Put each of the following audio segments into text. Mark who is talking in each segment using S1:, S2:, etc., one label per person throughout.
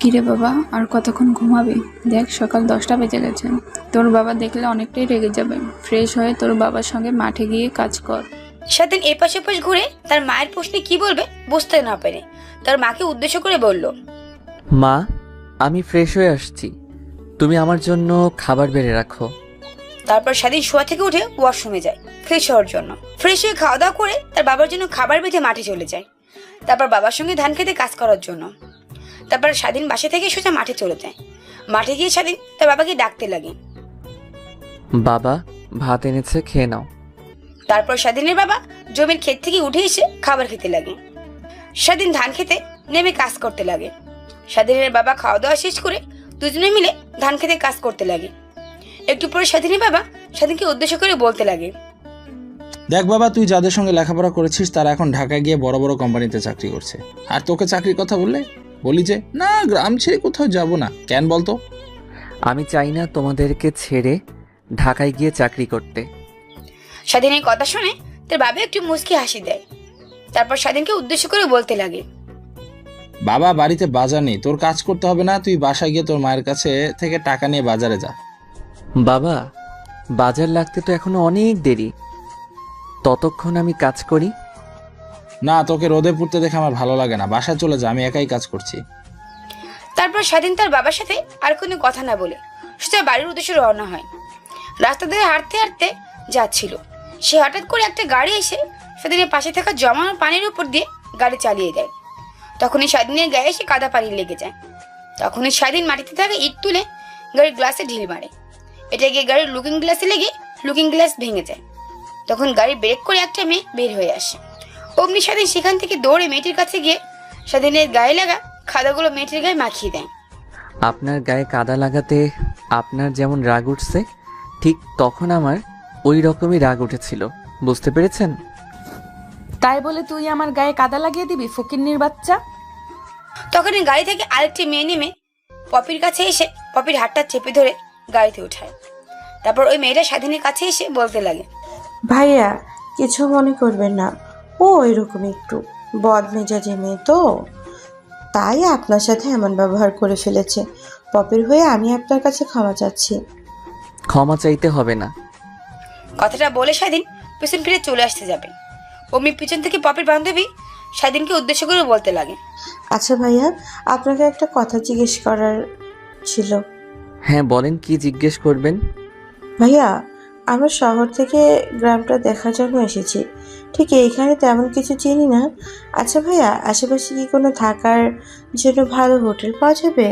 S1: কিরে বাবা, আর কতক্ষণ ঘুমাবি? দেখ সকাল 10টা বেজে গেছে। তোর বাবা দেখলে অনেকটাই রেগে যাবে। ফ্রেশ হয়ে তোর বাবার সঙ্গে মাঠে গিয়ে কাজ কর।
S2: সেদিন এপাশ ওপাশ ঘুরে তার মায়ের প্রশ্নে কি বলবে বুঝতে না পেরে তার মাকে উদ্দেশ্য করে বলল,
S3: মা, আমি ফ্রেশ হয়ে আসছি, তুমি আমার জন্য খাবার বেড়ে রাখো।
S2: তারপর সেদিন শোয়া থেকে উঠে ওয়াশরুমে যায় ফ্রেশ হওয়ার জন্য। ফ্রেশ হয়ে খাওয়া দাওয়া করে তার বাবার জন্য খাবার বেঁধে মাঠে চলে যায়, তারপর বাবার সঙ্গে ধান খেতে কাজ করার জন্য। তারপর স্বাধীন বাসা থেকে সোজা মাঠে চলে যায়। মাঠে গিয়ে স্বাধীন তার বাবাকে ডাকতে লাগে।
S3: বাবা, ভাত এনেছে, খেয়ে নাও।
S2: তারপর স্বাধীনের বাবা জমির ক্ষেত থেকে উঠে এসে খাবার খেতে লাগে। স্বাধীন ধান খেতে নেমে কাজ করতে লাগে। স্বাধীনের বাবা খাওয়া দাওয়া শেষ করে দুজনে মিলে ধান খেতে কাজ করতে লাগে। একটু পরে স্বাধীনের বাবা স্বাধীনকে উদ্দেশ্য করে বলতে লাগে,
S4: দেখ বাবা, তুই যাদের সঙ্গে লেখাপড়া করেছিস তারা এখন ঢাকায় গিয়ে বড় বড় কোম্পানিতে চাকরি করছে, আর তোকে চাকরির কথা বলি যে না, গ্রাম ছেড়ে কোথাও যাব না। কেন বলতো?
S3: আমি চাই না তোমাদেরকে ছেড়ে ঢাকায় গিয়ে চাকরি করতে।
S2: স্বাধীনের কথা শুনে তার বাবা একটু মুচকি হাসি দেয়। তারপর স্বাধীনকে উদ্দেশ্য করে বলতে লাগে,
S4: বাবা, বাড়িতে বাজার নেই, তোর কাজ করতে হবে না, তুই বাসায় গিয়ে তোর মায়ের কাছে থেকে টাকা নিয়ে বাজারে যা।
S3: বাবা, বাজার লাগতে তো এখনো অনেক দেরি, ততক্ষণ আমি কাজ করি।
S4: না, তোকে রোদে পুড়তে দেখে আমার ভালো লাগে না, বাসায় চলে যা, আমি একাই কাজ করছি।
S2: তারপর স্বাধীন তার বাবার সাথে আর কোনো কথা না বলে সোজা বাড়ির উদ্দেশ্যে রওনা হয়। রাস্তা ধরে হাঁটতে হাঁটতে যাচ্ছিল, সে হঠাৎ করে একটা গাড়ি এসে স্বাধীনের পাশে থাকা জমানো পানির উপর দিয়ে গাড়ি চালিয়ে দেয়। তখনই স্বাধীনের গায়ে এসে কাদা পানি লেগে যায়। তখনই স্বাধীন মাটিতে থাকা ইট তুলে গাড়ির গ্লাসে ঢিল মারে। এটা গিয়ে গাড়ির লুকিং গ্লাসে লেগে লুকিং গ্লাস ভেঙে যায়। তখন গাড়ি ব্রেক করে একটা মেয়ে বের হয়ে আসে। অমনি স্বাধীন সেখান থেকে দৌড়ে মেয়েটির কাছে গিয়ে স্বাধীনের গায়ে লাগা খাদাগুলো মেয়েটির গায়ে মাখিয়ে দেয়।
S3: আপনার গায়ে কাদা লাগাতে আপনার যেমন রাগ উঠছে, ঠিক তখন আমার ওই রকমই রাগ উঠেছিল, বুঝতে পেরেছেন?
S5: তাই বলে তুই আমার গায়ে কাদা লাগিয়ে দিবি, ফকিন্নির বাচ্চা?
S2: তখনই গাড়ি থেকে আরেকটি মেয়ে নেমে পপির কাছে এসে পপির হাতটা চেপে ধরে গাড়িতে উঠায়। তারপর ওই মেয়েটা স্বাধীনের কাছে এসে বলতে লাগে,
S6: ভাইয়া, কিছু মনে করবেন না, ও এরকম একটু বদমেজাজি মেয়ে তো, তাই আপনার সাথে এমন ব্যবহার করে ফেলেছে। পপির হয়ে আমি আপনার কাছে ক্ষমা চাচ্ছি।
S3: ক্ষমা চাইতে হবে না।
S2: কথাটা বলে স্বাধীন পেছন ফিরে চলে আসতে যাবে। অমনি পিছন থেকে পপির বান্ধবী স্বাধীনকে উদ্দেশ্য করে বলতে লাগে,
S6: আচ্ছা ভাইয়া, আপনাকে একটা কথা জিজ্ঞেস করার ছিল।
S3: হ্যাঁ বলেন, কি জিজ্ঞেস করবেন?
S6: ভাইয়া, আমরা শহর থেকে গ্রামটা দেখার জন্য এসেছি, ঠিক এইখানে তেমন কিছু চিনি না। আচ্ছা ভাইয়া, আশেপাশে কি কোনো থাকার জন্য ভালো হোটেল পাওয়া যাবে?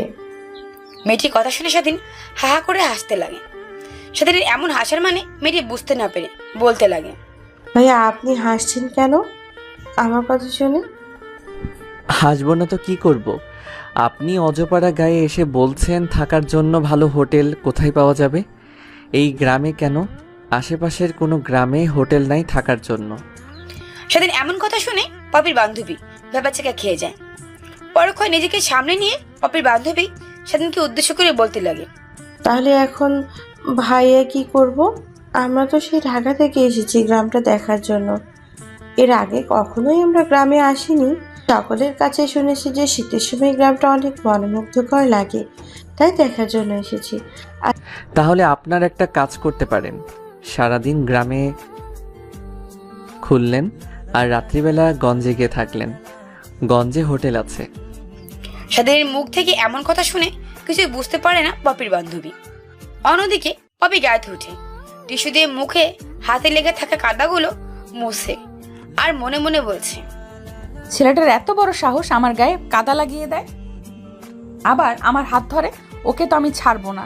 S2: মেয়েটির কথা শুনে স্বাধীন হা হা করে হাসতে লাগে। স্বাধীনের এমন হাসার মানে মেয়েটি বুঝতে না পেরে বলতে লাগে,
S6: ভাইয়া, আপনি হাসছেন কেন আমার কথা শুনে?
S3: হাসবো না তো কি করব? আপনি অজপাড়া গায়ে এসে বলছেন থাকার জন্য ভালো হোটেল কোথায় পাওয়া যাবে? এই গ্রামে কেন, আশেপাশের কোনো গ্রামে হোটেল নাই থাকার জন্য।
S2: স্বাধীন এমন কথা শুনে পপির বান্ধবী ভেবাচাকা খেয়ে যায়। পরক্ষণ নিজেকে সামনে নিয়ে পপির বান্ধবী স্বাধীনকে উদ্দেশ্য করে বলতে লাগে,
S6: তাহলে এখন ভাইয়া কি করব? আমরা তো সেই ঢাকা থেকে এসেছি গ্রামটা দেখার জন্য। এর আগে কখনোই আমরা গ্রামে আসিনি। সকলের কাছে শুনেছি যে শীতের সময় গ্রামটা অনেক মনোমুগ্ধকর লাগে, তাই দেখার জন্য এসেছি।
S3: তাহলে আপনার একটা কাজ করতে পারেন, সারাদিন গ্রামে খুললেন আর রাত্রিবেলা গঞ্জে গিয়ে থাকলেন। গঞ্জে হোটেল আছে।
S2: স্বাধীনের মুখ থেকে এমন কথা শুনে কিছুই বুঝতে পারে না পপির বান্ধবী। অন্যদিকে পপি গাড়িতে উঠে টিস্যু দিয়ে মুখে হাতে লেগে থাকা কাদাগুলো মুছে আর মনে মনে বলছে,
S5: ছেলেটার এত বড় সাহস আমার গায়ে কাদা লাগিয়ে দেয়, আবার আমার হাত ধরে। ওকে তো আমি ছাড়বো না।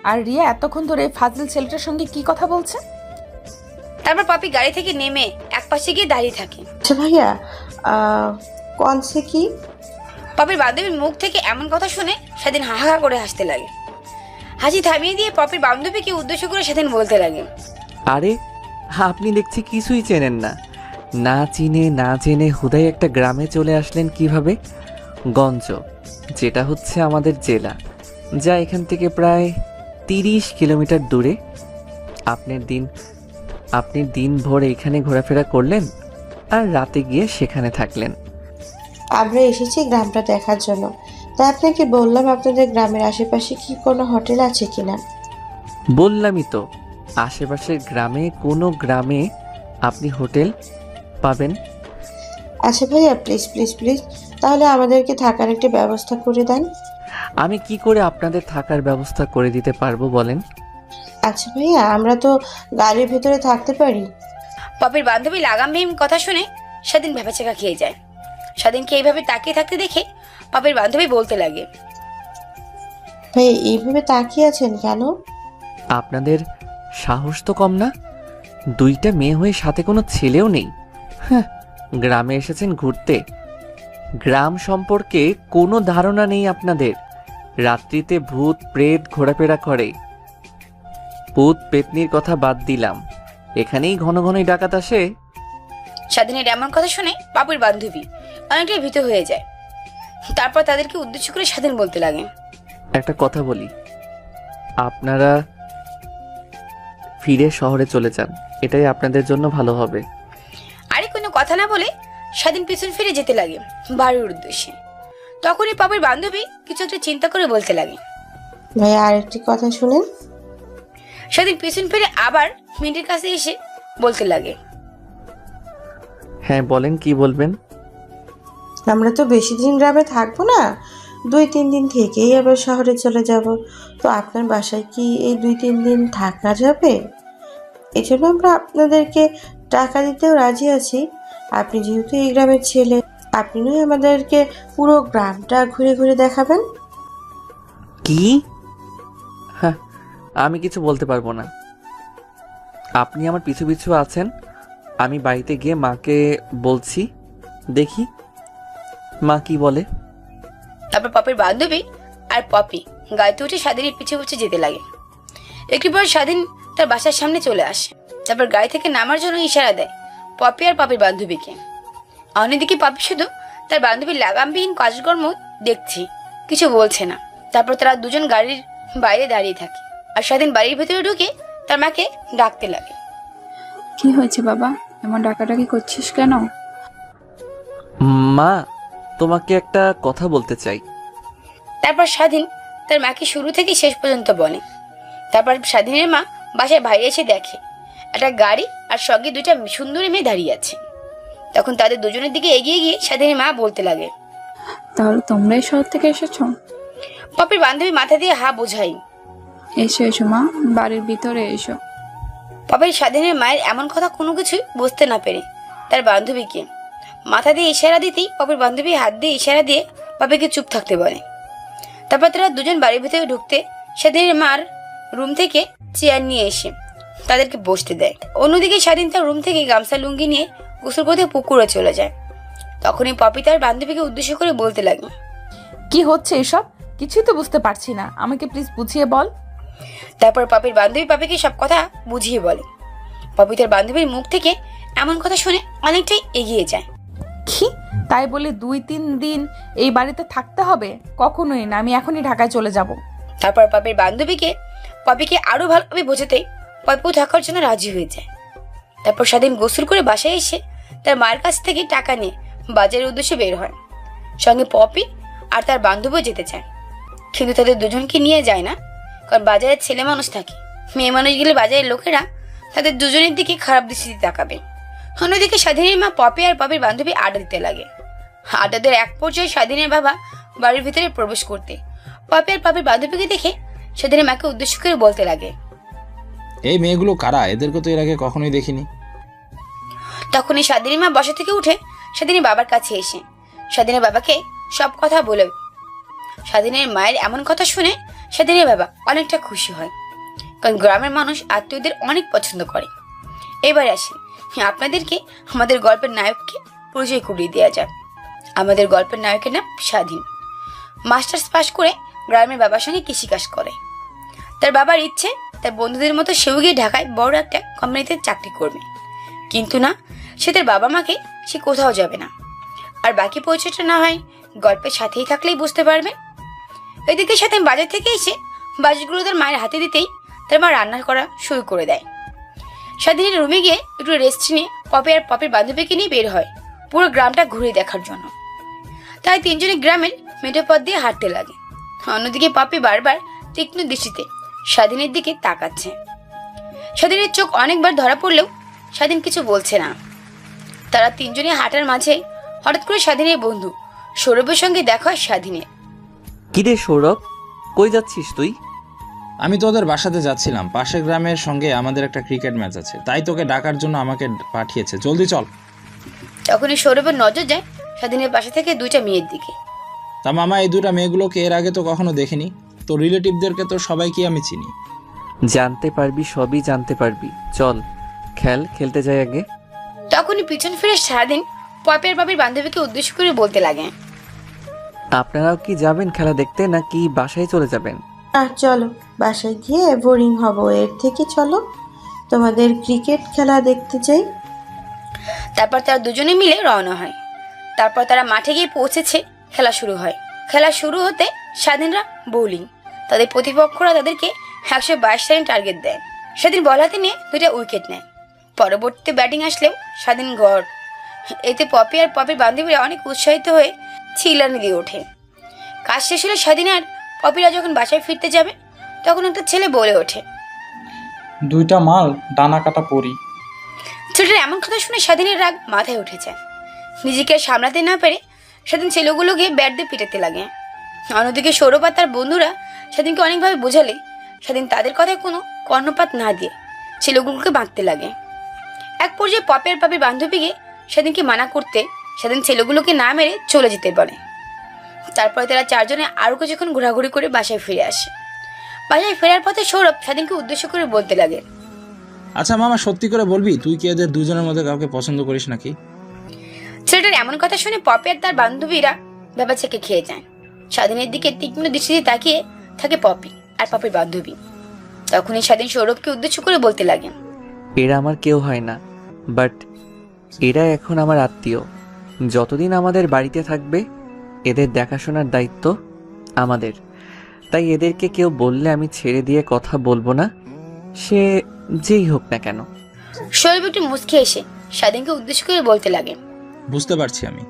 S5: আর রিয়া এতক্ষণ ধরে ফাজিল ছেলেটার সঙ্গে কি কথা বলছে?
S2: তারপর পপি গাড়ি থেকে নেমে একপাশে গিয়ে দাঁড়িয়ে থাকে।
S6: আচ্ছা ভাইয়া, কনসে কি?
S2: পপির বান্ধবীর মুখ থেকে এমন কথা শুনে স্বাধীন হা হা করে হাসতে লাগে। হাসি থামিয়ে দিয়ে পপির বান্ধবীকে উদ্দেশ্য করে স্বাধীন বলতে লাগে,
S3: আরে আপনি দেখছি কিছুই চেনেন না, না চিনে না জেনে হুদাই একটা গ্রামে চলে আসলেন কিভাবে? গঞ্জ, যেটা হচ্ছে আমাদের জেলা, যা এখান থেকে প্রায় 30 কিলোমিটার দূরে। আপনি দিন ভোর এখানে ঘোরাফেরা করলেন আর রাতে গিয়ে সেখানে থাকলেন।
S6: আমরা এসেছি গ্রামটা দেখার জন্য, তাই আপনাকে বললাম আপনাদের গ্রামের আশেপাশে কি কোনো হোটেল আছে কিনা।
S3: বললামই তো, আশেপাশের গ্রামে কোনো গ্রামে আপনি হোটেল পাবেন?
S6: আচ্ছা ভাইয়া, প্লিজ প্লিজ প্লিজ, তাহলে আমাদেরকে থাকার একটা ব্যবস্থা করে দেন।
S3: আমি কি করে আপনাদের থাকার ব্যবস্থা করে দিতে পারবো বলেন?
S6: আচ্ছা ভাইয়া, আমরা তো গাড়ির ভেতরে থাকতে পারি।
S2: পপির বান্ধবী লাগামহীন কথা শুনে স্বাধীন ভেবেচাকা খেয়ে যায়। স্বাধীনকে এইভাবে তাকিয়ে থাকতে দেখে পপির বান্ধবী বলতে লাগে,
S6: ভাইয়া এইভাবে তাকিয়ে আছেন কেন?
S3: আপনাদের সাহস তো কম না? দুইটা মেয়ে হয়ে সাথে কোনো ছেলেও নেই। হ্যাঁ, গ্রামে এসেছেন ঘুরতে, গ্রাম সম্পর্কে কোনো ধারণা নেই আপনাদের। রাত্রিতে ভূত প্রেত ঘোরাফেরা করে। ভূত পেতনির কথা বাদ দিলাম, এখানেই ঘন ঘনই ডাকাত আসে।
S2: স্বাধীনের এমন কথা শুনে পপির বান্ধবী অনেকটাই ভীত হয়ে যায়। তারপর তাদেরকে উদ্দেশ্য করে স্বাধীন বলতে লাগে,
S3: একটা কথা বলি, আপনারা ফিরে শহরে চলে যান, এটাই আপনাদের জন্য ভালো হবে।
S2: আরে কোনো কথা না বলে স্বাধীন পিছন ফিরে যেতে লাগে বাড়ির উদ্দেশ্যে। তখনই পপির বান্ধবী কিছু একটা চিন্তা করে বলতে লাগে,
S6: ভাইয়া আরেকটি কথা শুনেন।
S2: স্বাধীন পিছন ফিরে আবার মিন্টির কাছে এসে বলতে লাগে,
S3: হ্যাঁ বলেন, কি বলবেন?
S6: আমরা তো বেশি দিন গ্রামে থাকবো না, 2-3 দিন থেকেই আবার শহরে চলে যাব। তো আপনার বাসায় কি এই 2-3 দিন থাকা যাবে? এই জন্য আমরা আপনাদেরকে টাকা দিতেও রাজি আছি। আপনি যেহেতু এই গ্রামের ছেলে, আপনি নয় আমাদেরকে পুরো গ্রামটা ঘুরে ঘুরে দেখাবেন।
S3: কি? হ্যাঁ, আমি কিছু বলতে পারবো না। আপনি আমার পিছু পিছু আছেন, আমি বাড়িতে গিয়ে মাকে বলছি, দেখি মা কি বলে।
S2: তারপর পপির বান্ধবী আর পপি গাড়িতে উঠে স্বাধীনের পিছু পিছু যেতে লাগে। একটু পর স্বাধীন তার বাসার সামনে চলে আসে। তারপর গাড়ি থেকে নামার জন্য ইশারা দেয় পপি আর পপির বান্ধবীকে। অন্যদিকে পপি শুধু তার বান্ধবীর লাগামবিহীন কাজকর্ম দেখছি, কিছু বলছে না। তারপর তারা দুজন গাড়ির বাইরে দাঁড়িয়ে থাকে আর স্বাধীন বাড়ির ভেতরে ঢুকে তার মাকে ডাকতে লাগে।
S1: কি হয়েছে বাবা, এমন ডাকাডাকি করছিস কেন?
S3: মা, তোমাকে একটা কথা বলতে চাই।
S2: তারপর স্বাধীন তার মাকে শুরু থেকে শেষ পর্যন্ত বলে। তারপর স্বাধীনের মা বাসায় বাইরে এসে দেখে একটা গাড়ি আর সঙ্গে দুইটা সুন্দরী মেয়ে দাঁড়িয়ে আছে। তখন তাদের দুজনের দিকে এগিয়ে গিয়ে স্বাধীনের মা বলতে লাগে,
S1: তাহলে তোমরাই শহর থেকে এসেছো?
S2: পপির বান্ধবী মাথা দিয়ে হা বোঝাই।
S1: এসো এসো মা, বাড়ির ভিতরে এসো।
S2: পপির স্বাধীনের মায়ের এমন কথা কোনো কিছু বুঝতে না পেরে তার বান্ধবীকে মাথা দিয়ে ইশারা দিতেই পপির বান্ধবী হাত দিয়ে ইশারা দিয়ে পপিকে চুপ থাকতে বলে। তারপর তারা দুজন বাড়ির ভিতরে ঢুকতে স্বাধীনের মার রুম থেকে চেয়ার নিয়ে এসে তাদেরকে বসতে দেয়। অন্যদিকে স্বাধীন তার রুম থেকে গামছা লুঙ্গি নিয়ে গোসল করতে পুকুরে চলে যায়। তখনই পপি তার বান্ধবীকে উদ্দেশ্য করে বলতে লাগে,
S5: কি হচ্ছে এসব? কিছুই তো বুঝতে পারছি না, আমাকে প্লিজ বুঝিয়ে বল।
S2: তারপর পপির বান্ধবী পপিকে সব কথা বুঝিয়ে বলে। পপি তার বান্ধবীর মুখ থেকে এমন কথা শুনে অনেকটাই এগিয়ে যায়।
S5: কি তাই বলে 2-3 দিন এই বাড়িতে থাকতে হবে? কখনোই না, আমি এখনই ঢাকায় চলে যাব।
S2: তারপর পপির বান্ধবীকে পপিকে আরো ভালোভাবে বোঝাতে পপিও থাকার জন্য রাজি হয়ে যায়। তারপর স্বাধীন গোসল করে বাসায় এসে তার মায়ের কাছ থেকে টাকা নিয়ে বাজারের উদ্দেশ্যে বের হয়। সঙ্গে পপি আর তার বান্ধবীও যেতে চায়, কিন্তু তাদের দুজনকে নিয়ে যায় না, কারণ বাজারে ছেলে মানুষ থাকে, মেয়ে মানুষ গেলে বাজারের লোকেরা তাদের দুজনের দিকে খারাপ দৃষ্টিতে তাকাবে। অন্যদিকে স্বাধীনের মা পপি আর পপির বান্ধবী আড্ডা দিতে লাগে। আড্ডাদের এক পর্যায়ে স্বাধীনের বাবা বাড়ির ভিতরে প্রবেশ করতে পপি আর পপির বান্ধবীকে দেখে স্বাধীনের মাকে উদ্দেশ্য করে বলতে লাগে,
S4: এই মেয়েগুলো কারা? এদেরকে তো এর আগে কখনোই দেখিনি।
S2: তখনই স্বাধীনের মা বসা থেকে উঠে স্বাধীনের বাবার কাছে এসে স্বাধীনের বাবাকে সব কথা বলে। স্বাধীনের মায়ের এমন কথা শুনে স্বাধীনের বাবা অনেকটা খুশি হয়, কারণ গ্রামের মানুষ আত্মীয়দের অনেক পছন্দ করে। এবার আসি আপনাদেরকে আমাদের গল্পের নায়ককে পরিচয় করিয়ে দেওয়া যাক। আমাদের গল্পের নায়কের নাম স্বাধীন। মাস্টার্স পাস করে গ্রামের বাবার সঙ্গে কৃষিকাজ করে। তার বাবার ইচ্ছে তার বন্ধুদের মতো সেও গিয়ে ঢাকায় বড় একটা কোম্পানিতে চাকরি করবে, কিন্তু না, সে তার বাবা মাকে সে কোথাও যাবে না। আর বাকি পরিচয়টা না হয় গল্পের সাথেই থাকলেই বুঝতে পারবে। এদিকে স্বাধীন বাজার থেকে এসে বাজারগুলো তার মায়ের হাতে দিতেই তার মা রান্না করা শুরু করে দেয়। স্বাধীনের রুমে গিয়ে একটু রেস্ট নিয়ে পপি আর পপির বান্ধবীকে নিয়ে বের হয় পুরো গ্রামটা ঘুরে দেখার জন্য। তাই তিনজনে গ্রামের মেঠো পথ দিয়ে হাঁটতে লাগে। অন্যদিকে পপি বারবার তীক্ষ্ণ দৃষ্টিতে স্বাধীনের দিকে তাকাচ্ছে। স্বাধীনের চোখ অনেকবার ধরা পড়লেও স্বাধীন কিছু বলছে না। তারা তিনজনে হাঁটার মাঝে হঠাৎ করে স্বাধীনের বন্ধু সৌরভের সঙ্গে দেখা হয় স্বাধীনের।
S3: কিরে সৌরভ, কই যাচ্ছিস তুই?
S4: আমি তোদের বাসাতে যাচ্ছিলাম, পাশের গ্রামের সঙ্গে আমাদের একটা ক্রিকেট ম্যাচ আছে, তাই তোকে ডাকার জন্য আমাকে পাঠিয়েছে, জলদি চল।
S2: তখনই সৌরভের নজর যায় স্বাধীনের পাশে থেকে দুইটা মেয়ের দিকে।
S4: তা মামা, এই দুটা মেয়েগুলোকে এর আগে তো কখনো দেখিনি। তোর রিলেটিভদেরকে তো সবাইকে আমি চিনি।
S3: জানতে পারবি, সবই জানতে পারবি। চল খেলতে যাই আগে।
S2: তখনই পিছন ফিরে স্বাধীন পপি আর পপির বান্ধবীকে উদ্দেশ্য করে বলতে লাগে,
S3: আপনারাও কি যাবেন খেলা দেখতে, নাকি বাসায় চলে যাবেন?
S6: চলো, বাসায় গিয়ে বোরিং হব, এর থেকে চলো তোমাদের ক্রিকেট খেলা দেখতে যাই।
S2: তারপর তারা দুজনে মিলে রওনা হয়। তারপর তারা মাঠে গিয়ে পৌঁছেছে। খেলা শুরু হয়। খেলা শুরু হতে স্বাধীনরা বোলিং, তাদের প্রতিপক্ষরা তাদেরকে 122 রানের টার্গেট দেয়। স্বাধীন বল হাতে নিয়ে 2টা উইকেট নেয়। পরবর্তীতে ব্যাটিং আসলেও স্বাধীন গড়। এতে পপি আর পপির বান্ধবীরা অনেক উৎসাহিত হয়ে চিল্লানি দিয়ে ওঠে। কাজ শেষ হলে স্বাধীন আর পপিরা যখন বাসায় ফিরতে যাবে, তখন একটা ছেলে বলে ওঠে,
S7: 2টা মাল ডানা কাটা পড়ি।
S2: ছেলেটার এমন কথা শুনে স্বাধীনের রাগ মাথায় উঠে যায়। নিজেকে আর সামলাতে না পেরে স্বাধীন ছেলেগুলোকে ব্যাট দিয়ে পিটাতে লাগে। অন্যদিকে সৌরভ আর তার বন্ধুরা স্বাধীনকে অনেকভাবে বোঝালে স্বাধীন তাদের কথায় কোনো কর্ণপাত না দিয়ে ছেলেগুলোকে বাঁধতে লাগে। এক পর্যায়ে পপি আর পপির বান্ধবীকে স্বাধীনকে মানা করতে স্বাধীন ছেলেগুলোকে না মেরে চলে যেতে পারে। তারপরে তারা চারজনে আরও কিছুক্ষণ ঘোরাঘুরি করে বাসায় ফিরে আসে। বাসায় ফেরার পথে সৌরভ স্বাধীনকে উদ্দেশ্য করে বলতে লাগে,
S4: আচ্ছা মামা, সত্যি করে বলবি তুই কি এদের দুজনের মধ্যে কাউকে পছন্দ করিস নাকি?
S2: ছেলেটার এমন কথা শুনে পপি আর তার বান্ধবীরা ভেবা চেকে খেয়ে যায়। স্বাধীনের দিকে তীক্ষ্ণ দৃষ্টিতে তাকিয়ে থাকে পপি আর পপির বান্ধবী। তখনই স্বাধীন সৌরভকে উদ্দেশ্য করে বলতে লাগে,
S3: এরা আমার কেউ হয় না, বাট এরা এখন আমার আত্মীয়। যতদিন আমাদের বাড়িতে থাকবে এদের দেখাশোনার দায়িত্ব আমাদের। তাই এদেরকে কেউ বললে আমি ছেড়ে দিয়ে কথা বলবো না, সে যেই হোক না কেন।
S2: সৌরভ একটু মুচকে এসে স্বাধীনকে উদ্দেশ্য করে বলতে লাগে।
S4: বুঝতে পারছি আমি।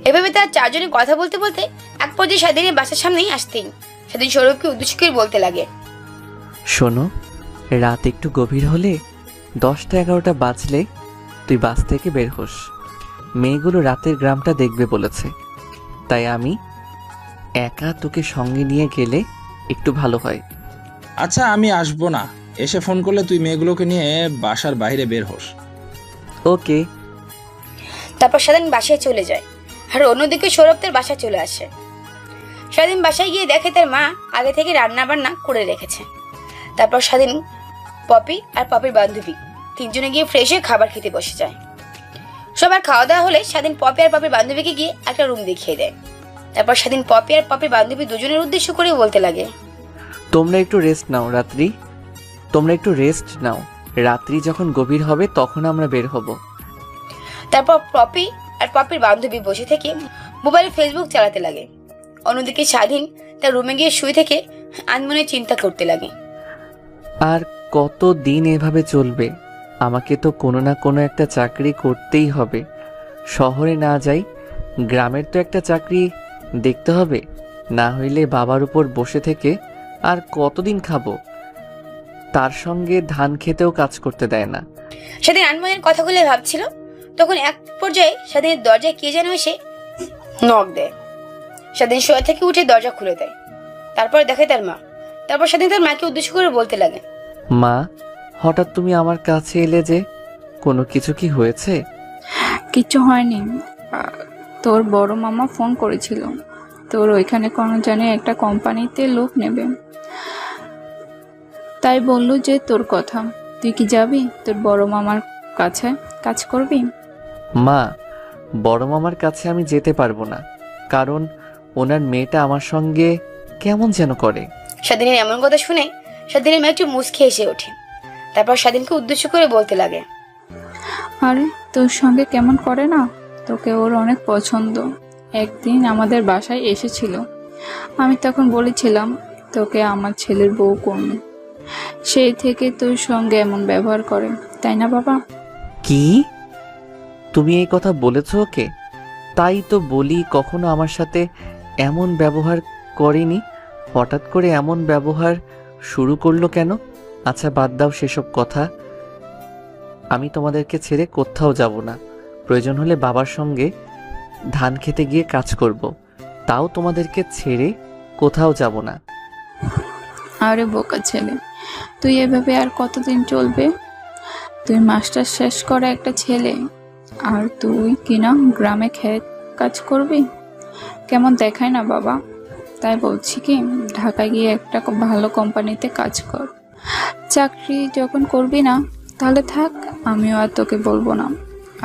S2: এভাবে তার চারজনে কথা বলতে বলতে এক পর্যায়ে স্বাধীনের বাসার সামনেই আসতেই স্বাধীন সৌরভকে উদ্দেশ্য করে বলতে লাগে,
S3: শোনো, রাত একটু গভীর হলে 10টা-11টা বাজলে তুই বাস থেকে বের হোস। মেয়েগুলো রাতের গ্রামটা দেখবে বলেছে, তাই আমি একা তোকে সঙ্গে নিয়ে গেলে একটু ভালো হয়।
S4: আচ্ছা, আমি আসবো না, এসে ফোন করলে তুই মেয়েগুলোকে নিয়ে বাসার বাইরে বের হোস।
S3: ওকে।
S2: তারপর স্বাধীন বাসায় চলে যায়। আর অন্যদিকে সৌরভ তার বাসায় চলে আসে। স্বাধীন বাসায় গিয়ে দেখে তার মা আগে থেকে রান্না বান্না করে রেখেছে। তারপর স্বাধীন, পপি আর পপির বান্ধবী তিনজনে গিয়ে ফ্রেশ হয়ে খাবার খেতে বসে যায়। সবার খাওয়া দাওয়া হলে স্বাধীন পপি আর পপির বান্ধবীকে গিয়ে একটা রুম দেখিয়ে দেয়। তারপর স্বাধীন পপি আর পপির বান্ধবী দুজনের উদ্দেশ্য করে বলতে লাগে,
S3: তোমরা একটু রেস্ট নাও, রাত্রি যখন গভীর হবে তখন আমরা বের হব।
S2: তারপর পপি আর পপির বান্ধবী বসে থেকে মোবাইলে ফেসবুক চালাতে লাগে। অন্যদিকে স্বাধীন তার রুমে গিয়ে শুয়ে থেকে আনমনে চিন্তা করতে লাগে,
S3: আর কত দিন এভাবে চলবে? আমাকে তো কোনো না কোনো একটা চাকরি করতেই হবে। শহরে না যাই, গ্রামের তো একটা চাকরি দেখতে হবে, না হইলে বাবার উপর বসে থেকে আর কতদিন খাবো? তার সঙ্গে ধান খেতেও কাজ করতে দেয় না।
S2: স্বাধীন আনমনের কথাগুলো ভাবছিল, তখন এক পর্যায়ে স্বাধীনের দরজায় কে যেন এসে নক দেয়। স্বাধীন শোয়া থেকে উঠে দরজা খুলে দেয়। তারপর দেখে তার মা। তারপর স্বাধীন তার মাকে উদ্দেশ্য করে বলতে লাগে,
S3: মা, হঠাৎ তুমি আমার কাছে এলে যে, কোনো কিছু কি হয়েছে?
S1: কিচ্ছু হয়নি, তোর বড় মামা ফোন করেছিল, তোর ওইখানে কোনো জানি একটা কোম্পানিতে লোক নেবে, তাই বললো যে তোর কথা, তুই কি যাবি তোর বড় মামার কাছে কাজ করবি?
S3: মা, বড় মামার কাছে আমি যেতে পারবো না, কারণ ওনার মেয়েটা আমার সঙ্গে কেমন যেন করে।
S2: স্বাধীনের এমন কথা শুনে স্বাধীনের মা একটু মুচকে এসে ওঠে। তারপর স্বাধীনকে উদ্দেশ্য করে বলতে লাগে,
S1: আরে তোর সঙ্গে কেমন করে না, তোকে ওর অনেক পছন্দ। একদিন আমাদের বাসায় এসেছিল, আমি তখন বলেছিলাম তোকে আমার ছেলের বউ করব, সেই থেকে তোর সঙ্গে এমন ব্যবহার করে, তাই না বাবা?
S3: কি? তুমি এই কথা বলেছো ওকে? তাই তো বলি কখনো আমার সাথে এমন ব্যবহার করেনি, হঠাৎ করে এমন ব্যবহার শুরু করলো কেন? আচ্ছা বাদ দাও সেসব কথা। আমি তোমাদেরকে ছেড়ে কোথাও যাব না। প্রয়োজন হলে বাবার সঙ্গে ধান খেতে গিয়ে কাজ করব, তাও তোমাদেরকে ছেড়ে কোথাও যাব না।
S1: আরে বোকা ছেলে, তুই এভাবে আর কতদিন চলবে? তুই মাস্টার শেষ করা একটা ছেলে, আর তুই কিনা গ্রামে ক্ষেত কাজ করবি? কেমন দেখায় না বাবা। তাই বলছি কি, ঢাকায় গিয়ে একটা ভালো কোম্পানিতে কাজ কর। চাকরি যখন করবি না তাহলে থাক, আমিও আর তোকে বলবো না,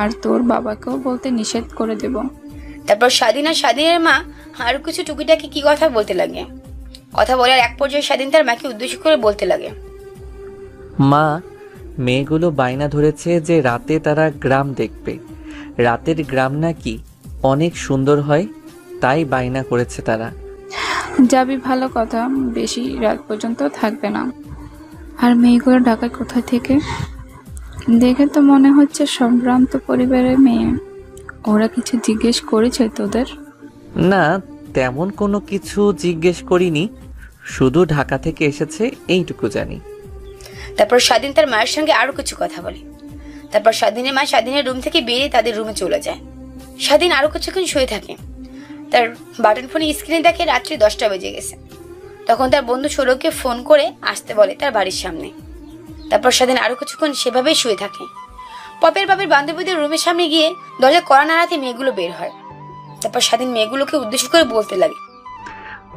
S1: আর তোর বাবাকেও বলতে নিষেধ করে দেব।
S2: তারপর স্বাধীন আর স্বাধীনের মা আরো কিছু টুকিটাকি কি কথা বলতে লাগে। কথা বলার এক পর্যায়ে স্বাধীন তার মাকে উদ্দেশ্য করে বলতে লাগে,
S3: মা, মেয়েগুলো বায়না ধরেছে যে রাতে তারা গ্রাম দেখবে। রাতের গ্রাম নাকি অনেক সুন্দর হয়, তাই বায়না করেছে তারা।
S1: যাবি ভালো কথা, বেশি রাত পর্যন্ত থাকবে না। আর মেয়েগুলো ঢাকায় কোথায় থেকে? দেখে তো মনে হচ্ছে সম্ভ্রান্ত পরিবারের মেয়ে। ওরা কিছু জিজ্ঞেস করেছে তোদের?
S3: না, তেমন কোনো কিছু জিজ্ঞেস করিনি, শুধু ঢাকা থেকে এসেছে এইটুকু জানি।
S2: তারপর স্বাধীন তার মায়ের সঙ্গে আরো কিছু কথা বলে। তারপর স্বাধীনের মা স্বাধীনের রুম থেকে বেরিয়ে তাদের রুমে চলে যায়। স্বাধীন আরো কিছুক্ষণ শুয়ে থাকে। তার বাটন ফোনে স্ক্রিনে দেখে রাত্রি 10টা বেজে গেছে। তখন তার বন্ধু সৌরভকে ফোন করে আসতে বলে তার বাড়ির সামনে। তারপর স্বাধীন আরো কিছুক্ষণ সেভাবেই শুয়ে থাকে। পপের বাপের বান্ধবীদের রুমের সামনে গিয়ে দরজা কড়া নাড়াতে মেয়েগুলো বের হয়। তারপর স্বাধীন মেয়েগুলোকে উদ্দেশ্য করে বলতে লাগে,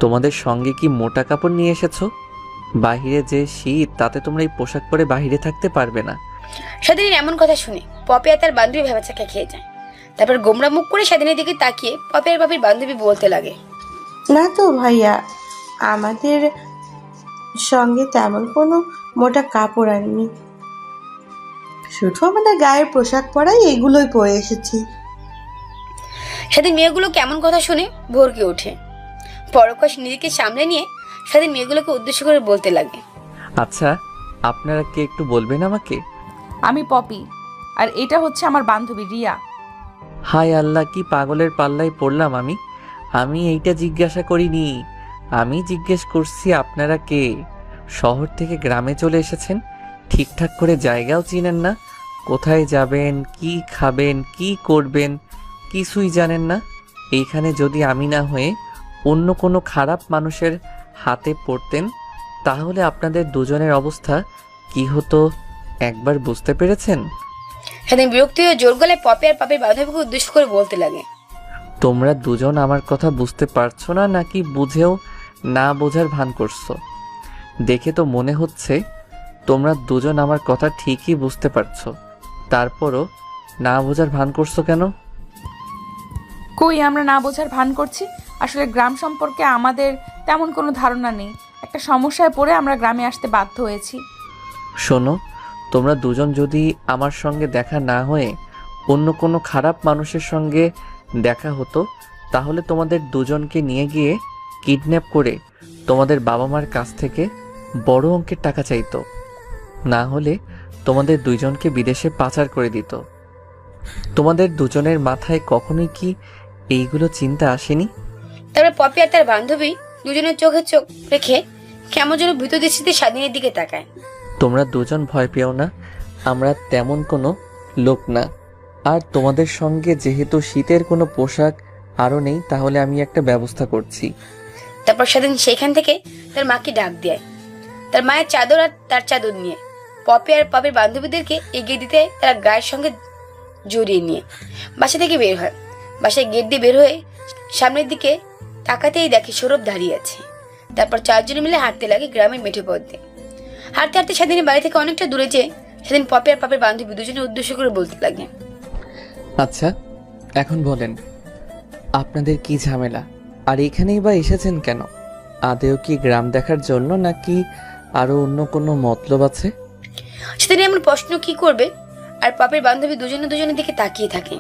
S3: তোমাদের সঙ্গে কি মোটা কাপড় নিয়ে এসেছো? বাহিরে যে শীত, তাতে তোমরা এই পোশাক পরে বাহিরে থাকতে পারবে না।
S2: স্বাধীনের এমন কথা শুনে পপি আর তার বান্ধবী ভেবাচাকা খেয়ে যায়। তারপর গোমরা মুখ করে স্বাধীনের দিকে তাকিয়ে পপি আর বাপির বান্ধবী বলতে লাগে,
S6: না তো ভাইয়া, আমাদের সঙ্গে তেমন কোনো মোটা কাপড় আনিনি, শুধু আমাদের গায়ের পোশাক পরাই এগুলোই পরে এসেছি।
S2: স্বাধীন মেয়েগুলো কেমন কথা শুনে ভরকে ওঠে। পরকশ নিজেকে সামলে নিয়ে স্বাধীন মেয়েগুলোকে উদ্দেশ্য করে বলতে লাগে,
S3: আচ্ছা, আপনারা কে একটু বলবেন আমাকে?
S5: আমি পপি, আর এটা হচ্ছে আমার বান্ধবী রিয়া।
S3: হায় আল্লাহ, কি পাগলের পাল্লায় পড়লাম আমি। আমি এইটা জিজ্ঞাসা করিনি। আমি জিজ্ঞেস করছি আপনারা কে? শহর থেকে গ্রামে চলে এসেছেন, ঠিকঠাক করে জায়গাও চিনেন না, কোথায় যাবেন, কি খাবেন, কি করবেন কিছুই জানেন না। এইখানে যদি আমি না হয়ে অন্য কোনো খারাপ মানুষের হাতে পড়তেন, তাহলে আপনাদের দুজনের অবস্থা কি হতো একবার বুঝতে পেরেছেন?
S2: স্বাধীন বিরক্তি হয়ে জোর গলায় পপি আর পাপির বান্ধবীকে উদ্দেশ্য করে বলতে লাগে,
S3: তোমরা দুজন আমার কথা বুঝতে পারছো না, নাকি বুঝেও না বোঝার ভান করছো? দেখে তো মনে হচ্ছে তোমরা দুজন আমার কথা ঠিকই বুঝতে পারছো, তারপরও না বোঝার ভান করছো কেন?
S5: কই আমরা না বোঝার ভান করছি? আসলে গ্রাম সম্পর্কে আমাদের তেমন কোনো ধারণা নেই। একটা সমস্যায় পড়ে আমরা গ্রামে আসতে বাধ্য হয়েছি।
S3: শোনো, তোমরা দুজন যদি আমার সঙ্গে দেখা না হয়ে অন্য কোনো খারাপ মানুষের সঙ্গে দেখা হতো, তাহলে তোমাদের দুজনকে নিয়ে গিয়ে কিডন্যাপ করে তোমাদের বাবা মার কাছ থেকে বড় অঙ্কের টাকা চাইতো, না হলে তোমাদের দুইজনকে বিদেশে পাচার করে দিত। তোমাদের দুজনের মাথায় কখনোই কি এইগুলো চিন্তা আসেনি?
S2: তারপর পপি আর তার বান্ধবী দুজনের চোখে চোখ রেখে কেমন যেন ভীত দৃষ্টিতে স্বাধীনের দিকে তাকায়।
S3: তোমরা দুজন ভয় পেও না, আমরা তেমন কোনো লোক না। আর তোমাদের সঙ্গে যেহেতু শীতের কোনো পোশাক আরও নেই, তাহলে আমি একটা ব্যবস্থা করছি।
S2: তারপর স্বাধীন সেখান থেকে তার মাকে ডাক দেয়। তার মায়ের চাদর আর তার চাদর নিয়ে পপি আর পপির বান্ধবীদেরকে এগিয়ে দিতে তারা গায়ের সঙ্গে জড়িয়ে নিয়ে বাসা থেকে বের হয়। বাসায় গেট দিয়ে বের হয়ে সামনের দিকে তাকাতেই দেখে সৌরভ দাঁড়িয়ে আছে। তারপর চারজনে মিলে হাঁটতে লাগে গ্রামের মেঠো পথ দিয়ে। হাঁটতে হাঁটতে স্বাধীনের বাড়ি থেকে অনেকটা দূরে যেয়ে স্বাধীন পপি আর পপির বান্ধবী দুজনের উদ্দেশ্য করে বলতে লাগে,
S3: আচ্ছা, এখন বলেন আপনাদের কি ঝামেলা, আর এখানেই বা এসেছেন কেন? আদেও কি গ্রাম দেখার জন্য, নাকি আরো অন্য কোনো মতলব আছে?
S2: স্বাধীন এমন প্রশ্ন কি করবে, আর পপির বান্ধবী দুজনের দিকে তাকিয়ে থাকে।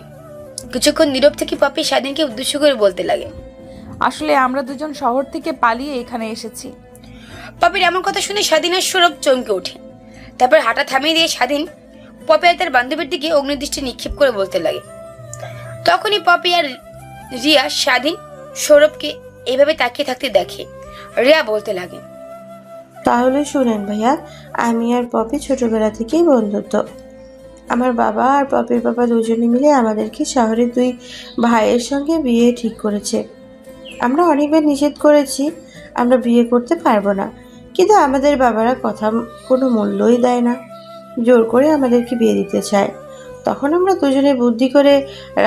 S2: কিছুক্ষণ নীরব থেকে পপি স্বাধীনকে উদ্দেশ্য করে বলতে লাগে,
S5: আসলে আমরা দুজন শহর থেকে পালিয়ে এখানে এসেছি।
S2: পপির এমন কথা শুনে স্বাধীন আর সৌরভ চমকে ওঠে। তারপর হাঁটা থামিয়ে দিয়ে স্বাধীন পপি আর তার বান্ধবীর দিকে অগ্নিদৃষ্টি নিক্ষেপ করে বলতে লাগে। তখনই পপি আর রিয়া স্বাধীন সৌরভকে এইভাবে তাকিয়ে থাকতে দেখে রিয়া বলতে লাগে,
S6: তাহলে শুনেন ভাইয়া, আমি আর পপি ছোটবেলা থেকেই বন্ধুত্ব। আমার বাবা আর পপির বাবা দুজনে মিলে আমাদেরকে শহরের দুই ভাইয়ের সঙ্গে বিয়ে ঠিক করেছে। আমরা অনেকবার নিষেধ করেছি আমরা বিয়ে করতে পারবো না, কিন্তু আমাদের বাবারা কথা কোনো মূল্যই দেয় না, জোর করে আমাদেরকে বিয়ে দিতে চায়। তখন আমরা দুজনে বুদ্ধি করে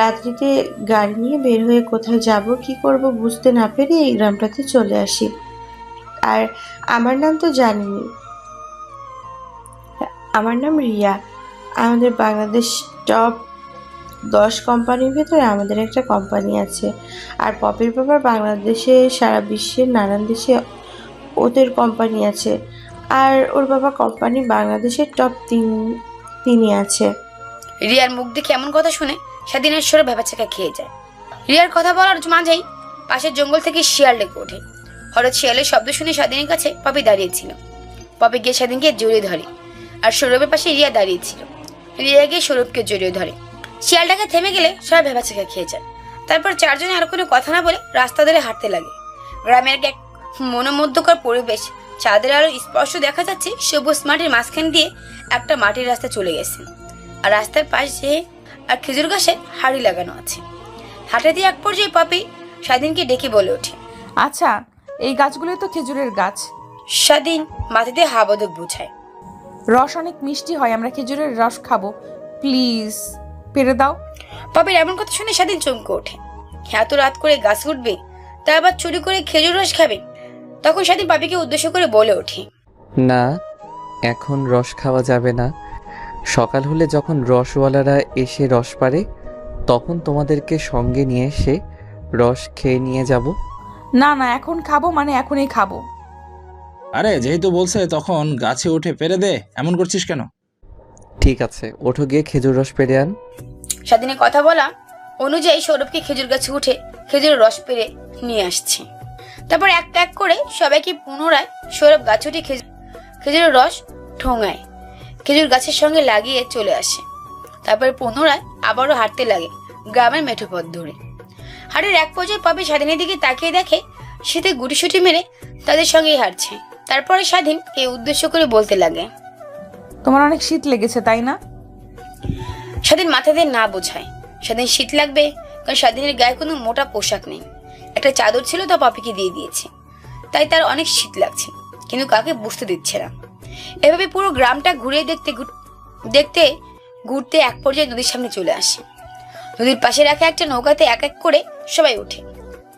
S6: রাত্রিতে গাড়ি নিয়ে বের হয়ে কোথায় যাব কি করব বুঝতে না পেরে এই গ্রামটাতে চলে আসি। আর আমার নাম তো জানিনি, আমার নাম রিয়া। আমাদের বাংলাদেশ টপ 10 কোম্পানির ভেতরে আমাদের একটা কোম্পানি আছে। আর পপির বাবার বাংলাদেশে সারা বিশ্বের নানান দেশে ওদের কোম্পানি আছে। আর ওর বাবা কোম্পানি বাংলাদেশের টপ 3 আছে।
S2: রিয়ার মুখ দেখে এমন কথা শুনে স্বাধীনের সরে ভেবাচাকা খেয়ে যায়। রিয়ার কথা বলার মাঝেই পাশের জঙ্গল থেকে শিয়াল ডেকে ওঠে। হঠাৎ শিয়ালের শব্দ শুনে স্বাধীনের কাছে পপি দাঁড়িয়েছিল। পপি গিয়ে স্বাধীনকে জড়িয়ে ধরে, আর সৌরভের পাশে রিয়া দাঁড়িয়েছিল। রিয়া গিয়ে সৌরভকে জড়িয়ে ধরে। শিয়ালটাকে থেমে গেলে সবাই ভেবাচাকা খেয়ে যায়। তারপর চারজনে আর কোনো কথা না বলে রাস্তা ধরে হাঁটতে লাগে। গ্রামের এক মনোমুগ্ধকর পরিবেশ, চাঁদের আলো স্পষ্ট দেখা যাচ্ছে। সবুজ মাটির মাঝখান দিয়ে একটা মাটির রাস্তা চলে গেছে, আর রাস্তার পাশে আর খেজুর গাছে হাড়ি লাগানো আছে। হাঁটা দিয়ে এক পর্যায়ে পপি স্বাধীনকে ডেকে বলে ওঠে,
S5: আচ্ছা, এই গাছগুলোই তো খেজুরের গাছ।
S2: স্বাধীন মাথা দিয়ে হাবদক বুঝায়।
S5: রস অনেক মিষ্টি হয়, আমরা খেজুরের রস খাবো, প্লিজ পেরে দাও।
S2: পপির এমন কথা শুনে স্বাধীন চমকে ওঠে। এত রাত করে গাছ উঠবে, তা আবার চুরি করে খেজুর রস খাবে? তখন স্বাধীন পপিকে উদ্দেশ্য করে বলে ওঠে,
S3: না, এখন রস খাওয়া যাবে না। সকাল হলে যখন রসওয়ালারা এসে রস পারে তখন তোমাদেরকে সঙ্গে নিয়ে এসে রস খেয়ে নিয়ে যাব।
S5: না না, এখন খাবো মানে এখনই খাবো।
S4: আরে যেহেতু বলছে তখন গাছে উঠে পেরে দে, এমন করছিস কেন?
S3: ঠিক আছে, ওঠো গিয়ে খেজুর রস পেরে আন।
S2: স্বাধীনের কথা বলা অনুযায়ী সৌরভকে খেজুর গাছে উঠে খেজুরের রস পেরে নিয়ে আসছে। তারপর এক এক করে সবাইকে পুনরায় সৌরভ গাছ উঠে খেজুরের রস ঠোঙায় খেজুর গাছের সঙ্গে লাগিয়ে চলে আসে। তারপর পুনরায় আবারও হাঁটতে লাগে গ্রামের মেঠো পথ ধরে। হাটের এক পর্যায়ে পপি স্বাধীনের দিকে তাকিয়ে দেখে শীতে গুটিসুটি মেরে তাদের সঙ্গেই হাঁটছে। তারপরে স্বাধীন এই উদ্দেশ্য করে বলতে লাগে,
S5: তোমার অনেক শীত লেগেছে তাই না?
S2: স্বাধীন মাথা দিয়ে না বোঝায়। স্বাধীন শীত লাগবে কারণ স্বাধীনের গায়ে কোনো মোটা পোশাক নেই। একটা চাদর ছিল তা পপিকে দিয়ে দিয়েছে, তাই তার অনেক শীত লাগছে, কিন্তু কাকে বুঝতে দিচ্ছে না। এভাবে পুরো গ্রামটা ঘুরে দেখতে ঘুরতে এক পর্যায়ে নদীর সামনে চলে আসে। নদীর পাশে রাখা একটা নৌকাতে এক এক করে সবাই ওঠে,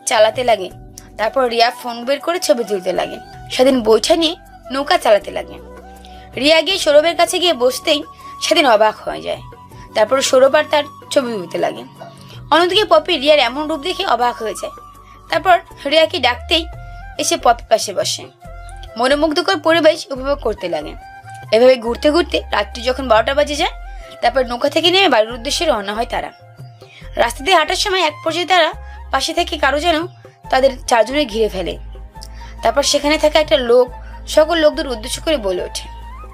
S2: চালাতে লাগে। তারপর রিয়া ফোন বের করে ছবি তুলতে লাগে। স্বাধীন বৈঠা নিয়ে নৌকা চালাতে লাগে। রিয়া গিয়ে সৌরভের কাছে গিয়ে বসতেই স্বাধীন অবাক হয়ে যায়। তারপর সৌরভ আর তার ছবি তুলতে লাগে। অন্যদিকে পপি রিয়ার এমন রূপ দেখে অবাক হয়ে যায়। তারপর রিয়াকে ডাকতেই এসে পপি পাশে বসে মনোমুগ্ধকর পরিবেশ উপভোগ করতে লাগে। এভাবে ঘুরতে ঘুরতে রাত্রি যখন 12টা বাজে যায়, তারপর নৌকা থেকে নেমে বাড়ির উদ্দেশ্যে রওনা হয় তারা। রাস্তা দিয়ে হাঁটার সময় এক পর্যায়ে তারা পাশে থেকে কারো যেন তাদের চারজনে ঘিরে ফেলে। তারপর সেখানে থাকা একটা লোক সকল লোকদের উদ্দেশ্য করে বলে ওঠে,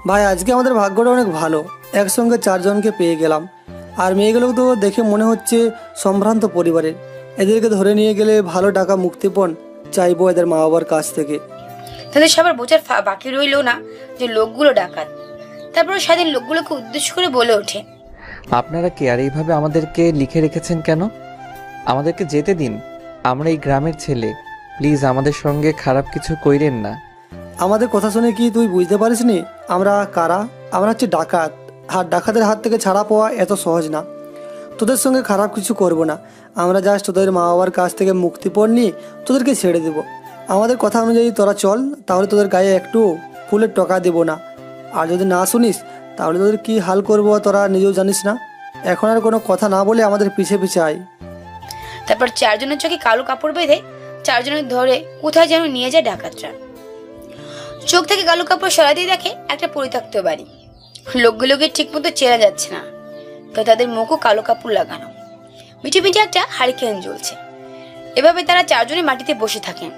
S8: ভাই আজকে আমাদের ভাগ্যটা অনেক ভালো, একসঙ্গে 4 জনকে পেয়ে গেলাম। আর মেয়েগুলো তো দেখে মনে হচ্ছে সম্ভ্রান্ত পরিবারের। এদেরকে ধরে নিয়ে গেলে ভালো টাকা মুক্তিপণ চাইবো এদের মা বাবার কাছ থেকে।
S2: তাদের সবার বোঝার বাকি রইল না যে লোকগুলো ডাকাত। তারপর স্বাধীন লোকগুলোকে উদ্দেশ্য করে বলে ওঠে,
S3: আপনারা কে আর এইভাবে আমাদেরকে লিখে রেখেছেন কেন? আমাদেরকে যেতে দিন, আমরা এই গ্রামের ছেলে, প্লিজ আমাদের সঙ্গে খারাপ কিছু কইরেন না।
S8: আমাদের কথা শুনে কি তুই বুঝতে পারিস নি আমরা কারা? আমরা হচ্ছে ডাকাত, আর ডাকাতের হাত থেকে ছাড়া পাওয়া এত সহজ না। তোদের সঙ্গে খারাপ কিছু করব না, আমরা জাস্ট তোদের মা বাবার কাছ থেকে মুক্তিপণ নিয়ে তোদেরকে ছেড়ে দেব। আমাদের কথা অনুযায়ী তোরা চল, তাহলে তোদের গায়ে একটু ফুলের টাকা দেব না। আর যদি না শুনিস তাহলে তোদের কি হাল করবো তোরা নিজেও জানিস না। এখন আর কোনো কথা না বলে আমাদের পিছে পিছে আয়।
S2: তারপর চারজনের চোখে কালো কাপড় বেঁধে চারজনের ধরে কোথায় যেন নিয়ে যায় ডাকাতরা। চোখ থেকে কালো কাপড় সরাতেই দেখে একটা পরিত্যক্ত বাড়ি। লোকগুলোকে ঠিক মতো চেনা যাচ্ছে না, কারণ তাদের মুখও কালো কাপড় লাগানো। মিঠে মিঠে একটা হারিকেন জ্বলছে। এভাবে তারা চারজনে মাটিতে বসে থাকেন।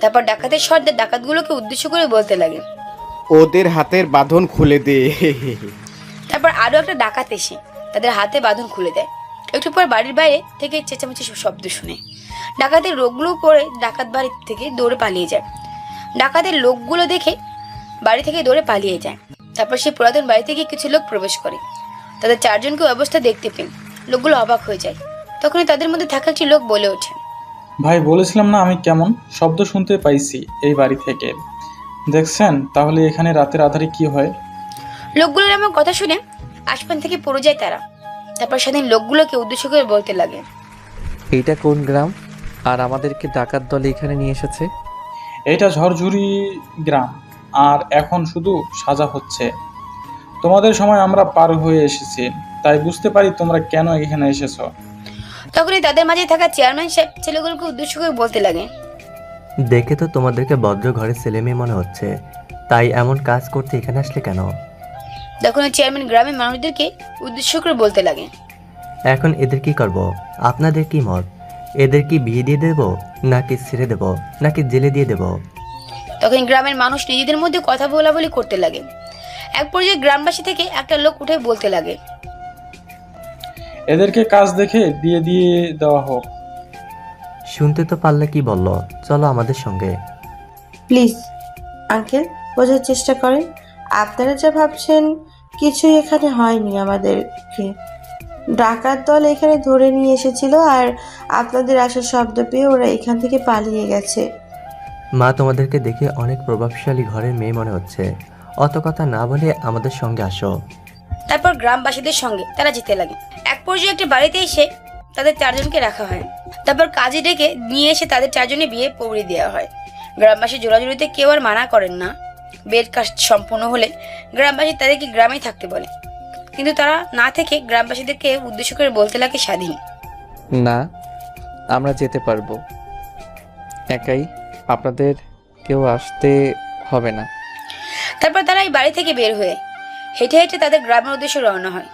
S2: তারপর ডাকাতের সর্দার ডাকাতগুলোকে উদ্দেশ্য করে বলতে লাগে,
S9: ওদের হাতের বাঁধন খুলে দে।
S2: তারপর আরো একটা ডাকাত এসে তাদের হাতে বাঁধন খুলে দেয় একটু পর বাড়ির বাইরে থেকে চেঁচামেচি শব্দ শুনে ডাকাতের লোকগুলো পরে ডাকাত বাড়ি থেকে দৌড়ে পালিয়ে যায়। ডাকাতের লোকগুলো দেখে বাড়ি থেকে দৌড়ে পালিয়ে যায়। তারপর সে পুরাতন বাড়িতে গিয়ে কিছু লোক প্রবেশ করে। তাদের চারজনকে অবস্থা দেখতে পেয়ে লোকগুলো অবাক হয়ে যায়। তখনই তাদের মধ্যে থাকা একটি লোক বলে ওঠে,
S7: ভাই বলেছিলাম না আমি কেমন শব্দ শুনতে পাইছি এই বাড়ি থেকে। দেখছেন তাহলে এখানে রাতের আধারে কি হয়?
S2: লোকগুলোর এমন কথা শুনে আসমান থেকে পড়ে যায় তারা। তারপর সেদিন লোকগুলোকে উদ্দেশ্য করে বলতে লাগে,
S3: এইটা কোন গ্রাম আর আমাদেরকে ডাকাত দলে এখানে নিয়ে এসেছে?
S7: এইটা ঝড়ঝুরি গ্রাম, আর এখন শুধু সাজা হচ্ছে। তোমাদের সময় আমরা পার হয়ে এসেছি, তাই বুঝতে পারি তোমরা কেন এখানে এসেছো।
S2: তখনই তাদের মাঝে থাকা চেয়ারম্যান সাহেব ছেলেগুলোকে উদ্দেশ্য করে বলতে লাগে,
S10: দেখে তো তোমাদেরকে ভদ্র ঘরের ছেলে মেয়ে মনে হচ্ছে, তাই এমন কাজ করতে এখানে আসলে কেন?
S2: তখন চেয়ারম্যান গ্রামের মানুষদেরকে উদ্দেশ্য করে বলতে লাগে,
S10: এখন এদের কি করব? আপনাদের কি মত? এদের কি বিয়ে দিয়ে দেব, নাকি ছেড়ে দেব, নাকি জেলে দিয়ে দেব?
S2: তখন গ্রামের মানুষ নিজেদের মধ্যে কথা বলাবলি করতে লাগে। এক পর্যায়ে গ্রামবাসী থেকে একটা লোক উঠে বলতে লাগে,
S7: এদেরকে কাজ দেখে বিয়ে দিয়ে দেওয়া হোক।
S10: শুনতে তো পারলে কি বললো, চলো আমাদের সঙ্গে।
S6: প্লিজ আঙ্কেল, বোঝার চেষ্টা করেন। আপনারা যা ভাবছেন কিছুই এখানে হয়নি। আমাদেরকে ডাকাত দল এখানে ধরে নিয়ে এসেছিল, আর আপনাদের আসার শব্দ পেয়ে ওরা এখান থেকে পালিয়ে গেছে।
S10: মা, তোমাদেরকে দেখে অনেক প্রভাবশালী ঘরের মেয়ে মনে হচ্ছে, অত কথা না বলে আমাদের সঙ্গে আসো।
S2: তারপর গ্রামবাসীদের সঙ্গে তারা যেতে লাগে। এক পর্যায়ে একটি বাড়িতে এসে তাদের চারজনকে রাখা হয়। তারপর কাজে ডেকে নিয়ে এসে তাদের চারজনে বিয়ে পড়িয়ে দেওয়া হয়। গ্রামবাসী জোরাজুরিতে কেউ আর মানা করেন না। বিয়ের কাজ সম্পূর্ণ হলে গ্রামবাসী তাদেরকে গ্রামেই থাকতে বলে, কিন্তু তারা না থেকে গ্রামবাসীদেরকে উদ্দেশ্য করে বলতে লাগে স্বাধীন।
S3: না, আমরা যেতে পারবো একাই, আপনাদের কেউ আসতে হবে না।
S2: তারপর তারা এই বাড়ি থেকে বের হয়ে হেঁটে হেঁটে তাদের গ্রামের উদ্দেশ্যে রওনা হয়।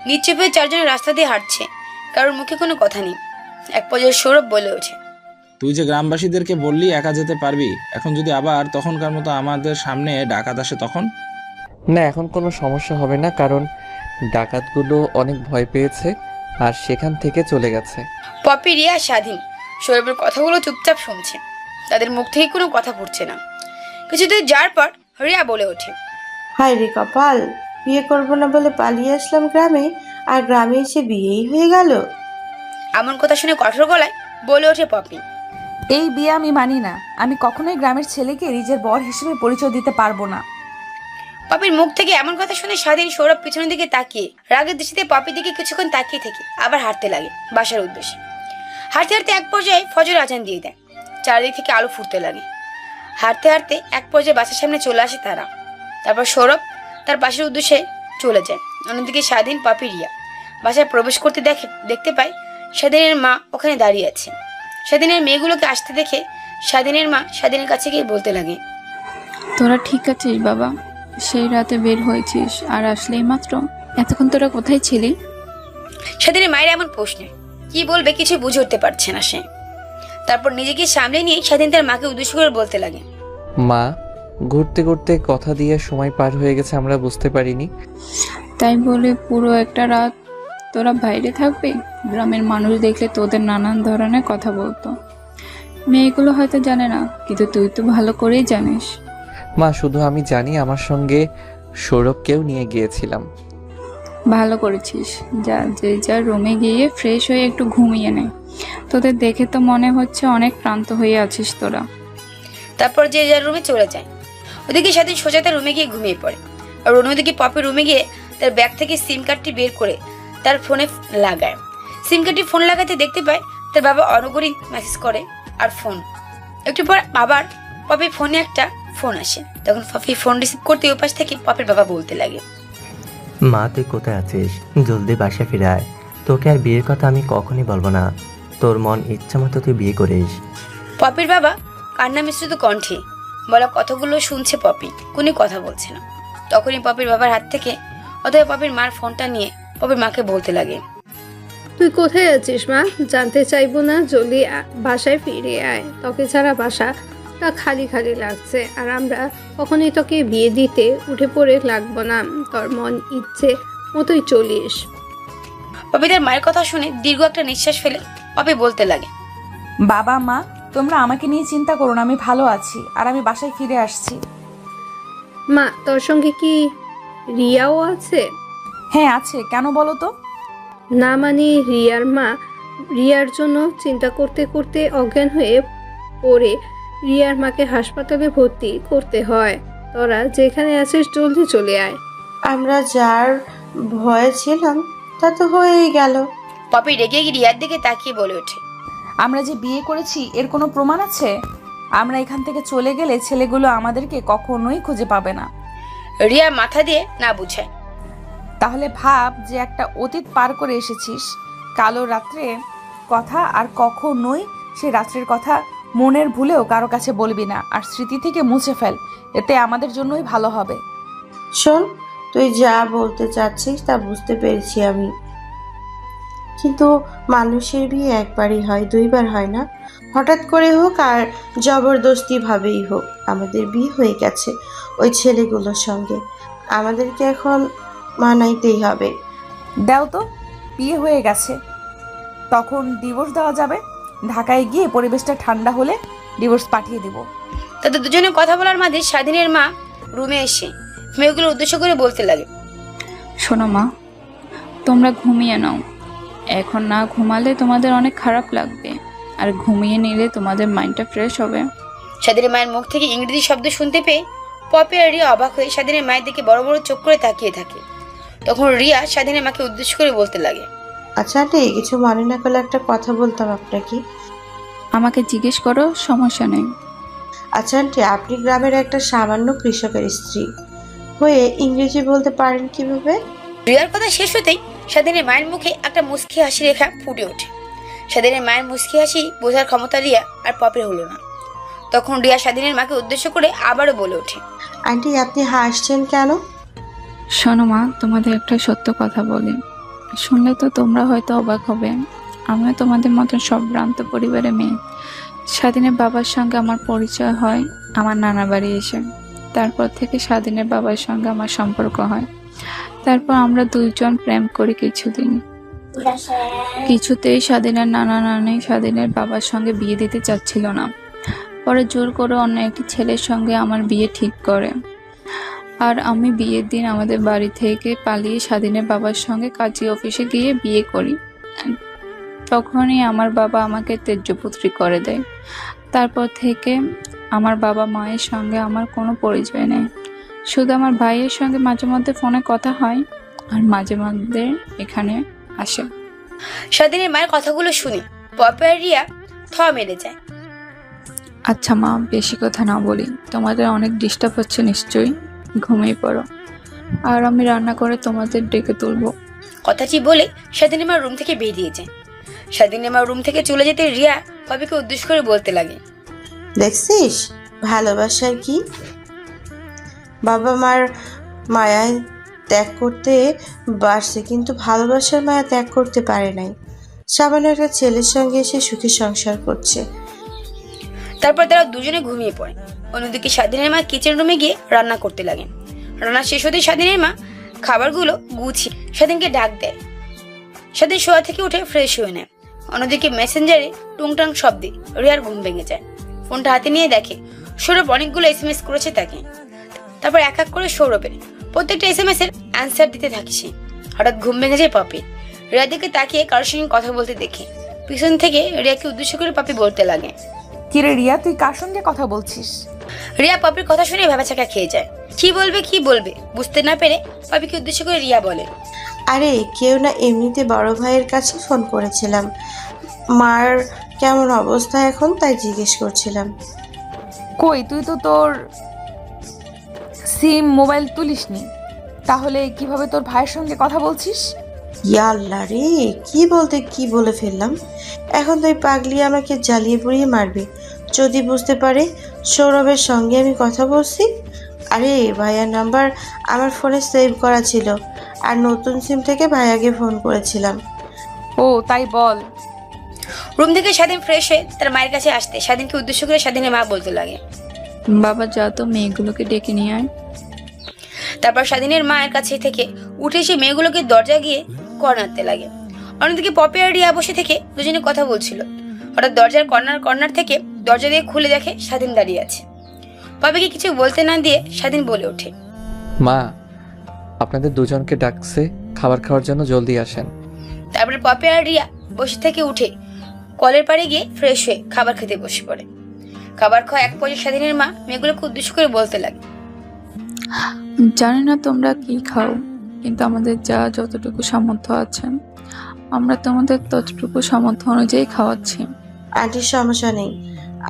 S2: নিচে পেয়ে চারজনের রাস্তা দিয়ে হাঁটছে, কারোর মুখে কোনো কথা নেই। এক পর্যায়ে সৌরভ বলে ওঠে,
S4: তুই যে গ্রামবাসীদেরকে বললি একা যেতে পারবি, এখন যদি আবার তখনকার মতো আমাদের সামনে ডাকাত আসে তখন?
S3: না, এখন কোনো সমস্যা হবে না, কারণ ডাকাতগুলো অনেক ভয় পেয়েছে আর সেখান থেকে চলে গেছে।
S2: পপি, রিয়া, স্বাধীন সৌরভের কথাগুলো চুপচাপ শুনছে। তাদের মুখ থেকে কোনো কথা ফুটছে না। কিছুদিন যাওয়ার পর রিয়া বলে ওঠে,
S6: হায় রে কপাল, বিয়ে করবো না বলে পালিয়ে আসলাম গ্রামে, আর গ্রামে এসে বিয়েই হয়ে গেল।
S2: এমন কথা শুনে কঠোর গলায় বলে ওঠে পপি,
S5: এই বিয়ে আমি মানি না। আমি কখনোই গ্রামের ছেলেকে নিজের বর হিসেবে পরিচয় দিতে পারবো না।
S2: পপির মুখ থেকে এমন কথা শুনে স্বাধীন সৌরভ পিছনের দিকে তাকিয়ে রাগের দৃষ্টিতে পপির দিকে কিছুক্ষণ তাকিয়ে থেকে আবার হাঁটতে লাগে বাসার উদ্দেশ্যে। হাঁটতে হাঁটতে এক পর্যায়ে ফজর আজান দিয়ে দেয়। চারিদিক থেকে আলো ফুটতে লাগে। হাঁটতে হাঁটতে এক পর্যায়ে বাসার সামনে চলে আসে তারা। তারপর সৌরভ তার বাসার উদ্দেশ্যে চলে যায়। অন্যদিকে স্বাধীন, পপি, রিয়া বাসায় প্রবেশ করতে দেখতে পায় স্বাধীনের মা ওখানে দাঁড়িয়ে আছে। স্বাধীনের মেয়েগুলোকে আসতে দেখে স্বাধীনের মা স্বাধীনের কাছে গিয়ে বলতে লাগে,
S1: তোরা ঠিক আছিস বাবা? সেই রাতে বের হয়েছিস আর আসলেই মাত্র, এতক্ষণ তোরা কোথায় ছিলি?
S2: স্বাধীনের মায়ের এমন প্রশ্নে কি বলবে কিছু বুঝে উঠতে পারছে না সে। তারপর নিজেকে সামলে নিয়ে স্বাধীন তার মাকে উদ্দেশ্য করে বলতে লাগে,
S3: মা, ঘুরতে ঘুরতে কথা দিয়ে সময় পার হয়ে গেছে, আমরা বুঝতে পারিনি।
S1: তাই বলে পুরো একটা রাত তোরা বাইরে থাকবে? গ্রামের মানুষ দেখলে তোদের নানান ধরনের কথা বলতো। মেয়েগুলো হয়তো জানে না, কিন্তু তুই তো ভালো করেই জানিস।
S3: মা, শুধু আমি জানি আমার সঙ্গে সৌরভকেও নিয়ে গিয়েছিলাম।
S1: ভালো করেছিস। যা, যে যার রুমে গিয়ে ফ্রেশ হয়ে একটু ঘুমিয়ে নে। তোদের দেখে তো মনে হচ্ছে অনেক ক্লান্ত হয়ে আছিস তোরা।
S2: তারপর যে যার রুমে চলে যায়। ওদিকে স্বাধীন সোজা তার রুমে গিয়ে ঘুমিয়ে পড়ে। আর অন্যদিকে পপি রুমে গিয়ে তার ব্যাগ থেকে সিম কার্ডটি বের করে তার ফোনে লাগায়। সিম কার্ডটি ফোন লাগাতে দেখতে পায় তার বাবা অনগরিন মেসেজ করে আর ফোন। একটু পর আবার পপির ফোনে একটা ফোন আসে। তখন পপি ফোন রিসিভ করতে ওপাশ থেকে পপির বাবা বলতে লাগে,
S10: মা, তুই কোথায় আছিস? জলদি বাসায় ফিরে আয়। তোকে আর বিয়ের কথা আমি কখনই বলবো না। তোর মন ইচ্ছা মতো তুই বিয়ে করিস।
S2: পপির বাবা কান্না মিশ্রিত কণ্ঠে বলা কথাগুলো শুনছে পপি, কোনো কথা বলছে না। তখনই পপির বাবার হাত থেকে অথবা পপির মার ফোনটা নিয়ে পপির মাকে বলতে লাগে,
S11: তুই কোথায় আছিস মা? জানতে চাইবো না? জলদি বাসায় ফিরে আয়। তোকে ছাড়া বাসাটা খালি খালি লাগছে, আর আমরা কখনোই তোকে বিয়ে দিতে উঠে পড়ে লাগবো না। তোর মন ইচ্ছে মতোই চলিস।
S2: পপি তার মায়ের কথা শুনে দীর্ঘ একটা নিঃশ্বাস ফেলে পপি বলতে লাগে,
S5: বাবা মা, তোমরা আমাকে নিয়ে চিন্তা করো না, আমি ভালো আছি আর আমি বাসায় ফিরে আসছি।
S11: মা, তোর সঙ্গে কি রিয়াও আছে?
S5: হ্যাঁ আছে, কেন বলো তো?
S11: না মানে রিয়ার মা রিয়ার জন্য চিন্তা করতে করতে অজ্ঞান হয়ে পড়ে রিয়ার মাকে হাসপাতালে ভর্তি করতে হয়। তোরা যেখানে আছিস জলদি চলে আয়।
S6: আমরা যার ভয়ে ছিলাম তা তো হয়েই গেল।
S2: পপি রেগে গিয়ে রিয়ার দিকে তাকিয়ে বলে ওঠে,
S5: আমরা যে বিয়ে করেছি এর কোনো প্রমাণ আছে? আমরা এখান থেকে চলে গেলে ছেলেগুলো আমাদেরকে কখনোই খুঁজে পাবে না।
S2: রিয়া মাথা দিয়ে না বুঝায়।
S5: তাহলে ভাব যে একটা অতীত পার করে এসেছিস, কালো রাত্রে কথা, আর কখনোই সে রাত্রের কথা মনের ভুলেও কারো কাছে বলবি না, আর স্মৃতি থেকে মুছে ফেল, এতে আমাদের জন্যই ভালো হবে।
S6: শোন, তুই যা বলতে চাচ্ছিস তা বুঝতে পেরেছি আমি, কিন্তু মানুষের বিয়ে একবারই হয়, দুইবার হয় না। হঠাৎ করে হোক আর জবরদস্তি ভাবেই হোক আমাদের বিয়ে হয়ে গেছে ওই ছেলেগুলোর সঙ্গে। আমাদেরকে এখন মানাইতেই হবে।
S5: দাও তো, বিয়ে হয়ে গেছে, তখন ডিভোর্স দেওয়া যাবে। ঢাকায় গিয়ে পরিবেশটা ঠান্ডা হলে ডিভোর্স পাঠিয়ে দিব।
S2: তাদের দুজনে কথা বলার মাঝে স্বাধীনের মা রুমে এসে মেয়েগুলো উদ্দেশ্য করে বলতে লাগে,
S1: শোনো মা, তোমরা ঘুমিয়ে নাও। এখন না ঘুমালে তোমাদের অনেক খারাপ লাগবে, আর ঘুমিয়ে নিলে তোমাদের মাইন্ডটা ফ্রেশ হবে।
S2: স্বাধীনের মায়ের মুখ থেকে ইংরেজি শব্দ শুনতে পেয়ে পপি আর রিয়া অবাক হয়ে স্বাধীনের মায়ের দিকে বড় বড় চোখ করে তাকিয়ে থাকে। তখন রিয়া স্বাধীনের মাকে উদ্দেশ্য করে বলতে লাগে,
S6: আচ্ছা আন্টি, কিছু মনে না করলে একটা কথা বলতাম আপনাকে।
S1: আমাকে জিজ্ঞেস করো, সমস্যা নেই।
S6: আচ্ছা আন্টি, আপনি গ্রামের একটা সামান্য কৃষকের স্ত্রী হয়ে ইংরেজি বলতে পারেন কিভাবে?
S2: রিয়ার কথা শেষ হতেই স্বাধীনের মায়ের মুখে একটা মুচকি হাসি রেখা ফুটে ওঠে। স্বাধীনের মায়ের মুচকি হাসি বোঝার ক্ষমতা রিয়া আর পপের হলো না। তখন রিয়া স্বাধীনের মাকে উদ্দেশ্য করে আবারও বলে ওঠে,
S6: আন্টি, আপনি হাসছেন কেন?
S1: শোনো মা, তোমাদের একটা সত্য কথা বলি, শুনলে তো তোমরা হয়তো অবাক হবে। আমিও তোমাদের মতন সব ভ্রান্ত পরিবারের মেয়ে। স্বাধীনের বাবার সঙ্গে আমার পরিচয় হয় আমার নানা বাড়ি এসে। তারপর থেকে স্বাধীনের বাবার সঙ্গে আমার সম্পর্ক হয়। তারপর আমরা দুইজন প্রেম করি কিছুদিন। কিছুতেই স্বাধীনের নানা নানি স্বাধীনের বাবার সঙ্গে বিয়ে দিতে চাচ্ছিল না। পরে জোর করে অন্য একটি ছেলের সঙ্গে আমার বিয়ে ঠিক করে, আর আমি বিয়ের দিন আমাদের বাড়ি থেকে পালিয়ে স্বাধীনের বাবার সঙ্গে কাজী অফিসে গিয়ে বিয়ে করি। তখনই আমার বাবা আমাকে ত্যায্যপুত্রী করে দেয়। তারপর থেকে আমার বাবা মায়ের সঙ্গে আমার কোনো পরিচয় নেই, শুধু আমার ভাইয়ের সঙ্গে মাঝে মধ্যে ফোনে কথা হয় আর মাঝে মধ্যে এখানে আসে।
S2: স্বাধীনের মায়ের কথাগুলো শুনে পপি আর রিয়া থ মেরে যায়।
S1: আচ্ছা মা, বেশি কথা না বলি, তোমাদের অনেক ডিস্টার্ব হচ্ছে নিশ্চয়ই, ঘুমিয়ে পড়ো, আর আমি রান্না করে তোমাদের ডেকে তুলবো।
S2: কথাটি বলে স্বাধীনের মা রুম থেকে বেরিয়ে যায়। স্বাধীনের মা রুম থেকে চলে যেতে রিয়া পপিকে উদ্দেশ্য করে বলতে লাগে,
S6: দেখছিস ভালোবাসার কি? বাবা মার মায়ায় ত্যাগ করতে পারছে, কিন্তু ভালোবাসার মায়া ত্যাগ করতে পারে নাই। সামান্য একটা ছেলের সঙ্গে এসে সুখী সংসার করছে।
S2: তারপর তারা দুজনে ঘুমিয়ে পড়ে। অন্যদিকে স্বাধীনের মা কিচেন রুমে গিয়ে রান্না করতে লাগেন। রান্না শেষ হতে স্বাধীনের মা খাবারগুলো গুছিয়ে স্বাধীনকে ডাক দেয়। স্বাধীন শোয়া থেকে উঠে ফ্রেশ হয়ে নেয়। অন্যদিকে মেসেঞ্জারে টুংটাং শব্দে রিয়ার ঘুম ভেঙে যায়। ফোনটা হাতে নিয়ে দেখে সৌরভ অনেকগুলো SMS করেছে তাকে। তারপর এক এক করে সৌরভের প্রত্যেকটা SMS এর অ্যান্সার দিতে থাকে সে। হঠাৎ ঘুম ভেঙে যায় পপির। রিয়ার দিকে তাকিয়ে কারোর সঙ্গে কথা বলতে দেখে পিছন থেকে রিয়াকে উদ্দেশ্য করে পপি বলতে লাগে,
S5: কিরে রিয়া, তুই কার সঙ্গে কথা বলছিস?
S2: রিয়া পপির কথা শুনে ভেবাচাকা খেয়ে যায়। কি বলবে বুঝতে না পেরে পপিকে উদ্দেশ্য করে রিয়া বলে,
S6: আরে কেউ না, এমনিতে বড় ভাইয়ের কাছে ফোন করেছিলাম, মার কেমন অবস্থা এখন তাই জিজ্ঞেস করছিলাম।
S5: কই, তুই তো তোর সিম মোবাইল তুলিসনি, তাহলে কিভাবে তোর ভাইয়ের সঙ্গে কথা বলছিস?
S6: ইয়াল্লা রে, কি বলতে কি বলে ফেললাম। এখন তো এই পাগলি আমাকে জ্বালিয়ে পুড়িয়ে মারবে যদি বুঝতে পারে সৌরভের সঙ্গে আমি কথা বলছি। আরে ভাইয়ার নাম্বার আমার ফোনে সেভ করা ছিল, আর নতুন সিম থেকে ভাইয়াকে ফোন করেছিলাম।
S5: ও তাই বল।
S2: রুম থেকে স্বাধীন ফ্রেশ হয়ে তার মায়ের কাছে আসতে স্বাধীনকে উদ্দেশ্য করে স্বাধীনের মা বলতে লাগে,
S1: বাবা যা তো মেয়েগুলোকে ডেকে নিয়ে আয়।
S2: তারপর স্বাধীনের মায়ের কাছে থেকে উঠে এসে মেয়েগুলোকে দরজা গিয়ে কর্নারতে লাগে। অন্যদিকে পপি আর রিয়া বসে থেকে দুজনে কথা বলছিল। হঠাৎ দরজার কর্নার থেকে দরজা দিয়ে খুলে দেখে স্বাধীন দাঁড়িয়ে আছে। পপিকে কিছু বলতে না দিয়ে স্বাধীন বলে ওঠে,
S3: মা, আপনাদের দুজনকে ডাকছে খাবার খাওয়ার জন্য, জলদি আসেন।
S2: তারপরে পপি আর রিয়া বসে থেকে উঠে কলের পাড়ে গিয়ে ফ্রেশ হয়ে খাবার খেতে বসে পড়ে। খাবার খাওয়া এক পর্যায়ে স্বাধীনের মা মেয়েগুলোকে উদ্দেশ্য করে বলতে লাগে,
S1: জানি না তোমরা কি খাও, কিন্তু আমাদের যা যতটুকু সামর্থ্য আছে আমরা তোমাদের ততটুকু সামর্থ্য অনুযায়ী খাওয়াচ্ছি।
S6: আন্টির সমস্যা নেই,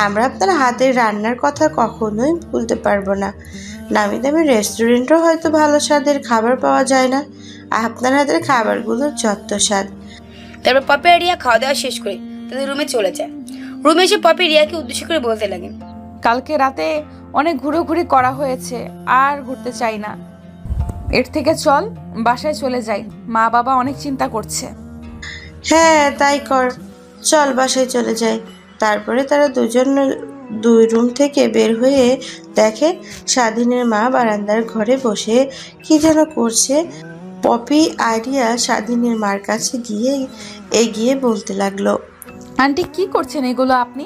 S6: আমরা আপনার হাতের রান্নার কথা কখনোই ভুলতে পারবো না। নামি দামি রেস্টুরেন্টও হয়তো ভালো স্বাদের খাবার পাওয়া যায় না, আপনার হাতের খাবারগুলোর যত স্বাদ।
S2: তারপর পপি আর রিয়া খাওয়া দাওয়া শেষ করে তাদের রুমে চলে যায়। রুমে এসে পপি রিয়াকে উদ্দেশ্য করে বলতে লাগে,
S5: কালকে রাতে অনেক ঘুরোঘুরি করা হয়েছে, আর ঘুরতে চাই না। এর থেকে চল বাসায় চলে যাই, মা বাবা অনেক চিন্তা করছে।
S6: হ্যাঁ তাই কর, চল বাসায় চলে যাই। তারপরে তারা দুজন দুই রুম থেকে বের হয়ে দেখে স্বাধীনের মা বারান্দার ঘরে বসে কি যেন করছে। পপি আইডিয়া স্বাধীনের মার কাছে গিয়ে এগিয়ে বলতে লাগলো,
S5: আন্টি কি করছেন এগুলো আপনি?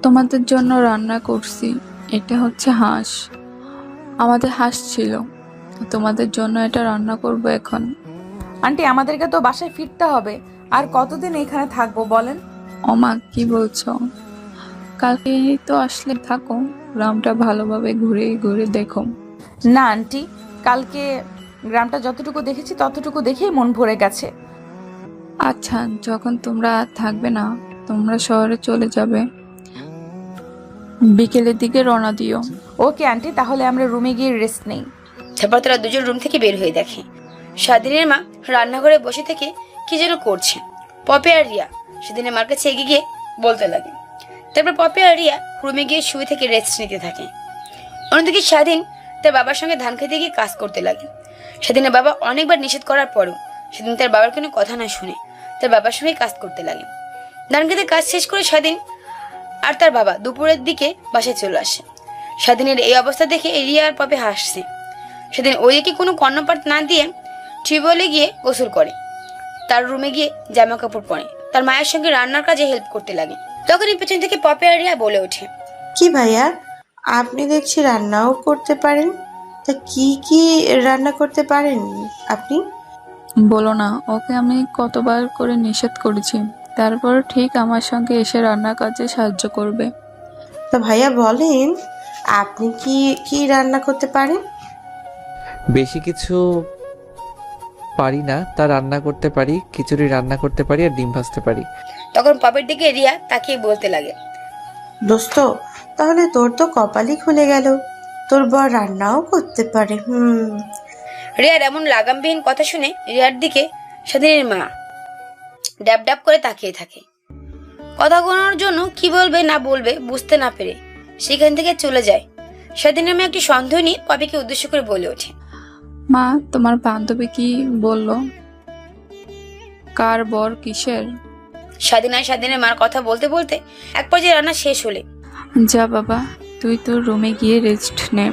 S1: তোমাদের জন্য রান্না করছি, এটা হচ্ছে হাঁস। আমাদের হাঁস ছিল, তোমাদের জন্য এটা রান্না করব এখন।
S5: আন্টি আমাদেরকে তো বাসায় ফিরতে হবে, আর কতদিন এখানে থাকবো বলেন?
S1: ওমা কি বলছো? কালকে তো আসলে থাকো, গ্রামটা ভালোভাবে ঘুরে ঘুরে দেখো।
S5: না আন্টি, কালকে গ্রামটা যতটুকু দেখেছি ততটুকু দেখেই মন ভরে গেছে।
S1: আচ্ছা, যখন তোমরা আর থাকবে না, তোমরা শহরে চলে যাবে, বিকেলের দিকে রওনা দিও।
S5: ওকে আন্টি, তাহলে আমরা রুমে গিয়ে রেস্ট নেই।
S2: তারপর তারা দুজন রুম থেকে বের হয়ে দেখে স্বাধীনের মা রান্নাঘরে বসে থেকে কি যেন করছে। পপি আর রিয়া স্বাধীনের মার কাছে এগিয়ে গিয়ে বলতে লাগে। তারপর পপি আর রিয়া রুমে গিয়ে শুয়ে থেকে রেস্ট নিতে থাকে। অন্যদিকে স্বাধীন তার বাবার সঙ্গে ধান খেতে গিয়ে কাজ করতে লাগে। স্বাধীনের বাবা অনেকবার নিষেধ করার পরও স্বাধীন তার বাবার কোনো কথা না শুনে তার বাবার সঙ্গে কাজ করতে লাগে। ধান খেতে কাজ শেষ করে স্বাধীন আর তার বাবা দুপুরের দিকে বাসায় চলে আসে। স্বাধীনের এই অবস্থা দেখে রিয়া আর পপি হাসছে। সেদিন ওইদিকে কোনো কর্ণপাত না দিয়ে টিউবওয়েলে গিয়ে গোসল করে, তার রুমে গিয়ে জামা কাপড় পরে তার মায়ের সঙ্গে রান্নার কাজে হেল্প করতে লাগে। তখনই পেছন থেকে পপি আর রিয়া বলে ওঠে,
S6: কি ভাইয়া, আপনি দেখছি রান্নাও করতে পারেন, তা কি কি রান্না করতে পারেন আপনি?
S1: বলো না, ওকে আমি কতবার করে নিষেধ করেছি, তারপর ঠিক আমার সঙ্গে এসে রান্নার কাজে সাহায্য করবে।
S6: তা ভাইয়া বলেন, আপনি কি কি রান্না করতে পারেন?
S3: বেশি কিছু পারি না, তা রান্না করতে পারি, খিচুড়ি রান্না করতে পারি আর ডিম ভাজতে পারি।
S2: তখন পপির দিকে রিয়া তাকিয়ে বলতে লাগে,
S6: দোস্ত, তাহলে তোর তো কপালই খুলে গেল, তোর বর রান্নাও করতে পারে।
S2: রিয়ার এমন লাগামবিহীন কথা শুনে রিয়ার দিকে স্বাধীনের মা ড্যাব ড্যাব করে তাকিয়ে থাকে। কথা বলার জন্য কি বলবে না বলবে বুঝতে না পেরে সেখান থেকে চলে যায়। স্বাধীনের মা একটি সন্দেহ নিয়ে পপিকে উদ্দেশ্য করে বলে ওঠে,
S1: মা, তোমার বান্ধবী কি বলল? কার বর কিসের?
S2: স্বাধীন আর স্বাধীনের মার কথা বলতে বলতে এক পর্যায়ে রান্না শেষ হলে,
S1: যা বাবা, তুই তোর রুমে গিয়ে রেস্ট নে,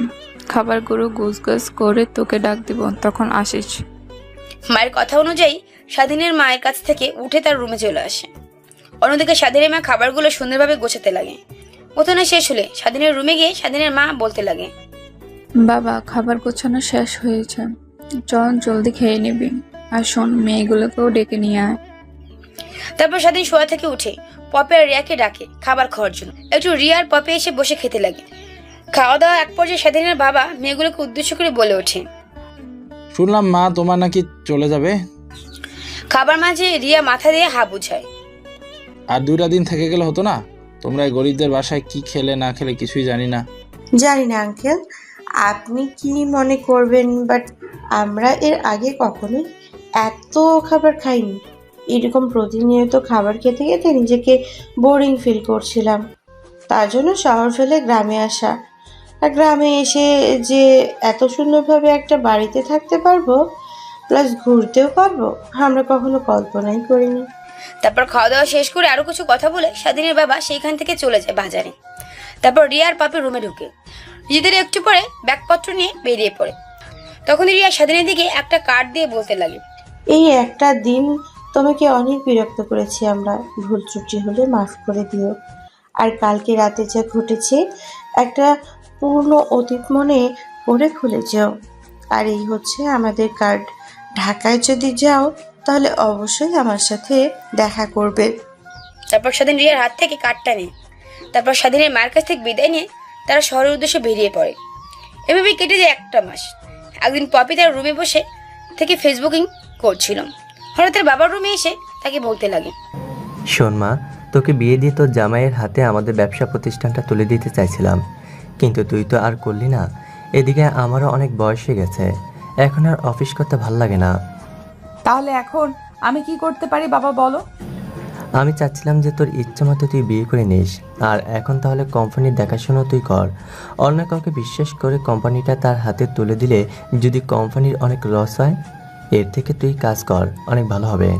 S1: খাবারগুলো গোছগাছ করে তোকে ডাক দিব, তখন আসিস।
S2: মায়ের কথা অনুযায়ী স্বাধীনের মায়ের কাছ থেকে উঠে তার রুমে চলে আসে। অন্যদিকে স্বাধীনের মা খাবারগুলো সুন্দরভাবে গোছাতে লাগে। গোছানো শেষ হলে স্বাধীনের রুমে গিয়ে স্বাধীনের মা বলতে লাগে,
S1: বাবা, খাবার গোছানো শেষ হয়েছে, চল জলদি খেয়ে নিবি, আর শোন, মেয়েগুলোকেও ডেকে নিয়ে আয়।
S2: তারপর স্বাধীন শোয়া থেকে উঠে পপি আর রিয়াকে ডাকে খাবার খাওয়ার জন্য। একটু রিয়া আর পপি এসে বসে খেতে লাগে। খাওয়া দাওয়া এক পর্যায়ে স্বাধীনের বাবা মেয়েগুলোকে উদ্দেশ্য করে বলে ওঠে,
S4: শুনলাম মা তোমার নাকি চলে যাবে।
S2: খাবার মাঝে রিয়া মাথা দিয়ে হা বুঝায়,
S4: আর 2টা দিন থেকে গেলে হতো না? তোমরা এই গরিবদের বাসায় কি খেলে না খেলে কিছুই জানি না।
S6: জানি না আঙ্কেল, আপনি কি মনে করবেন, বাট আমরা এর আগে কখনোই এত খাবার খাইনি। এরকম প্রতিনিয়ত খাবার খেতে খেতে নিজেকে বোরিং ফিল করছিলাম, তার জন্য শহর ফেলে গ্রামে আসা। আর গ্রামে এসে যে এত সুন্দরভাবে একটা বাড়িতে থাকতে পারবো, প্লাস ঘুরতেও পারবো, আমরা কখনো কল্পনাই করিনি।
S2: তারপর খাওয়া দাওয়া শেষ করে আরো কিছু কথা বলে স্বাধীনের বাবা সেইখান থেকে চলে যায় বাজারে। তারপর রিয়া আর পাপি রুমে ঢুকে নিজেদের একটু পরে ব্যাগপত্র নিয়ে বেরিয়ে পড়ে। তখন রিয়া স্বাধীনের দিকে একটা কার্ড দিয়ে বলতে লাগে,
S6: এই একটা দিন তোমাকে অনেক বিরক্ত করেছি আমরা, ভুল ত্রুটি হলে মাফ করে দিও। আর কালকে রাতে যা ঘটেছে একটা পূর্ণ অতীত মনে করে খুলে যাও। আর এই হচ্ছে আমাদের কার্ড, ঢাকায় যদি যাও তাহলে অবশ্যই আমার সাথে দেখা করবে।
S2: তারপর স্বাধীন রিয়ার হাত থেকে কার্ডটা নেয়। তারপর স্বাধীনের মায়ের কাছ থেকে বিদায় নিয়ে তারা শহরের উদ্দেশ্যে বেরিয়ে পড়ে। এভাবে কেটে যায় একটা মাস। একদিন পপি তার রুমে বসে থেকে ফেসবুকিং করছিল। হঠাৎ তার বাবার রুমে এসে তাকে বলতে লাগে,
S10: শোন মা, তোকে বিয়ে দিয়ে তোর জামাইয়ের হাতে আমাদের ব্যবসা প্রতিষ্ঠানটা তুলে দিতে চাইছিলাম, কিন্তু তুই তো আর করলি না। এদিকে আমারও অনেক বয়স হয়ে গেছে, এখন আর অফিস করতে ভাল লাগে না।
S5: তাহলে এখন আমি কি করতে পারি বাবা বলো?
S10: আমি চাচ্ছিলাম যে তোর ইচ্ছা মতো তুই বিয়ে করে নিস, আর এখন তাহলে কোম্পানির দেখাশোনা তুই কর। অন্য কাউকে বিশ্বাস করে কোম্পানিটা তার হাতে তুলে দিলে যদি কোম্পানির অনেক লস হয়, এর থেকে তুই কাজ কর, অনেক ভালো হবে।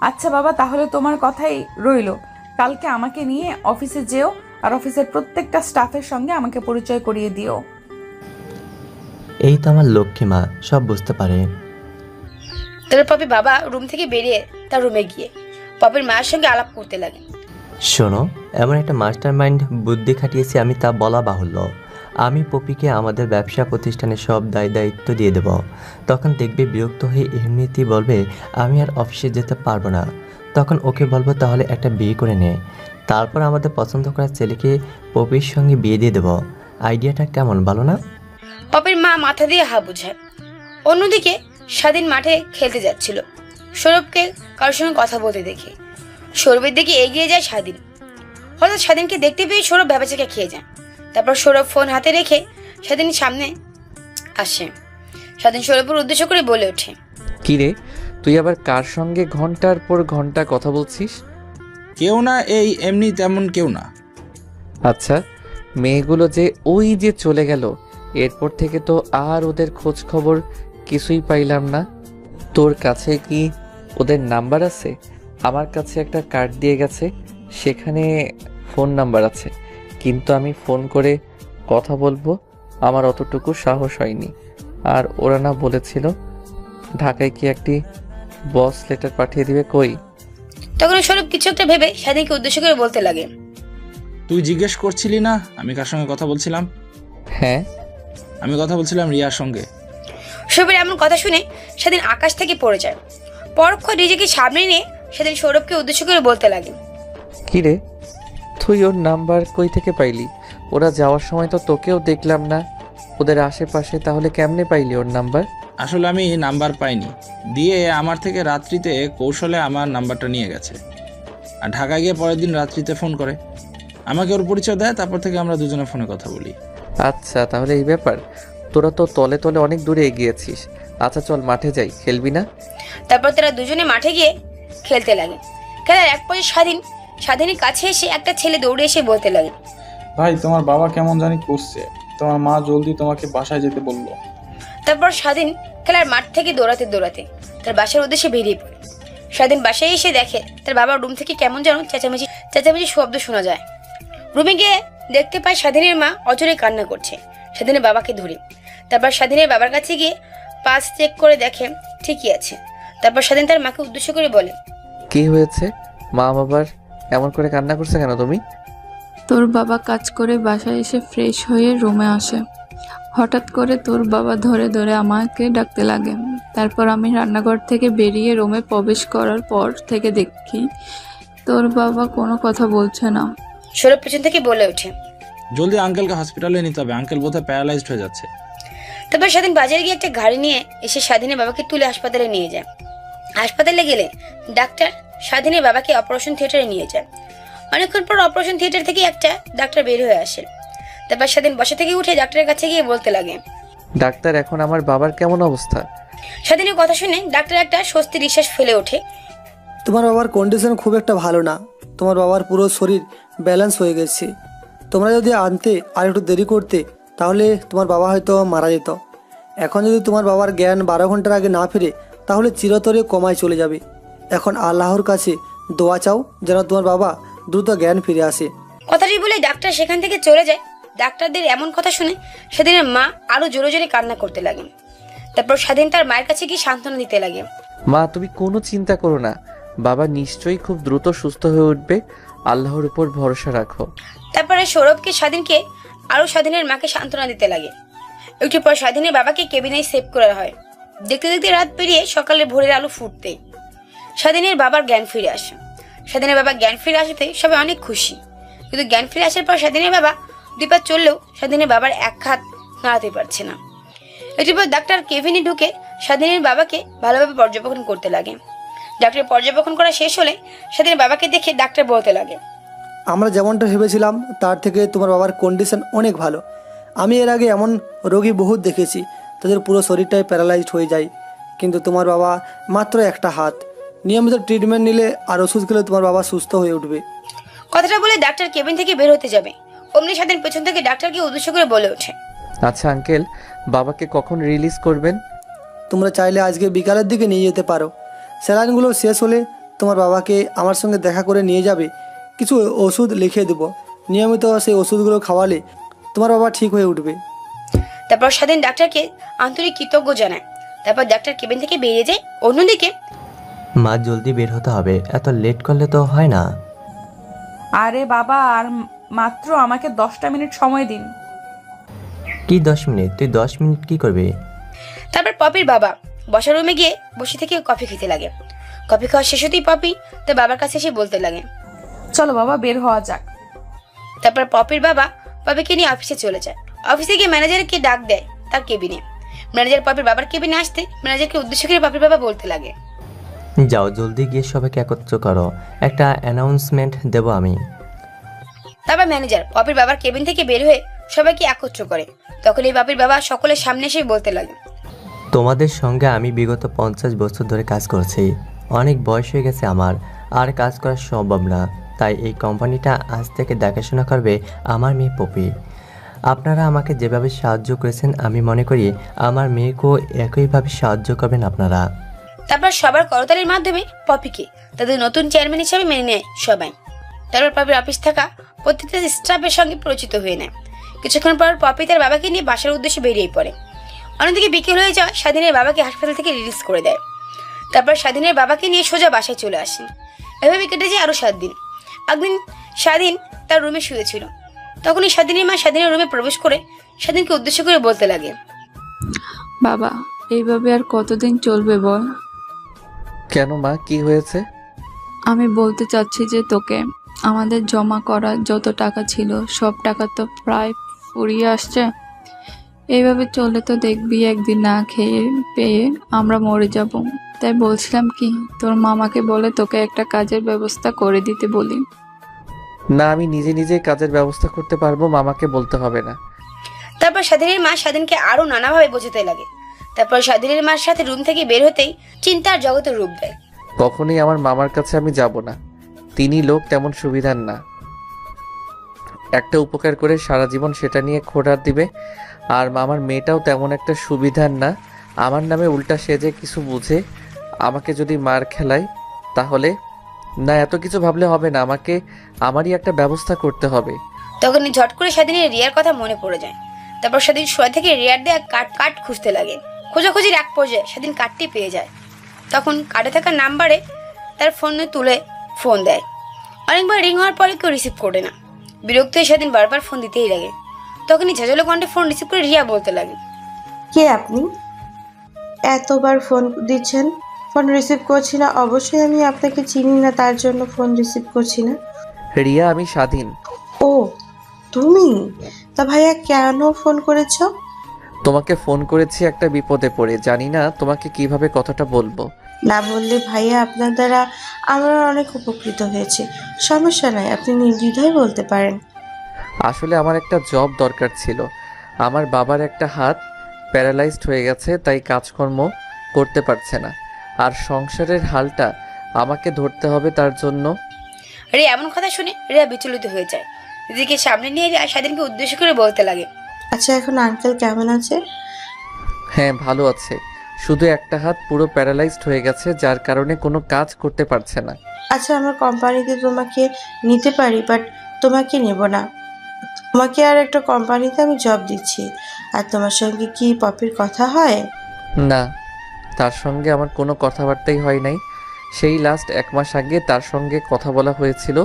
S5: আচ্ছা বাবা, তাহলে তোমার কথাই রইলো। কালকে আমাকে নিয়ে অফিসে যেও আর অফিসের প্রত্যেকটা স্টাফের সঙ্গে আমাকে পরিচয় করিয়ে দিও।
S10: এই তো আমার লক্ষ্মী মা, সব বুঝতে পারে।
S2: তারপর পপি বাবা রুম থেকে বেরিয়ে তার রুমে গিয়ে পপির মায়ের সঙ্গে আলাপ করতে লাগে।
S10: শোনো, এমন একটা মাস্টার মাইন্ড বুদ্ধি খাটিয়েছি আমি, তা বলা বাহুল্য। আমি পপিকে আমাদের ব্যবসা প্রতিষ্ঠানের সব দায়িত্ব দিয়ে দেব। তখন দেখবে বিরক্ত হয়ে এমনিতেই বলবে আমি আর অফিসে যেতে পারবো না। তখন ওকে বলবো তাহলে একটা বিয়ে করে নে, তারপর আমাদের পছন্দ করা ছেলেকে পপির সঙ্গে বিয়ে দিয়ে দেব। আইডিয়াটা কেমন, ভালো না?
S2: পপির মা মাথা দিয়ে হা বুঝায়। অন্যদিকে স্বাধীন মাঠে খেলতে যাচ্ছিল। সৌরভকে কারোর সঙ্গে কথা বলতে দেখে সৌরভের দিকে এগিয়ে যায় স্বাধীন। হঠাৎ স্বাধীনকে দেখতে পেয়ে সৌরভ ভেবেচাকে খেয়ে যায়। তারপর সৌরভ ফোন হাতে রেখে স্বাধীনের সামনে আসে। স্বাধীন সৌরভের উদ্দেশ্য করে বলে ওঠে,
S3: কি রে, তুই আবার কার সঙ্গে ঘন্টার পর ঘন্টা কথা বলছিস?
S4: কেউ না, এই এমনি তেমন কেউ না।
S3: আচ্ছা, মেয়েগুলো যে ওই যে চলে গেল, এরপর থেকে তো আর ওদের খোঁজ খবর কিছুই পাইলাম না। তোর কাছে কি ওদের নাম্বার আছে? আমার কাছে একটা কার্ড দিয়ে গেছে, সেখানে ফোন নাম্বার আছে, কিন্তু আমি ফোন করে কথা বলবো আমার অতটুকু সাহস হয়নি। আর ওরা না বলেছিল ঢাকায় কি একটি বস লেটার পাঠিয়ে দিবে, কই?
S2: তখন সৌরভ কিছু একটা ভেবে স্বাধীনকে উদ্দেশ্য করে বলতে লাগে,
S4: তুই জিজ্ঞেস করছিলি না আমি কার সঙ্গে কথা বলছিলাম?
S3: হ্যাঁ,
S4: আমি কথা বলছিলাম রিয়ার সঙ্গে।
S2: সৌরভের এমন কথা শুনে স্বাধীন আকাশ থেকে পড়ে যায়। পরক্ষণ নিজেকে সামনে নিয়ে স্বাধীন সৌরভকে উদ্দেশ্য করে বলতে লাগে,
S3: কি রে, তুই ওর নাম্বার কই থেকে পাইলি? ওরা যাওয়ার সময় তো তোকেও দেখলাম না ওদের আশেপাশে, তাহলে কেমনে পাইলি ওর নাম্বার?
S4: আসলে আমি নাম্বার পাইনি, দিয়ে আমার থেকে রাত্রিতে কৌশলে আমার নাম্বারটা নিয়ে গেছে। আর ঢাকায় গিয়ে পরের দিন রাত্রিতে ফোন করে, আমাকে ওর পরিচয় দেয়, তারপর থেকে আমরা দুজনে ফোনে কথা বলি।
S3: আচ্ছা, তাহলে এই ব্যাপার। তোরা তো তলে তলে অনেক দূরে এগিয়েছিস। আচ্ছা চল মাঠে যাই, খেলবি না?
S2: তারপর তারা দুজনে মাঠে গিয়ে খেলতে লাগে। খেলার এক পর্যায়ে স্বাধীনের কাছে এসে একটা ছেলে দৌড়ে এসে বলতে লাগে,
S7: ভাই তোমার বাবা কেমন জানি করছে, তোমার মা জলদি তোমাকে বাসায় যেতে বললো।
S2: তারপর স্বাধীন খেলার মাঠ থেকে দৌড়াতে তার বাসার উদ্দেশ্যে বেরিয়ে পড়ে। স্বাধীন বাসায় এসে দেখে তার বাবার রুম থেকে কেমন যেন চেঁচামেচি শব্দ শোনা যায়। রুমে গিয়ে দেখতে পায় স্বাধীনের মা অজরে কান্না করছে। স্বাধীনের বাবাকে ধরে তারপর স্বাধীনের বাবার কাছে গিয়ে পাস চেক করে দেখে ঠিকই আছে। তারপর স্বাধীন তার মাকে উদ্দেশ্য করে বলে,
S3: কি হয়েছে? মা বাবার এমন করে কান্না করছে কেন তুমি?
S1: তোর বাবা কাজ করে বাসায় এসে ফ্রেশ হয়ে রুমে আসে। হঠাৎ করে তোর বাবা ধরে ধরে আমাকে ডাকতে লাগে। তারপর আমি রান্নাঘর থেকে বেরিয়ে রুমে প্রবেশ করার পর থেকে দেখি তোর বাবা কোনো কথা বলছে না।
S2: সৌরভ পেছন থেকে বলে ওঠে,
S4: জলদি আঙ্কেলকে হসপিটালে নিতে হবে, আঙ্কেল বোধহয় প্যারালাইজড হয়ে যাচ্ছে।
S2: তারপর স্বাধীন বাজারে গিয়ে একটা গাড়ি নিয়ে এসে স্বাধীনের বাবাকে তুলে হাসপাতালে নিয়ে যায়। হাসপাতালে গেলে ডাক্তার স্বাধীনের বাবাকে অপারেশন থিয়েটারে নিয়ে যায়। অনেকক্ষণ পর অপারেশন থিয়েটার থেকে একটা ডাক্তার বের হয়ে আসে। তারপর স্বাধীন বসা থেকে উঠে ডাক্তারের কাছে গিয়ে বলতে লাগে,
S3: ডাক্তার, এখন আমার বাবার কেমন অবস্থা?
S2: স্বাধীনের কথা শুনে ডাক্তার একটা স্বস্তির নিঃশ্বাস ফেলে ওঠে।
S8: তোমার বাবার কন্ডিশন খুব একটা ভালো না, তোমার বাবার পুরো শরীর ব্যালেন্স হয়ে গেছে। তোমরা যদি আনতে আর একটু দেরি করতে তাহলে তোমার বাবা হয়তো মারা যেত। এখন যদি তোমার বাবার জ্ঞান 12 ঘন্টার আগে না ফিরে তাহলে চিরতরে কমায় চলে যাবে। এখন আল্লাহর কাছে দোয়া চাও যেন তোমার বাবা দ্রুত জ্ঞান ফিরে আসে।
S2: কথাটি বলে ডাক্তার সেখান থেকে চলে যায়। ডাক্তারদের এমন কথা শুনে স্বাধীনের মা আরো জোরে জোরে কান্না করতে লাগে। তারপর স্বাধীন তার মায়ের কাছে গিয়ে সান্ত্বনা দিতে লাগে,
S3: মা তুমি কোনো চিন্তা করো না, বাবা নিশ্চয়ই খুব দ্রুত সুস্থ হয়ে উঠবে, আল্লাহর উপর ভরসা রাখো।
S2: তারপরে সৌরভকে স্বাধীনকে আরও স্বাধীনের মাকে সান্ত্বনা দিতে লাগে। একটু পর স্বাধীনের বাবাকে কেবিনে সেভ করা হয়। দেখতে দেখতে রাত পেরিয়ে সকালে ভোরের আলো ফুটতেই স্বাধীনের বাবার জ্ঞান ফিরে আসে। স্বাধীনের বাবা জ্ঞান ফিরে আসাতে সবাই অনেক খুশি, কিন্তু জ্ঞান ফিরে আসার পর স্বাধীনের বাবা 2 পা চললেও স্বাধীনের বাবার এক হাত নাড়াতে পারছে না। একটু পর ডাক্তার কেবিনে ঢুকে স্বাধীনের বাবাকে ভালোভাবে পর্যবেক্ষণ করতে লাগে। ডাক্তার পর্যবেক্ষণ করা শেষ হলে স্বাধীনের বাবাকে দেখে ডাক্তার বলতে লাগে,
S8: আমরা যেমনটা ভেবেছিলাম তার থেকে তোমার বাবার কন্ডিশন অনেক ভালো। আমি এর আগে এমন রোগী বহুত দেখেছি, তাদের পুরো শরীরটাই প্যারালাইজড হয়ে যায়, কিন্তু তোমার বাবা মাত্র একটা হাত। নিয়মিত ট্রিটমেন্ট নিলে আর ওষুধ খেলে তোমার বাবা সুস্থ হয়ে উঠবে।
S2: কথাটা বলে ডাক্তার কেবিন থেকে বের হতে যাবে, অমনি স্বাধীন পেছন থেকে ডাক্তারকে উদ্দেশ্য করে বলে ওঠে,
S3: আচ্ছা আঙ্কেল, বাবাকে কখন রিলিজ করবেন?
S8: তোমরা চাইলে আজকে বিকালের দিকে নিয়ে যেতে পারো। স্যালাইনগুলো শেষ হলে তোমার বাবাকে আমার সঙ্গে দেখা করে নিয়ে যাবে, কিছু ওষুধ লিখে দেবো। নিয়মিত সেই ওষুধগুলো খাওয়ালে তোমার বাবা ঠিক হয়ে উঠবে।
S2: তারপর স্বাধীন ডাক্তারকে আন্তরিক কৃতজ্ঞ জানায়। তারপর ডাক্তার কেবিন থেকে বেরিয়ে যায়। অন্যদিকে
S10: মা জলদি বের হতে হবে, এত লেট করলে তো হয় না।
S5: আরে বাবা, আর মাত্র আমাকে 10টা মিনিট সময় দিন।
S10: কি 10 মিনিট? তুই 10 মিনিট কি করবি?
S2: তারপর পপির বাবা বসার রুমে গিয়ে বসে থেকে কফি খেতে লাগে। কফি খাওয়া শেষ হতেই পপি তার বাবার কাছে এসে বলতে লাগে,
S5: চলো বাবা, বের হওয়া যাক।
S2: তারপর পপির বাবা পপিকে নিয়ে অফিসে চলে যায়। অফিসে গিয়ে ম্যানেজারকে ডাক দেয় তার কেবিনে। ম্যানেজার পপির বাবার কেবিনে আসতে ম্যানেজারকে উদ্দেশ্য করে পপির বাবা বলতে লাগে,
S10: যাও জলদি গিয়ে সবাইকে একত্র করো, একটা অ্যানাউন্সমেন্ট দেব আমি।
S2: তারপর ম্যানেজার পপির বাবার কেবিন থেকে বের হয়ে সবাইকে একত্র করে। তখন এই পপির বাবা সকলের সামনে এসে বলতে লাগে,
S10: তোমাদের সঙ্গে আমি বিগত 50 বছর ধরে কাজ করছি, অনেক বয়স হয়ে গেছে আমার, আর কাজ করা সম্ভব না। তাই এই কোম্পানিটা আজ থেকে দেখাশোনা করবে আমার মেয়ে পপি। আপনারা আমাকে যেভাবে সাহায্য করেছেন, আমি মনে করি আমার মেয়েকেও একইভাবে সাহায্য করবেন আপনারা।
S2: তারপর সবার করতালির মাধ্যমে পপিকে তাদের নতুন চেয়ারম্যান হিসেবে মেনে নেয় সবাই। তারপর পপির অফিস থাকা প্রত্যেকটা স্টাফের সঙ্গে পরিচিত হয়ে নেয়। কিছুক্ষণ পর পপি তার বাবাকে নিয়ে বাসার উদ্দেশ্যে বেরিয়ে পড়ে। অন্যদিকে বিকেল হয়ে যাওয়া স্বাধীনের বাবাকে হাসপাতাল থেকে রিলিজ করে দেয়। তারপর স্বাধীনের বাবাকে নিয়ে সোজা বাসায় চলে আসে। এভাবে কেটে যায় আরও 7 দিন। একদিন স্বাধীন তার রুমে শুয়েছিল। তখনই স্বাধীনের মা স্বাধীনের রুমে প্রবেশ করে স্বাধীনকে উদ্দেশ্য করে বলতে লাগে,
S1: বাবা, এইভাবে আর কতদিন চলবে বল?
S3: কেন মা, কি হয়েছে?
S1: আমি বলতে চাচ্ছি যে তোকে আমাদের জমা করা যত টাকা ছিল সব টাকা তো প্রায় ফুরিয়ে আসছে। এইভাবে চললে তো দেখবি একদিন না খেয়ে পেয়ে আমরা মরে যাব। তাই বলছিলাম কি, তোর মামাকে বলে তোকে একটা কাজের ব্যবস্থা করে দিতে বলি।
S3: না, আমি নিজে নিজেই কাজের ব্যবস্থা করতে পারবো, মামাকে বলতে হবে না।
S2: তারপর স্বাধীনের মা স্বাধীনকে আরো নানাভাবে বোঝাতে লাগে। তারপর স্বাধীনের মার সাথে রুম থেকে বের হতেই চিন্তার জগতের রূপ দেয়।
S3: কখনোই আমার মামার কাছে আমি যাব না, তিনি লোক তেমন সুবিধার না। একটা উপকার করে সারা জীবন সেটা নিয়ে খোঁড়ার দিবে। আর মামার মেয়েটাও তেমন একটা সুবিধার না, আমার নামে উল্টা সেজে কিছু বুঝে আমাকে যদি মার খেলায় তাহলে। না, এত কিছু ভাবলে হবে না, আমাকে আমারই একটা ব্যবস্থা করতে হবে।
S2: তখনই ঝট করে স্বাধীনের রিয়ার কথা মনে পড়ে যায়। তারপর স্বাধীন শোয়া থেকে রিয়ার দেয়া কার্ড খুঁজতে লাগে। খোঁজাখুঁজির এক পর্যায়ে স্বাধীন কার্ডটি পেয়ে যায়। তখন কার্ডে থাকা নাম্বারে তার ফোনে তুলে ফোন দেয়। অনেকবার রিং হওয়ার পরে কেউ রিসিভ করে না। বিরক্ত হয়ে স্বাধীন বারবার ফোন দিতেই লাগে। তখনই ঝাঁঝালো কণ্ঠে ফোন রিসিভ করে রিয়া বলতে লাগে,
S6: কে আপনি? এতবার ফোন দিচ্ছেন, ফোন রিসিভ করছি না। অবশ্যই আমি আপনাকে চিনি না, তার জন্য ফোন রিসিভ করছি না।
S3: রিয়া, আমি স্বাধীন।
S6: ও তুমি? তা ভাইয়া কেন ফোন করেছো?
S3: তোমাকে ফোন করেছি একটা বিপদে পড়ে, জানি না তোমাকে কিভাবে কথাটা বলবো।
S6: না বললে ভাইয়া, আপনার দ্বারা আমরা অনেক উপকৃত হয়েছি। সমস্যা নাই, আপনি নির্দ্বিধায় বলতে পারেন।
S3: আসলে আমার একটা জব দরকার ছিল। আমার বাবার একটা হাত প্যারালাইজড হয়ে গেছে, তাই কাজকর্ম করতে পারছে না। আর সংসারের হালটা আমাকে ধরতে হবে তার জন্য।
S2: রিয়া এমন কথা শুনে রিয়া বিচলিত হয়ে যায়। দিদিকে সামনে নিয়ে রিয়া স্বাধীনকে উদ্দেশ্য করে বলতে লাগে,
S6: আচ্ছা, এখন আঙ্কেল কেমন আছে?
S3: হ্যাঁ, ভালো আছে, শুধু একটা হাত পুরো প্যারালাইজড হয়ে গেছে, যার কারণে কোনো কাজ করতে পারছে না।
S6: আচ্ছা, আমার কোম্পানিতে তোমাকে নিতে পারি, বাট তোমাকে নেব না। তোমাকে আর একটা কোম্পানিতে আমি জব দিচ্ছি। আর তোমার সঙ্গে কি পপির কথা হয়?
S3: না, তার সঙ্গে আমার কোনো কথাবার্তাই হয় নাই। সেই লাস্ট 1 মাস আগে তার সঙ্গে কথা বলা হয়েছিল।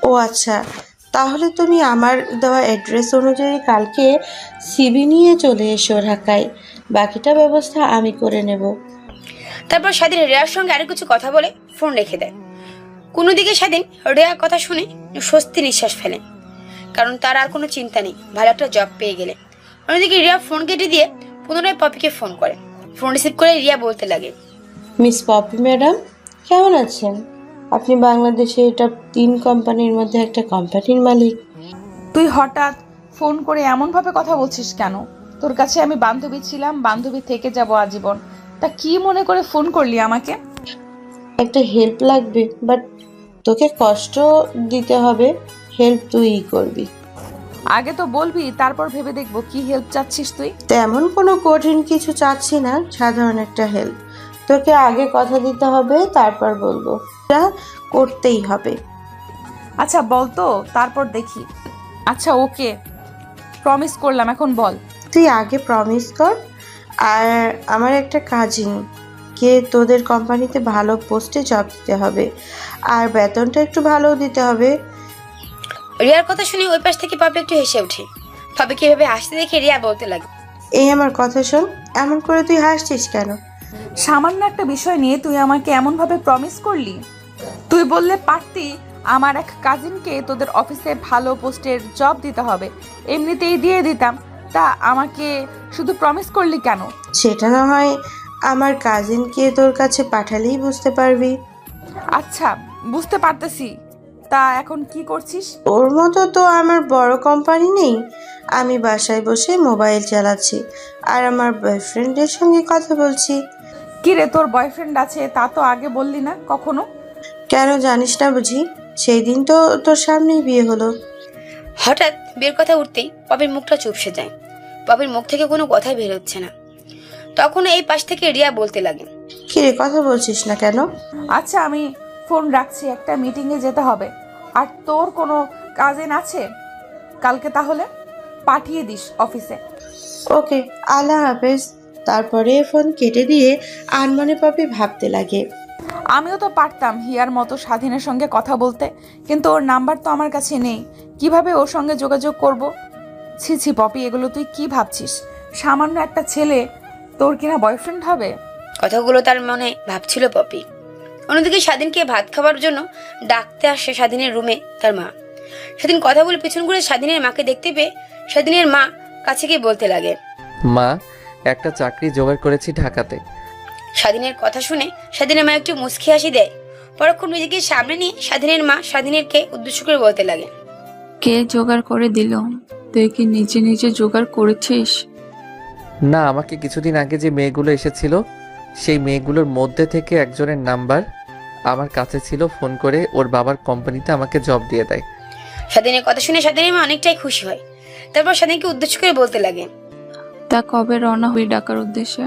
S6: ও আচ্ছা, তাহলে তুমি আমার দেওয়া অ্যাড্রেস অনুযায়ী কালকে সিবি নিয়ে চলে এসো ঢাকায়। বাকিটা ব্যবস্থা আমি করে নেব।
S2: তারপর স্বাধীন রেয়ার সঙ্গে আরো কিছু কথা বলে ফোন রেখে দেয়। কোনো দিকে স্বাধীন রেয়ার কথা শুনে স্বস্তি নিঃশ্বাস ফেলে, কারণ তার আর কোনো চিন্তা নেই, ভালো একটা জব পেয়ে গেলে। অন্যদিকে রিয়া ফোন কেটে দিয়ে পুনরায় পপিকে ফোন করে। ফোন রিসিভ করে রিয়া বলতে লাগে,
S6: মিস পপি ম্যাডাম, কেমন আছেন? আপনি বাংলাদেশে এটা 3 কোম্পানির মধ্যে একটা কোম্পানির মালিক।
S5: তুই হঠাৎ ফোন করে এমনভাবে কথা বলছিস কেন? তোর কাছে আমি বান্ধবী ছিলাম, বান্ধবী থেকে যাব আজীবন। তা কি মনে করে ফোন করলি আমাকে?
S6: একটা হেল্প লাগবে, বাট তোকে কষ্ট দিতে হবে। হেল্প তুইই করবি।
S5: আগে তো বলবি, তারপর ভেবে দেখবো কি হেল্প চাচ্ছিস তুই।
S6: তেমন কোনো কঠিন কিছু চাচ্ছি না, সাধারণ একটা হেল্প। তোকে আগে কথা দিতে হবে, তারপর বলবো। এটা করতেই হবে।
S5: আচ্ছা বল তো, তারপর দেখি। আচ্ছা ওকে, প্রমিস করলাম, এখন বল।
S6: তুই আগে প্রমিস কর। আর আমার একটা কাজিন কে তোদের কোম্পানিতে ভালো পোস্টে জব দিতে হবে, আর বেতনটা একটু ভালো দিতে হবে।
S2: রিয়ার কথা শুনে ওই পাশ থেকে পপি একটু হেসে ওঠে। পপিকে এভাবে হাসতে দেখে রিয়া বলতে লাগে,
S6: এই আমার কথা শোন, এমন করে তুই হাসছিস কেন?
S5: সামান্য একটা বিষয় নিয়ে তুই আমাকে এমনভাবে প্রমিস করলি। তুই বললে পারতি আমার এক কাজিনকে তোদের অফিসে ভালো পোস্টের জব দিতে হবে, এমনিতেই দিয়ে দিতাম। তা আমাকে শুধু প্রমিস করলি কেন?
S6: সেটা না হয় আমার কাজিনকে তোর কাছে পাঠালেই বুঝতে পারবি।
S5: আচ্ছা বুঝতে পারতেছি, তা এখন কি করছিস?
S6: ওর মতো তো আমার বড় কোম্পানি নেই। আমি বাসায় বসে মোবাইল চালাচ্ছি আর আমার বয়ফ্রেন্ডের সঙ্গে কথা বলছি।
S5: কি রে, তোর বয়ফ্রেন্ড আছে? তা তো আগে বললি না কখনো।
S6: কেন জানিস না বুঝি? সেই দিন তো তোর সামনেই বিয়ে হলো।
S2: হঠাৎ বিয়ের কথা উঠতেই পপির মুখটা চুপসে যায়। পপির মুখ থেকে কোনো কথাই বের হচ্ছে না। তখন এই পাশ থেকে রিয়া বলতে লাগে,
S6: কিরে, কথা বলছিস না কেন?
S5: আচ্ছা আমি ফোন রাখছি, একটা মিটিংয়ে যেতে হবে। আর তোর কোনো কাজিন আছে? কালকে তাহলে পাঠিয়ে দিস অফিসে।
S6: ওকে, আল্লাহ হাফেজ। তারপরে ফোন কেটে দিয়ে আনমনে পপি ভাবতে লাগে।
S5: আমিও তো পারতাম হিয়ার মতো স্বাধীনের সঙ্গে কথা বলতে, কিন্তু ওর নাম্বার তো আমার কাছে নেই। কিভাবে ওর সঙ্গে যোগাযোগ করব? ছি ছি পপি, এগুলো তুই কি ভাবছিস? সামান্য একটা ছেলে তোর কিনা বয়ফ্রেন্ড হবে?
S2: কথাগুলো তার মনে ভাবছিল পপি। অন্যদিকে স্বাধীনকে ভাত খাওয়ার জন্য ডাকতে আসে স্বাধীনের রুমে তার মা। স্বাধীন কথা বলে পিছন ঘুরে স্বাধীনের মাকে দেখতে পেয়ে স্বাধীনের মা কাছে গিয়ে বলতে লাগে,
S3: মা, একটা চাকরি জোগাড় করেছি ঢাকাতে।
S2: স্বাধীনের কথা শুনে স্বাধীনের মা একটু মুচকি হাসি দেয়। পরক্ষণ নিজেকে সামনে নিয়ে স্বাধীনের মা স্বাধীনেরকে উদ্দেশ্য করে বলতে লাগে,
S1: কে জোগাড় করে দিল? তুই কি নিজে নিজে জোগাড় করেছিস?
S3: না, আমাকে কিছুদিন আগে যে মেয়েগুলো এসেছিল সেই মেয়েগুলোর মধ্যে থেকে একজনের নাম্বার আমার কাছে ছিল, ফোন করে ওর বাবার কোম্পানিতে আমাকে জব দিয়ে দেয়।
S2: স্বাধীনের কথা শুনে স্বাধীনের মা অনেকটাই খুশি হয়। তারপর স্বাধীনকে উদ্দেশ্য করে বলতে লাগে,
S1: তা কবে রওনা হবি ঢাকার উদ্দেশ্যে?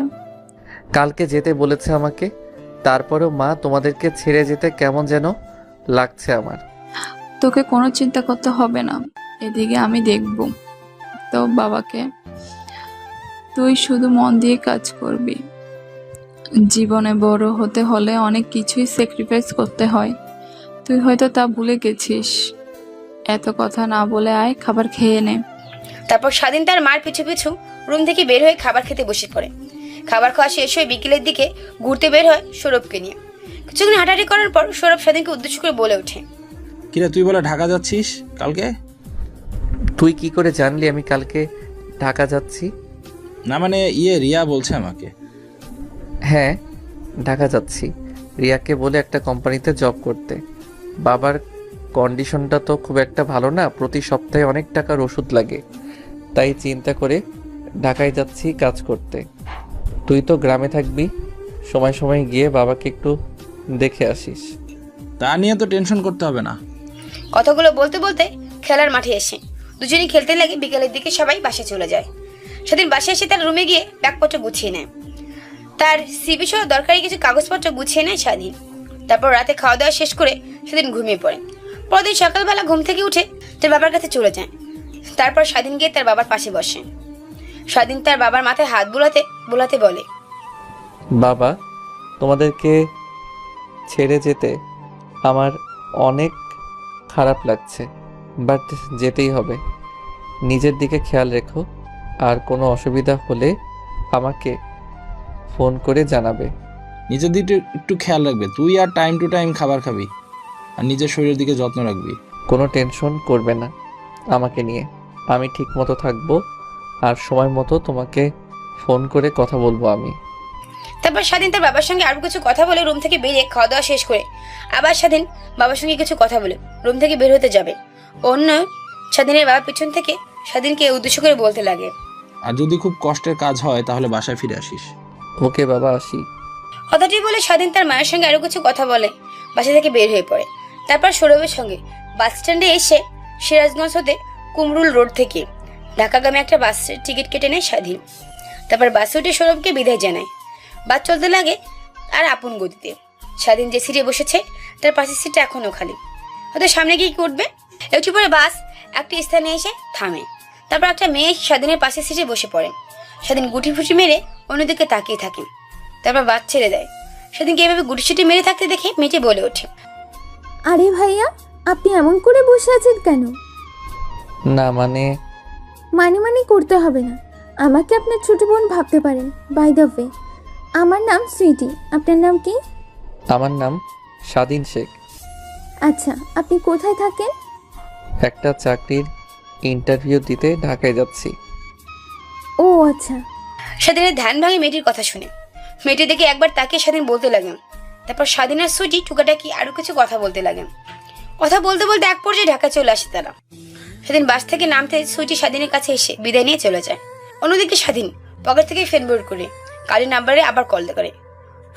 S3: কালকে যেতে বলেছে আমাকে। তারপরেও মা, তোমাদেরকে ছেড়ে যেতে কেমন যেন লাগছে আমার।
S1: তোকে কোনো চিন্তা করতে হবে না, এদিকে আমি দেখব তো বাবাকে। তুই শুধু মন দিয়ে কাজ করবি। জীবনে বড় হতে হলে অনেক কিছুই স্যাক্রিফাইস করতে হয়, তুই হয়তো তা ভুলে গেছিস। এত কথা না বলে আয়, খাবার খেয়ে নে।
S2: তারপর স্বাধীন তার মার পিছু পিছু রুম থেকে বের হয়ে খাবার খেতে বসে পড়ে। খাবার খাওয়া শেষ হয়ে বিকেলের দিকে ঘুরতে বের হয় সৌরভকে নিয়ে। কিছুক্ষণ হাঁটাহাঁটি করার পর সৌরভ স্বাধীনকে উদ্দেশ্য করে বলে ওঠে,
S4: কিরে, তুই বলে ঢাকা যাচ্ছিস কালকে?
S3: তুই কি করে জানলি আমি কালকে ঢাকা যাচ্ছি?
S4: না মানে রিয়া বলছে আমাকে।
S3: হ্যাঁ, ঢাকা যাচ্ছি রিয়াকে বলে একটা কোম্পানিতে জব করতে। বাবার কন্ডিশনটা তো খুব একটা ভালো না, প্রতি সপ্তাহে অনেক টাকার ওষুধ লাগে, তাই চিন্তা করে ঢাকায় যাচ্ছি কাজ করতে। তুই তো গ্রামে থাকবি, সময় সময় গিয়ে বাবাকে একটু দেখে আসিস।
S4: তা নিয়ে তো টেনশন করতে হবে না।
S2: কথাগুলো বলতে বলতে খেলার মাঠে এসে দুজনেই খেলতে লাগে। বিকেলের দিকে সবাই বাসে চলে যায়। সেদিন বাসে এসে তার রুমে গিয়ে ব্যাগপত্র গুছিয়ে নেয়। তার সিভি সহ দরকারি কিছু কাগজপত্র গুছিয়ে নেয় স্বাধীন। তারপর রাতে খাওয়া দাওয়া শেষ করে সেদিন ঘুমিয়ে পড়ে। পরদিন সকালবেলা ঘুম থেকে উঠে তার বাবার কাছে চলে যায়। তারপর স্বাধীন গিয়ে তার বাবার পাশে বসে। স্বাধীন তার বাবার মাথায় হাত বোলাতে বোলাতে বলে,
S3: বাবা, তোমাদেরকে ছেড়ে যেতে আমার অনেক খারাপ লাগছে, বাট যেতেই হবে। নিজের দিকে খেয়াল রেখো, আর কোনো অসুবিধা হলে আমাকে ফোন করে জানাবে।
S4: নিজের দিকে একটু খেয়াল রাখবে। তুই আর টাইম টু টাইম খাবার খাবি, আর নিজের শরীরের দিকে যত্ন রাখবি।
S3: কোনো টেনশন করবে না আমাকে নিয়ে, আমি ঠিক মতো থাকবো, আর সময় মতো তোমাকে ফোন করে কথা বলবো আমি।
S2: তারপর স্বাধীন তার বাবার সঙ্গে আরো কিছু কথা বলে রুম থেকে বেরিয়ে খাওয়া দাওয়া শেষ করে আবার স্বাধীন বাবার সঙ্গে কিছু কথা বলে রুম থেকে বের হতে যাবে। অন্য স্বাধীনের বাবা পিছন থেকে স্বাধীনকে উদ্দেশ্য করে বলতে লাগে,
S4: আর যদি খুব কষ্টের কাজ হয় তাহলে বাসায় ফিরে আসিস।
S3: ওকে বাবা, আসি।
S2: কথাটি বলে স্বাধীন তার মায়ের সঙ্গে আরো কিছু কথা বলে বাসা থেকে বের হয়ে পড়ে। তারপর সৌরভের সঙ্গে বাস স্ট্যান্ডে এসে সিরাজগঞ্জ হতে কুমরুল রোড থেকে ঢাকাগামী একটা বাসের টিকিট কেটে নেয় স্বাধীন। তারপর বাসে উঠে সৌরভকে বিদায় জানায়। বাস চলতে লাগে আর আপন গতিতে। স্বাধীন যে সিটে বসেছে তার পাশের সিটটা এখনো খালি, হয়তো সামনে গিয়ে কি উঠবে। একটু পরে বাস একটি স্থানে এসে থামে। তারপর একটা মেয়ে স্বাধীনের পাশের সিটে বসে পড়ে। স্বাধীন গুটি ফুটি মেরে অন্যদিকে তাকিয়ে থাকে। তারপর বাস ছেড়ে দেয়। স্বাধীনকে এভাবে গুটি ছুটি মেরে থাকতে দেখে মেয়েটি বলে ওঠে,
S12: আরে ভাইয়া, আপনি এমন করে বসে আছেন কেন?
S3: না মানে
S12: মানে করতে হবে না, আমাকে আপনার ছোট বোন ভাবতে পারেন। বাই দ্য ওয়ে, আমার নাম সুইটি। আপনার নাম কি?
S3: আমার নাম স্বাধীন শেখ।
S12: আচ্ছা, আপনি কোথায় থাকেন?
S3: একটা চাকরির ইন্টারভিউ দিতে ঢাকায় যাচ্ছি।
S12: ও আচ্ছা।
S2: স্বাধীনের ধ্যান ভাঙে মেয়েটির কথা শুনে। মেয়েটি দেখে একবার তাকে স্বাধীন বলতে লাগেন। তারপর স্বাধীন আর সুইটি টুকাটাকি আরো কিছু কথা বলতে লাগেন। কথা বলতে বলতে এক পর্যায়ে ঢাকা চলে আসে তারা। স্বাধীন বাস থেকে নামতে সুইটি স্বাধীনের কাছে এসে বিদায় নিয়ে চলে যায়। অন্যদিকে স্বাধীন পকেট থেকে ফোন বের করে কালীর নাম্বারে আবার কল করে।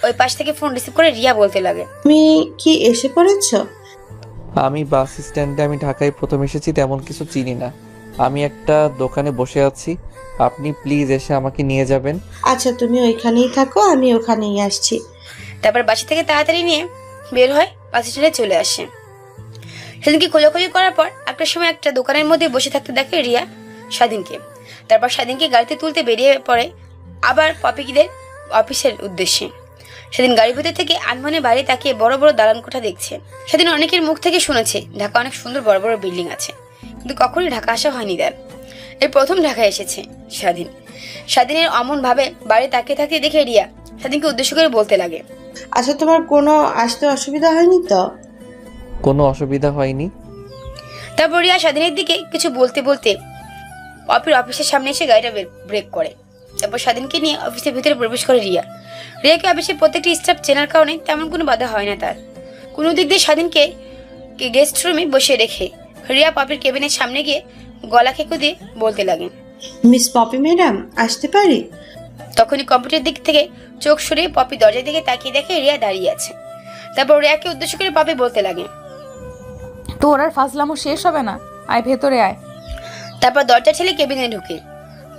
S2: ওই পাশ থেকে ফোন রিসিভ করে রিয়া বলতে লাগে,
S6: তুমি কি এসে পড়েছ?
S3: আমি বাস স্ট্যান্ডে, আমি ঢাকায় প্রথম এসেছি, তেমন কিছু চিনি না। আমি একটা দোকানে বসে আছি, আপনি প্লিজ এসে আমাকে নিয়ে যাবেন।
S6: আচ্ছা, তুমি ওইখানেই থাকো, আমি ওখানেই আসছি।
S2: তারপর বাসা থেকে তাড়াতাড়ি নিয়ে বের হয়, বাস স্ট্যান্ডে চলে আসে। সেদিনকে খোঁজাখুঁজি করার পর একটা সময় একটা দোকানের মধ্যে বসে থাকতে দেখে রিয়া স্বাধীনকে। তারপর স্বাধীনকে গাড়িতে তুলতে বেরিয়ে পড়ে আবার পপিকিদের অফিসের উদ্দেশ্যে। সেদিন গাড়ির ভিতর থেকে আনমনে বাইরে তাকিয়ে বড় বড় দালান কোঠা দেখছে। সেদিন অনেকের মুখ থেকে শুনেছে ঢাকা অনেক সুন্দর বড় বড় বিল্ডিং আছে, কিন্তু কখনোই ঢাকা আসা হয়নি তার। এই প্রথম ঢাকায় এসেছে স্বাধীন। স্বাধীনের অমন ভাবে বাইরে তাকিয়ে থাকতে দেখে রিয়া স্বাধীনকে উদ্দেশ্য করে বলতে লাগে,
S6: আচ্ছা, তোমার কোনো আসতে অসুবিধা হয়নি তো?
S3: কোনো অসুবিধা হয়নি।
S2: তারপর রিয়া স্বাধীনের দিকে কিছু বলতে বলতে পপির অফিসের সামনে এসে গাড়িটা ব্রেক করে। তারপর স্বাধীনকে নিয়ে অফিসের ভিতরে প্রবেশ করে রিয়া। রিয়াকে অফিসের প্রত্যেকটি স্টাফ চেনার কারণে তেমন কোনো বাধা হয় না তার। কোনো দিক দিয়ে স্বাধীনকে গেস্ট রুমে বসে রেখে রিয়া পপির কেবিনের সামনে গিয়ে গলা খেকো দিয়ে বলতে লাগে,
S6: মিস পপি ম্যাডাম, আসতে পারি?
S2: তখনই কম্পিউটার দিক থেকে চোখ সরিয়ে পপি দরজার দিকে তাকিয়ে দেখে রিয়া দাঁড়িয়ে আছে। তারপর রিয়াকে উদ্দেশ্য করে পপি বলতে লাগে,
S5: তোর আর ফাজলামো শেষ হবে না, আয় ভেতরে আয়।
S2: তারপর দরজা ঠেলে কেবিনে ঢুকে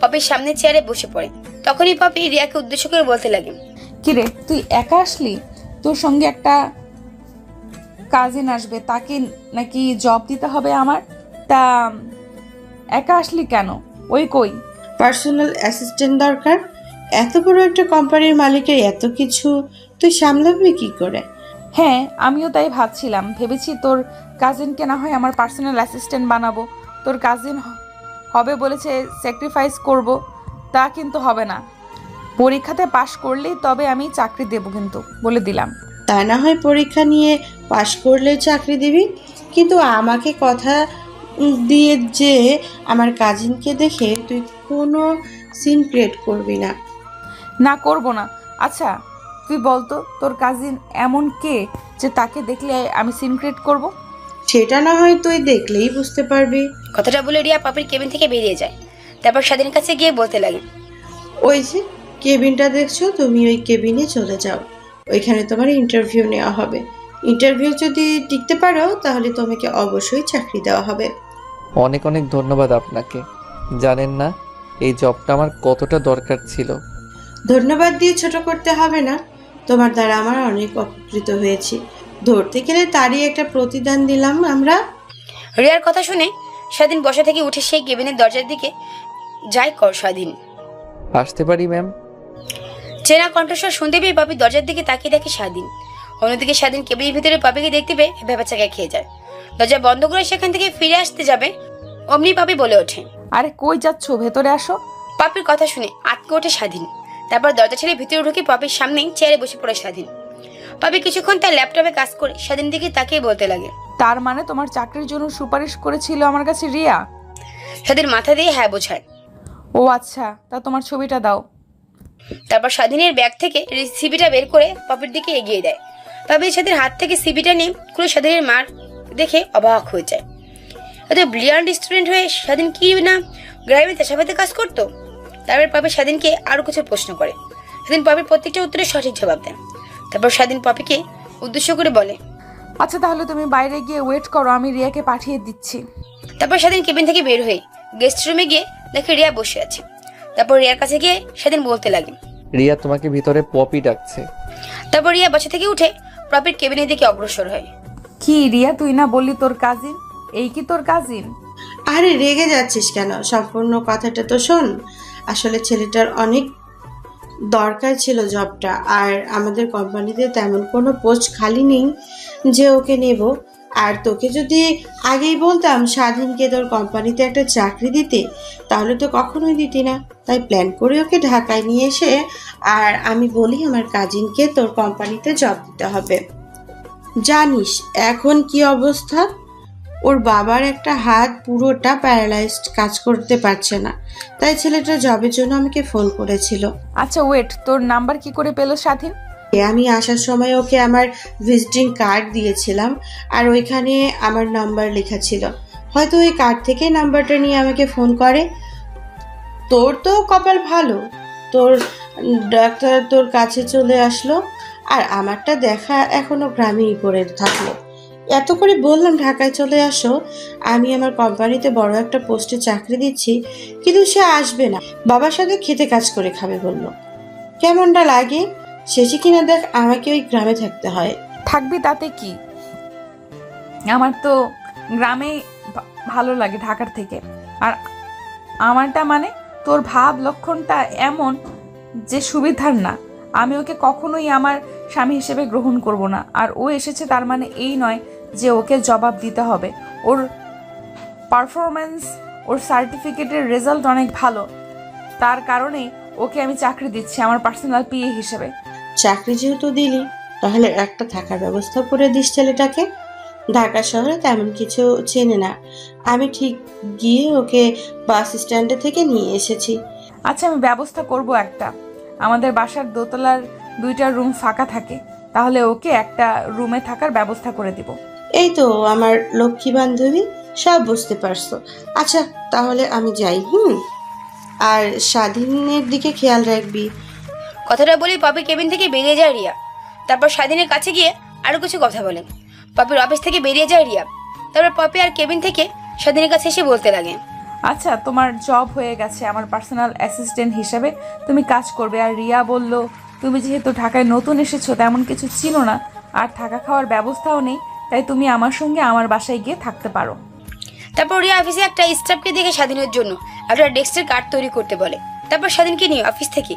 S2: পপির সামনে চেয়ারে বসে পড়ে। তখনই পপি রিয়াকে উদ্দেশ্য করে বলতে লাগে,
S5: কিরে, তুই একা আসলি? তোর সঙ্গে একটা কাজিন আসবে, তাকে নাকি জব দিতে হবে আমার। তা একা আসলি কেন? ওই কই?
S6: পার্সোনাল অ্যাসিস্ট্যান্ট দরকার। এত বড় একটা কোম্পানির মালিকের এত কিছু তুই সামলাবি কি করে?
S5: হ্যাঁ, আমিও তাই ভাবছিলাম। ভেবেছি তোর কাজিনকে না হয় আমার পার্সোনাল অ্যাসিস্ট্যান্ট বানাবো। তোর কাজিন হবে বলেছে, স্যাক্রিফাইস করব, তা কিন্তু হবে না। পরীক্ষাতে পাশ করলেই তবে আমি চাকরি দেব, কিন্তু বলে দিলাম।
S6: তা না হয় পরীক্ষা নিয়ে পাশ করলে চাকরি দিবি, কিন্তু আমাকে কথা দিয়ে যে আমার কাজিনকে দেখে তুই কোনো সিন ক্রিয়েট করবি না।
S5: না, করব না। আচ্ছা তুই বলতো, তোর কাজিন এমন কে যে তাকে দেখলে আমি সিন ক্রিয়েট করব?
S6: সেটা না হয় তুই দেখলেই বুঝতে পারবি।
S2: কথাটা বলে রিয়া পপির কেবিন থেকে বেরিয়ে যায়। তারপর স্বাধীনের কাছে গিয়ে বলতে লাগে,
S6: ওই যে কেবিনটা দেখছো, তুমি ওই কেবিনে চলে যাও। ওইখানে তোমার ইন্টারভিউ নেওয়া হবে। ইন্টারভিউ যদি টিকতে পারো তাহলে তোমাকে অবশ্যই চাকরি দেওয়া হবে।
S3: অনেক অনেক ধন্যবাদ আপনাকে। জানেন না এই জবটা আমার কতটা দরকার ছিল।
S6: ধন্যবাদ দিয়ে ছোট করতে হবে না, তোমার দ্বারা আমার অনেক উপকৃত হয়েছি। ধরতে গেলে তারই একটা প্রতিদান দিলাম আমরা।
S2: রিয়ার কথা শুনে স্বাধীন বসা থেকে উঠে সেই কেবিনের দরজার দিকে যায়। স্বাধীন,
S3: আসতে পারি ম্যাম?
S2: চেনা কণ্ঠস্বর শুনতে পেয়ে পপি দরজার দিকে তাকিয়ে দেখে স্বাধীন। অন্যদিকে স্বাধীন কেবিনের ভিতরে পপিকে দেখতে পেয়ে ভেবাচাকা খেয়ে যায়। দরজা বন্ধ করে সেখান থেকে ফিরে আসতে যাবে, অমনি পপি বলে ওঠে,
S5: আরে কই যাচ্ছ, ভেতরে আসো।
S2: পপির কথা শুনে আটকে ওঠে স্বাধীন। তারপর দরজা ছেড়ে ভিতরে ঢুকে পপির সামনেই চেয়ারে বসে পড়ে স্বাধীন। পপি কিছুক্ষণ তার ল্যাপটপে কাজ করে স্বাধীন দিকে তাকিয়ে বলতে লাগে,
S5: তার মানে তোমার চাকরির জন্য সুপারিশ করেছিল আমার কাছে রিয়া?
S2: স্বাধীন মাথা দিয়ে হ্যাঁ বোঝায়।
S5: ও আচ্ছা, তা তোমার ছবিটা দাও।
S2: তারপর স্বাধীনের ব্যাগ থেকে সিবিটা বের করে পপির দিকে এগিয়ে দেয়। পপি স্বাধীনের হাত থেকে সিবিটা নিয়ে খুলে স্বাধীনের মার দেখে অবাক হয়ে যায়। এত ব্রিলিয়ান্ট স্টুডেন্ট হয়ে স্বাধীন কি না গ্রামে চাষাবাদে কাজ করতো? তারপর পপি স্বাধীনকে আরো কিছু প্রশ্ন করে। স্বাধীন পপির প্রত্যেকটা উত্তরে সঠিক জবাব দেয়। তারপর স্বাধীন পপিকে উদ্দেশ্য করে বলে,
S5: আচ্ছা তাহলে তুমি বাইরে গিয়ে ওয়েট করো, আমি রিয়াকে পাঠিয়ে দিচ্ছি।
S2: তারপর স্বাধীন কেবিন থেকে বের হয়ে গেস্ট রুমে গিয়ে দেখে রিয়া বসে আছে। তারপর রিয়ার কাছে গিয়ে স্বাধীন বলতে লাগে,
S3: রিয়া তোমাকে ভিতরে পপি ডাকছে।
S2: তারপর রিয়া বাসা থেকে উঠে পপির কেবিনের দিকে অগ্রসর হয়।
S5: কি রিয়া, তুই না বললি তোর কাজিন? এই কি তোর কাজিন?
S6: আরে রেগে যাচ্ছিস কেন? সম্পূর্ণ কথাটা তো শোন। আসলে ছেলেটার অনেক দরকার ছিল জবটা, আর আমাদের কোম্পানিতে তেমন কোনো পোস্ট খালি নেই যে ওকে নেব। আর তোকে যদি আগেই বলতাম স্বাধীনকে তোর কোম্পানিতে একটা চাকরি দিতে, তাহলে তো কখনোই দিতি না। তাই প্ল্যান করে ওকে ঢাকায় নিয়ে এসে আর আমি বলি আমার কাজিনকে তোর কোম্পানিতে জব দিতে হবে। জানিস এখন কি অবস্থা? ওর বাবার একটা হাত পুরোটা প্যারালাইজড, কাজ করতে পারছে না। তাই ছেলেটা জবের জন্য আমাকে ফোন করেছিল।
S5: আচ্ছা ওয়েট, তোর নাম্বার কি করে পেলো স্বাধীন?
S6: আমি আসার সময় ওকে আমার ভিজিটিং কার্ড দিয়েছিলাম, আর ওইখানে আমার নাম্বার লেখা ছিল। হয়তো ওই কার্ড থেকে নাম্বারটা নিয়ে আমাকে ফোন করে। তোর তো কপাল ভালো, তোর ডাক্তার তোর কাছে চলে আসলো, আর আমারটা দেখা এখনো গ্রামেই পড়ে থাকলো। এত করে বললাম ঢাকায় চলে আসো, আমি আমার কোম্পানিতে বড় একটা পোস্টে চাকরি দিচ্ছি, কিন্তু সে আসবে না। বাবার সাথে খেতে কাজ করে খাবে বললো। কেমনটা লাগে? শেষে কিনা দেখ আমাকে ওই গ্রামে থাকতে হয়।
S5: থাকবি তাতে কি, আমার তো গ্রামে ভালো লাগে ঢাকার থেকে। আর আমারটা মানে তোর ভাব লক্ষণটা এমন যে সুবিধার না। আমি ওকে কখনোই আমার স্বামী হিসেবে গ্রহণ করব না। আর ও এসেছে তার মানে এই নয় যে ওকে জবাব দিতে হবে। ওর পারফরমেন্স, ওর সার্টিফিকেটের রেজাল্ট অনেক ভালো, তার কারণেই ওকে আমি চাকরি দিচ্ছি আমার পার্সোনাল পিএ হিসেবে।
S6: চাকরি যেহেতু দিলি, তাহলে একটা থাকার ব্যবস্থা করে দিস ছেলেটাকে। ঢাকা শহরে তেমন কিছু চেনে না, আমি ঠিক গিয়ে ওকে বাস স্ট্যান্ডে থেকে নিয়ে এসেছি।
S5: আচ্ছা আমি ব্যবস্থা করব একটা। আমাদের বাসার দোতলার 2টা রুম ফাঁকা থাকে, তাহলে ওকে একটা রুমে থাকার ব্যবস্থা করে দিব।
S6: এই তো আমার লক্ষ্মী বান্ধবী, সব বুঝতে পারছো। আচ্ছা তাহলে আমি যাই। আর স্বাধীনের দিকে খেয়াল রাখবি।
S2: কথাটা বলে পপি কেবিন থেকে বেরিয়ে যায় রিয়া। তারপর স্বাধীনের কাছে গিয়ে আরো কিছু কথা বলেন। পপির অফিস থেকে বেরিয়ে যায় রিয়া। তারপর পপি আর কেবিন থেকে স্বাধীনের কাছে এসে বলতে লাগে,
S5: আচ্ছা তোমার জব হয়ে গেছে, আমার পার্সোনাল অ্যাসিস্ট্যান্ট হিসেবে তুমি কাজ করবে। আর রিয়া বলল তুমি যেহেতু ঢাকায় নতুন এসেছো, তেমন কিছু চিনো না, আর থাকা খাওয়ার ব্যবস্থাও নেই, তাই তুমি আমার সঙ্গে আমার বাসায় গিয়ে থাকতে পারো।
S2: তারপর রিয়া অফিসে একটা স্টাফকে দেখে স্বাধীনের জন্য একটা ডেস্কের কার্ড তৈরি করতে বলে। তারপর স্বাধীনকে নিয়ে অফিস থেকে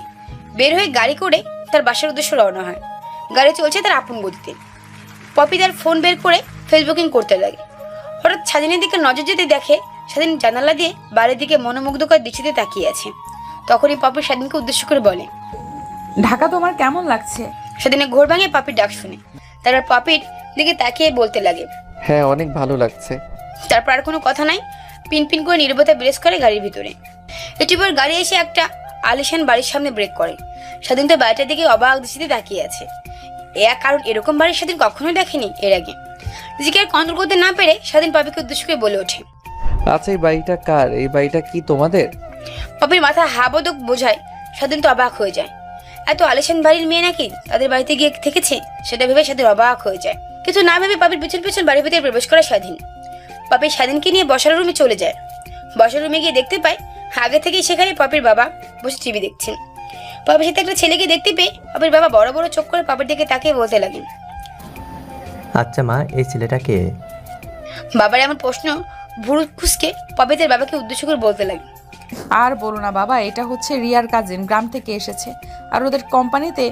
S2: বের হয়ে গাড়ি করে তার বাসার উদ্দেশ্যে রওনা হয়। গাড়ি চলছে তার আপন গতিতে। পপি তার ফোন বের করে ফেসবুকিং করতে লাগে। হঠাৎ স্বাধীনের দিকে নজর যেতে দেখে স্বাধীন জানালা দিয়ে বাড়ির দিকে মনোমুগ্ধকর দৃষ্টিতে তাকিয়ে আছে। তখনই পপি স্বাধীনকে উদ্দেশ্য করে বলে,
S5: ঢাকা তোমার কেমন লাগছে?
S2: স্বাধীনের ঘোর ভাঙে পপির ডাক শুনে। তারপর পপির দিকে তাকিয়ে বলতে লাগে,
S3: হ্যাঁ অনেক ভালো লাগছে।
S2: তারপর আর কোনো কথা নাই, পিন পিন করে নীরবতা ব্রেস করে গাড়ির ভিতরে। একটু পর গাড়ি এসে একটা আলিশান বাড়ির সামনে ব্রেক করে। স্বাধীন তো বাড়িটার দিকে অবাক দৃষ্টিতে তাকিয়ে আছে। কারণ এরকম বাড়ির স্বাধীন কখনোই দেখেনি এর আগে। নিজেকে আর কন্ট্রোল করতে না পেরে স্বাধীন পপিকে উদ্দেশ্য করে বলে ওঠে,
S3: আচ্ছা এই বাড়িটা কার? এই বাড়িটা কি তোমাদের?
S2: পপির মাথা হাবদক বোঝায়। স্বাধীন তো অবাক হয়ে যায়। এত আলিশান বাড়ির মেয়ে নাকি তাদের বাড়িতে গিয়ে থেকেছে, সেটা ভেবে স্বাধীন অবাক হয়ে যায়। কিন্তু না ভেবে পপির পিছন পিছন বাড়ির ভিতরে প্রবেশ করে স্বাধীন। পপি স্বাধীনকে নিয়ে বসার রুমে চলে যায়। বসার রুমে গিয়ে দেখতে পায় আগে থেকেই সেখানে পপির বাবা বসে টিভি দেখছেন। পপির সাথে একটা ছেলেকে দেখতে পেয়ে পপির বাবা বড় বড় চোখ করে পপির দিকে তাকিয়ে বলতে লাগেন,
S10: আচ্ছা মা, এই ছেলেটাকে?
S2: বাবার এমন প্রশ্ন ভুরু খুসকে পপি তার বাবাকে উদ্দেশ্য করে বলতে লাগে,
S5: আর বলো না বাবা, এটা হচ্ছে রিয়ার কাজিন, গ্রাম থেকে এসেছে। আর ওদের কোম্পানিতে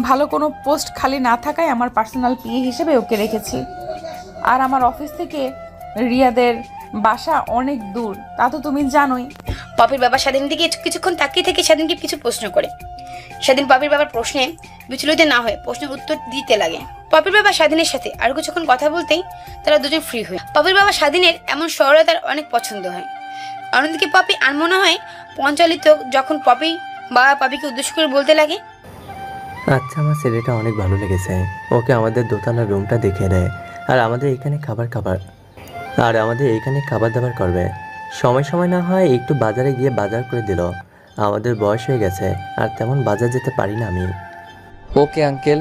S5: ভালো কোনো পোস্ট খালি না থাকায় আমার পার্সোনাল পিএ হিসেবে ওকে রেখেছি। আর আমার অফিস থেকে রিয়াদের বাসা অনেক দূর, তা তো তুমি জানোই।
S2: পপির বাবা স্বাধীন দিকে কিছুক্ষণ তাকিয়ে থেকে স্বাধীনকে কিছু প্রশ্ন করে। স্বাধীন পপির বাবার প্রশ্নে বিচলিত না হয়ে প্রশ্নের উত্তর দিতে লাগে। পপির বাবা স্বাধীনের সাথে আর কিছুক্ষণ কথা বলতেই তারা দুজন ফ্রি হয়। পপির বাবা স্বাধীনের এমন সরলতার অনেক পছন্দ হয়। অন্যদিকে পপি আর মনে হয় পঞ্চালিত যখন পপিকে উদ্দেশ্য করে বলতে লাগে,
S10: আচ্ছা, আমার ছেলেটা অনেক ভালো লেগেছে। ওকে আমাদের দোতলার রুমটা দেখিয়ে দেয় আর আমাদের এখানে খাবার দাবার করবে। সময় সময় না হয় একটু বাজারে গিয়ে বাজার করে দিল। আমাদের বয়স হয়ে গেছে আর তেমন বাজার যেতে পারি না আমি।
S3: Okay uncle.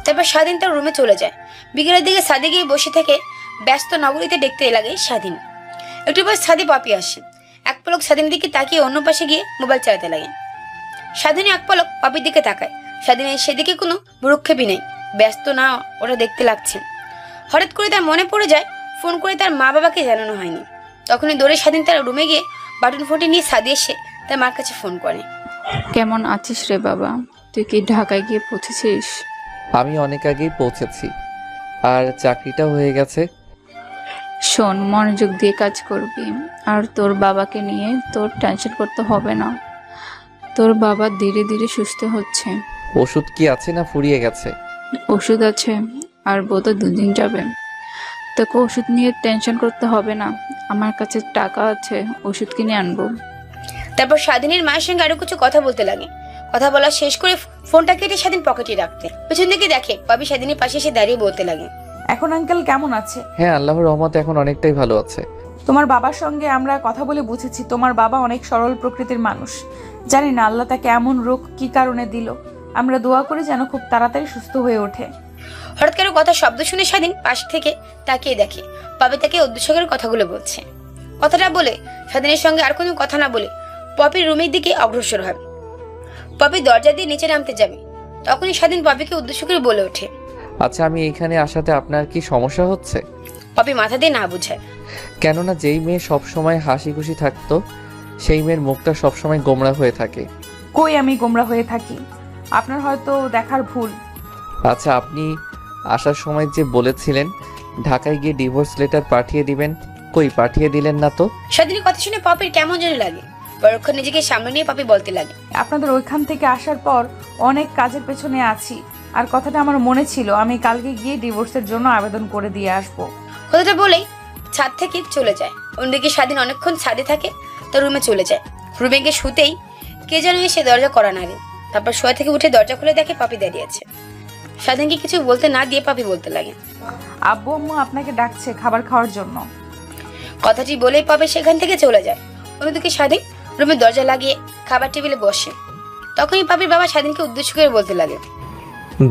S2: তারপর স্বাধীন তার রুমে চলে যায়। বিকেলের দিকে সাদে গিয়ে বসে থেকে ব্যস্ত নগরীতে দেখতে লাগে স্বাধীন। একটু পর সাদে পপি আসে। এক পলক স্বাধীনের দিকে তাকিয়ে অন্য পাশে গিয়ে মোবাইল চালাতে লাগে। স্বাধীন এক পলক পপির দিকে তাকায়। স্বাধীনের সেদিকে কোনো ভ্রুক্ষেপই নেই, ব্যস্ত না ওরা দেখতে লাগছে। হঠাৎ করে তার মনে পড়ে যায় ফোন করে তার মা বাবাকে জানানো হয়নি। তখনই দৌড়ে স্বাধীন তার রুমে গিয়ে বাটন ফোনটি নিয়ে সাদে এসে তার মার কাছে ফোন করে।
S1: কেমন আছিস রে বাবা? তুই কি ঢাকায় গিয়ে পৌঁছেছিস?
S3: আমি অনেক আগেই পৌঁছেছি, আর চাকরিটা হয়ে গেছে।
S1: শোন, মনোযোগ দিয়ে কাজ করবি, আর তোর বাবাকে নিয়ে তোর টেনশন করতে হবে না। তোর বাবা ধীরে ধীরে সুস্থ হচ্ছে।
S3: ওষুধ কি আছে না ফুরিয়ে গেছে?
S1: ওষুধ আছে, আর বোধহয় 2 দিন যাবে। তোকে ওষুধ নিয়ে টেনশন করতে হবে না, আমার কাছে টাকা আছে, ওষুধ কিনে আনবো।
S2: তারপর স্বাধীনের মায়ের সঙ্গে আরো কিছু কথা বলতে লাগে। কথা বলা শেষ করে ফোনটা কেটে স্বাধীন পকেটে রাখতে পেছন দিকে দেখে পপি স্বাধীনের পাশে এসে দাঁড়িয়ে বলতে লাগে,
S5: এখন আঙ্কেল কেমন আছে?
S3: হ্যাঁ, আল্লাহর রহমতে এখন অনেকটাই ভালো আছে।
S5: তোমার বাবার সঙ্গে আমরা কথা বলে বুঝেছি তোমার বাবা অনেক সরল প্রকৃতির মানুষ। জানি না আল্লাহ তাকে এমন রোগ কি কারণে দিল। আমরা দোয়া করি যেন খুব তাড়াতাড়ি সুস্থ হয়ে ওঠে।
S2: হঠাৎ কারো কথা শব্দ শুনে স্বাধীন পাশ থেকে তাকিয়ে দেখে পপি তাকে উদ্দেশ্য করে কথাগুলো বলছে। কথাটা বলে স্বাধীনের সঙ্গে আর কোনো কথা না বলে পপির রুমের দিকে অগ্রসর হয়। পপি দরজা দিয়ে নিচে নামতে যাবে, তখনই স্বাধীন পপিকে উদ্দেশ্য করে বলে ওঠে,
S3: আচ্ছা, আমি এইখানে আসাতে আপনার কি সমস্যা হচ্ছে?
S2: পপি মাথা দিয়ে না বুঝায়।
S3: কেননা যেই মেয়ে সব সময় হাসি খুশি থাকতো, সেই মেয়ের মুখটা সব সময় গোমড়া হয়ে থাকে।
S5: কই আমি গোমরা হয়ে থাকি? আপনার হয়তো দেখার ভুল।
S3: আচ্ছা, আপনি আসার সময় যে বলেছিলেন ঢাকায় গিয়ে ডিভোর্স লেটার পাঠিয়ে দিবেন, কই পাঠিয়ে দিলেন না তো?
S2: স্বাধীনের কথা শুনে পপির কেমন যেন লাগে। পরক্ষণ নিজেকে সামনে নিয়ে পপি বলতে লাগে,
S5: আপনাদের ওইখান থেকে আসার পর অনেক কাজের পেছনে আছি, আর কথাটা আমার মনে ছিল আমি কালকে গিয়ে ডিভোর্সের জন্য আবেদন করে দিয়ে আসবো।
S2: কথাটা বলেই ছাদ থেকে চলে যায়। অন্যদিকে স্বাধীন অনেকক্ষণ ছাদে থাকে, তার রুমে চলে যায়। রুমে গিয়ে শুতেই কে যেন এসে দরজা করা নাড়ে। তারপর শোয়া থেকে উঠে দরজা খুলে দেখে পপি দাঁড়িয়ে আছে। স্বাধীনকে কিছু বলতে না দিয়ে পপি বলতে লাগে,
S5: আব্বু আম্মু আপনাকে ডাকছে খাবার খাওয়ার জন্য।
S2: কথাটি বলেই পপি সেখান থেকে চলে যায়। অন্যদিকে স্বাধীন রুমের দরজা লাগিয়ে খাবার টেবিলে বসে। তখনই পপির বাবা স্বাধীনকে উদ্দেশ্য করে বলতে লাগে,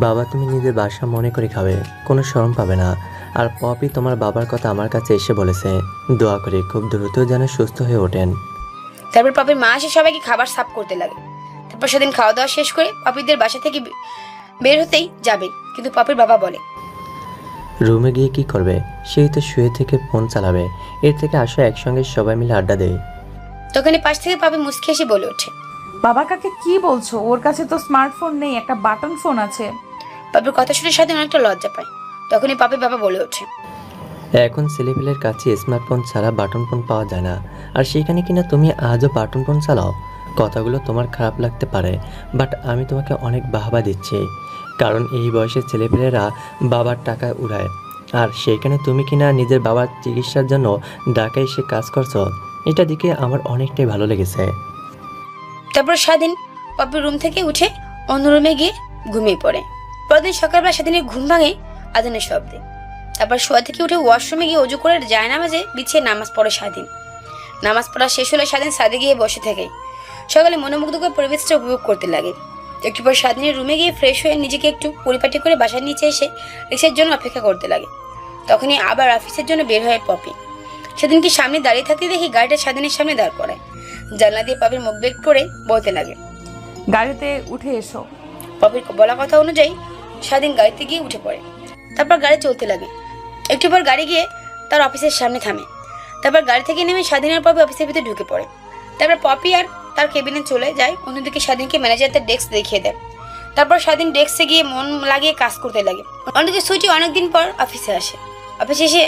S10: বাবা, তুমি নিজের বাসা মনে করে খাবে, কোনো শরম পাবে না। আর পপি তোমার বাবার কথা আমার কাছে এসে বলেছে, দোয়া করে খুব দ্রুত যেন সুস্থ হয়ে ওঠেন।
S2: তারপর পপির মা এসে সবাইকে খাবার সার্ভ করতে লাগে। তারপর সেদিন খাওয়া দাওয়া শেষ করে পপিদের বাসা থেকে বের হতেই যাবে, কিন্তু পপির বাবা বলে,
S10: রুমে গিয়ে কি করবে? সেই তো শুয়ে থেকে ফোন চালাবে, এর থেকে আসো একসঙ্গে সবাই মিলে আড্ডা দেয়।
S2: তখনই পাশ থেকে পপি মুচকি এসে বলে ওঠে,
S5: বাবা কাকে কি বলছো? ওর কাছে তো স্মার্টফোন নেই, একটা বাটন ফোন আছে।
S2: পপির কথা শুনে স্বাধীন অনেকটা লজ্জা পায়। তখনই পপির বাবা বলে ওঠে,
S10: এখন ছেলেপেলের কাছে স্মার্টফোন ছাড়া বাটন ফোন পাওয়া যায় না, আর সেখানে কিনা তুমি আজও বাটন ফোন চালাও। কথাগুলো তোমার খারাপ লাগতে পারে, বাট আমি তোমাকে অনেক বাহবা দিচ্ছি, কারণ এই বয়সের ছেলেপেলেরা বাবার টাকা উড়ায়, আর সেইখানে তুমি কিনা নিজের বাবার চিকিৎসার জন্য ঢাকায় এসে কাজ করছো। এটা দেখে আমার অনেকটাই ভালো লেগেছে।
S2: তারপর স্বাধীন পপির রুম থেকে উঠে অন্য রুমে গিয়ে ঘুমিয়ে পড়ে। পরদিন সকালবেলা স্বাধীনের ঘুম ভাঙে আজানের শব্দে। তারপর শোয়া থেকে উঠে ওয়াশরুমে গিয়ে অজু করে জায়নামাজে বিছিয়ে নামাজ পড়ে স্বাধীন। নামাজ পড়া শেষ হলে স্বাধীন ছাদে গিয়ে বসে থাকে। সকালে মনোমুগ্ধকর পরিবেশটা উপভোগ করতে লাগে। একটু পর স্বাধীনের রুমে গিয়ে ফ্রেশ হয়ে নিজেকে একটু পরিপাটি করে বাসার নিচে এসে রিক্সার জন্য অপেক্ষা করতে লাগে। তখনই আবার অফিসের জন্য বের হয় পপি। সেদিনকে সামনে দাঁড়িয়ে থাকতে দেখি গাড়িটা স্বাধীনের সামনে দাঁড় করায়। জানলা দিয়ে পপির মুখ বের করে বলতে লাগে,
S5: গাড়িতে উঠে এসো।
S2: পপির বলা কথা অনুযায়ী স্বাধীন গাড়িতে গিয়ে উঠে পড়ে। তারপর গাড়ি চলতে লাগে। একটু পর গাড়ি গিয়ে তার অফিসের সামনে থামে। তারপর গাড়ি থেকে নেমে স্বাধীনের পপি অফিসের ভিতরে ঢুকে পড়ে। তারপর পপি আর তার কেবিনে চলে যায়। অন্যদিকে স্বাধীনকে ম্যানেজারদের ডেস্ক দেখিয়ে দেয়। তারপর স্বাধীন ডেস্কে গিয়ে মন লাগিয়ে কাজ করতে লাগে। অন্যদিকে সুইটি অনেকদিন পর অফিসে আসে। অফিসে এসে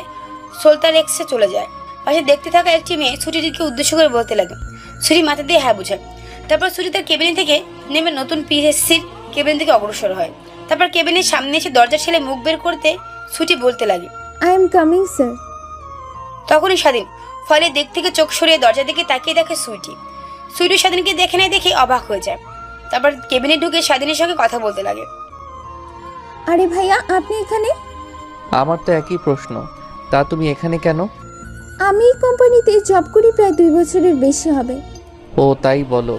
S2: সোলতার এক্সে চলে যায়। পাশে দেখতে থাকা একটি মেয়ে ছুটিটিকে উদ্দেশ্য করে বলতে লাগে। ছুটি মাথা দিয়ে হ্যাঁ বোঝায়। তারপর ছুটি তার কেবিনে থেকে নেমে নতুন পিএসসির কেবিন থেকে অগ্রসর হয়। তারপর কেবিনের সামনে এসে দরজা ঠেলে মুখ বের করতে ছুটি বলতে লাগে,
S12: আই এম কামিং স্যার।
S2: তখনই স্বাধীন ফলে দিক থেকে চোখ সরিয়ে দরজা দিকে তাকিয়ে দেখে সুইটি। সুইটি স্বাধীনকে দেখে নেয় দেখে অবাক হয়ে যায়। তারপর কেবিনে ঢুকে স্বাধীনের সঙ্গে কথা বলতে লাগে।
S12: আরে ভাইয়া, আপনি এখানে?
S3: আমার তো একই প্রশ্ন, তা তুমি এখানে কেন?
S12: আমি এই কোম্পানিতে জব করি প্রায় 2 বছরের বেশি হবে।
S3: ও তাই বলো,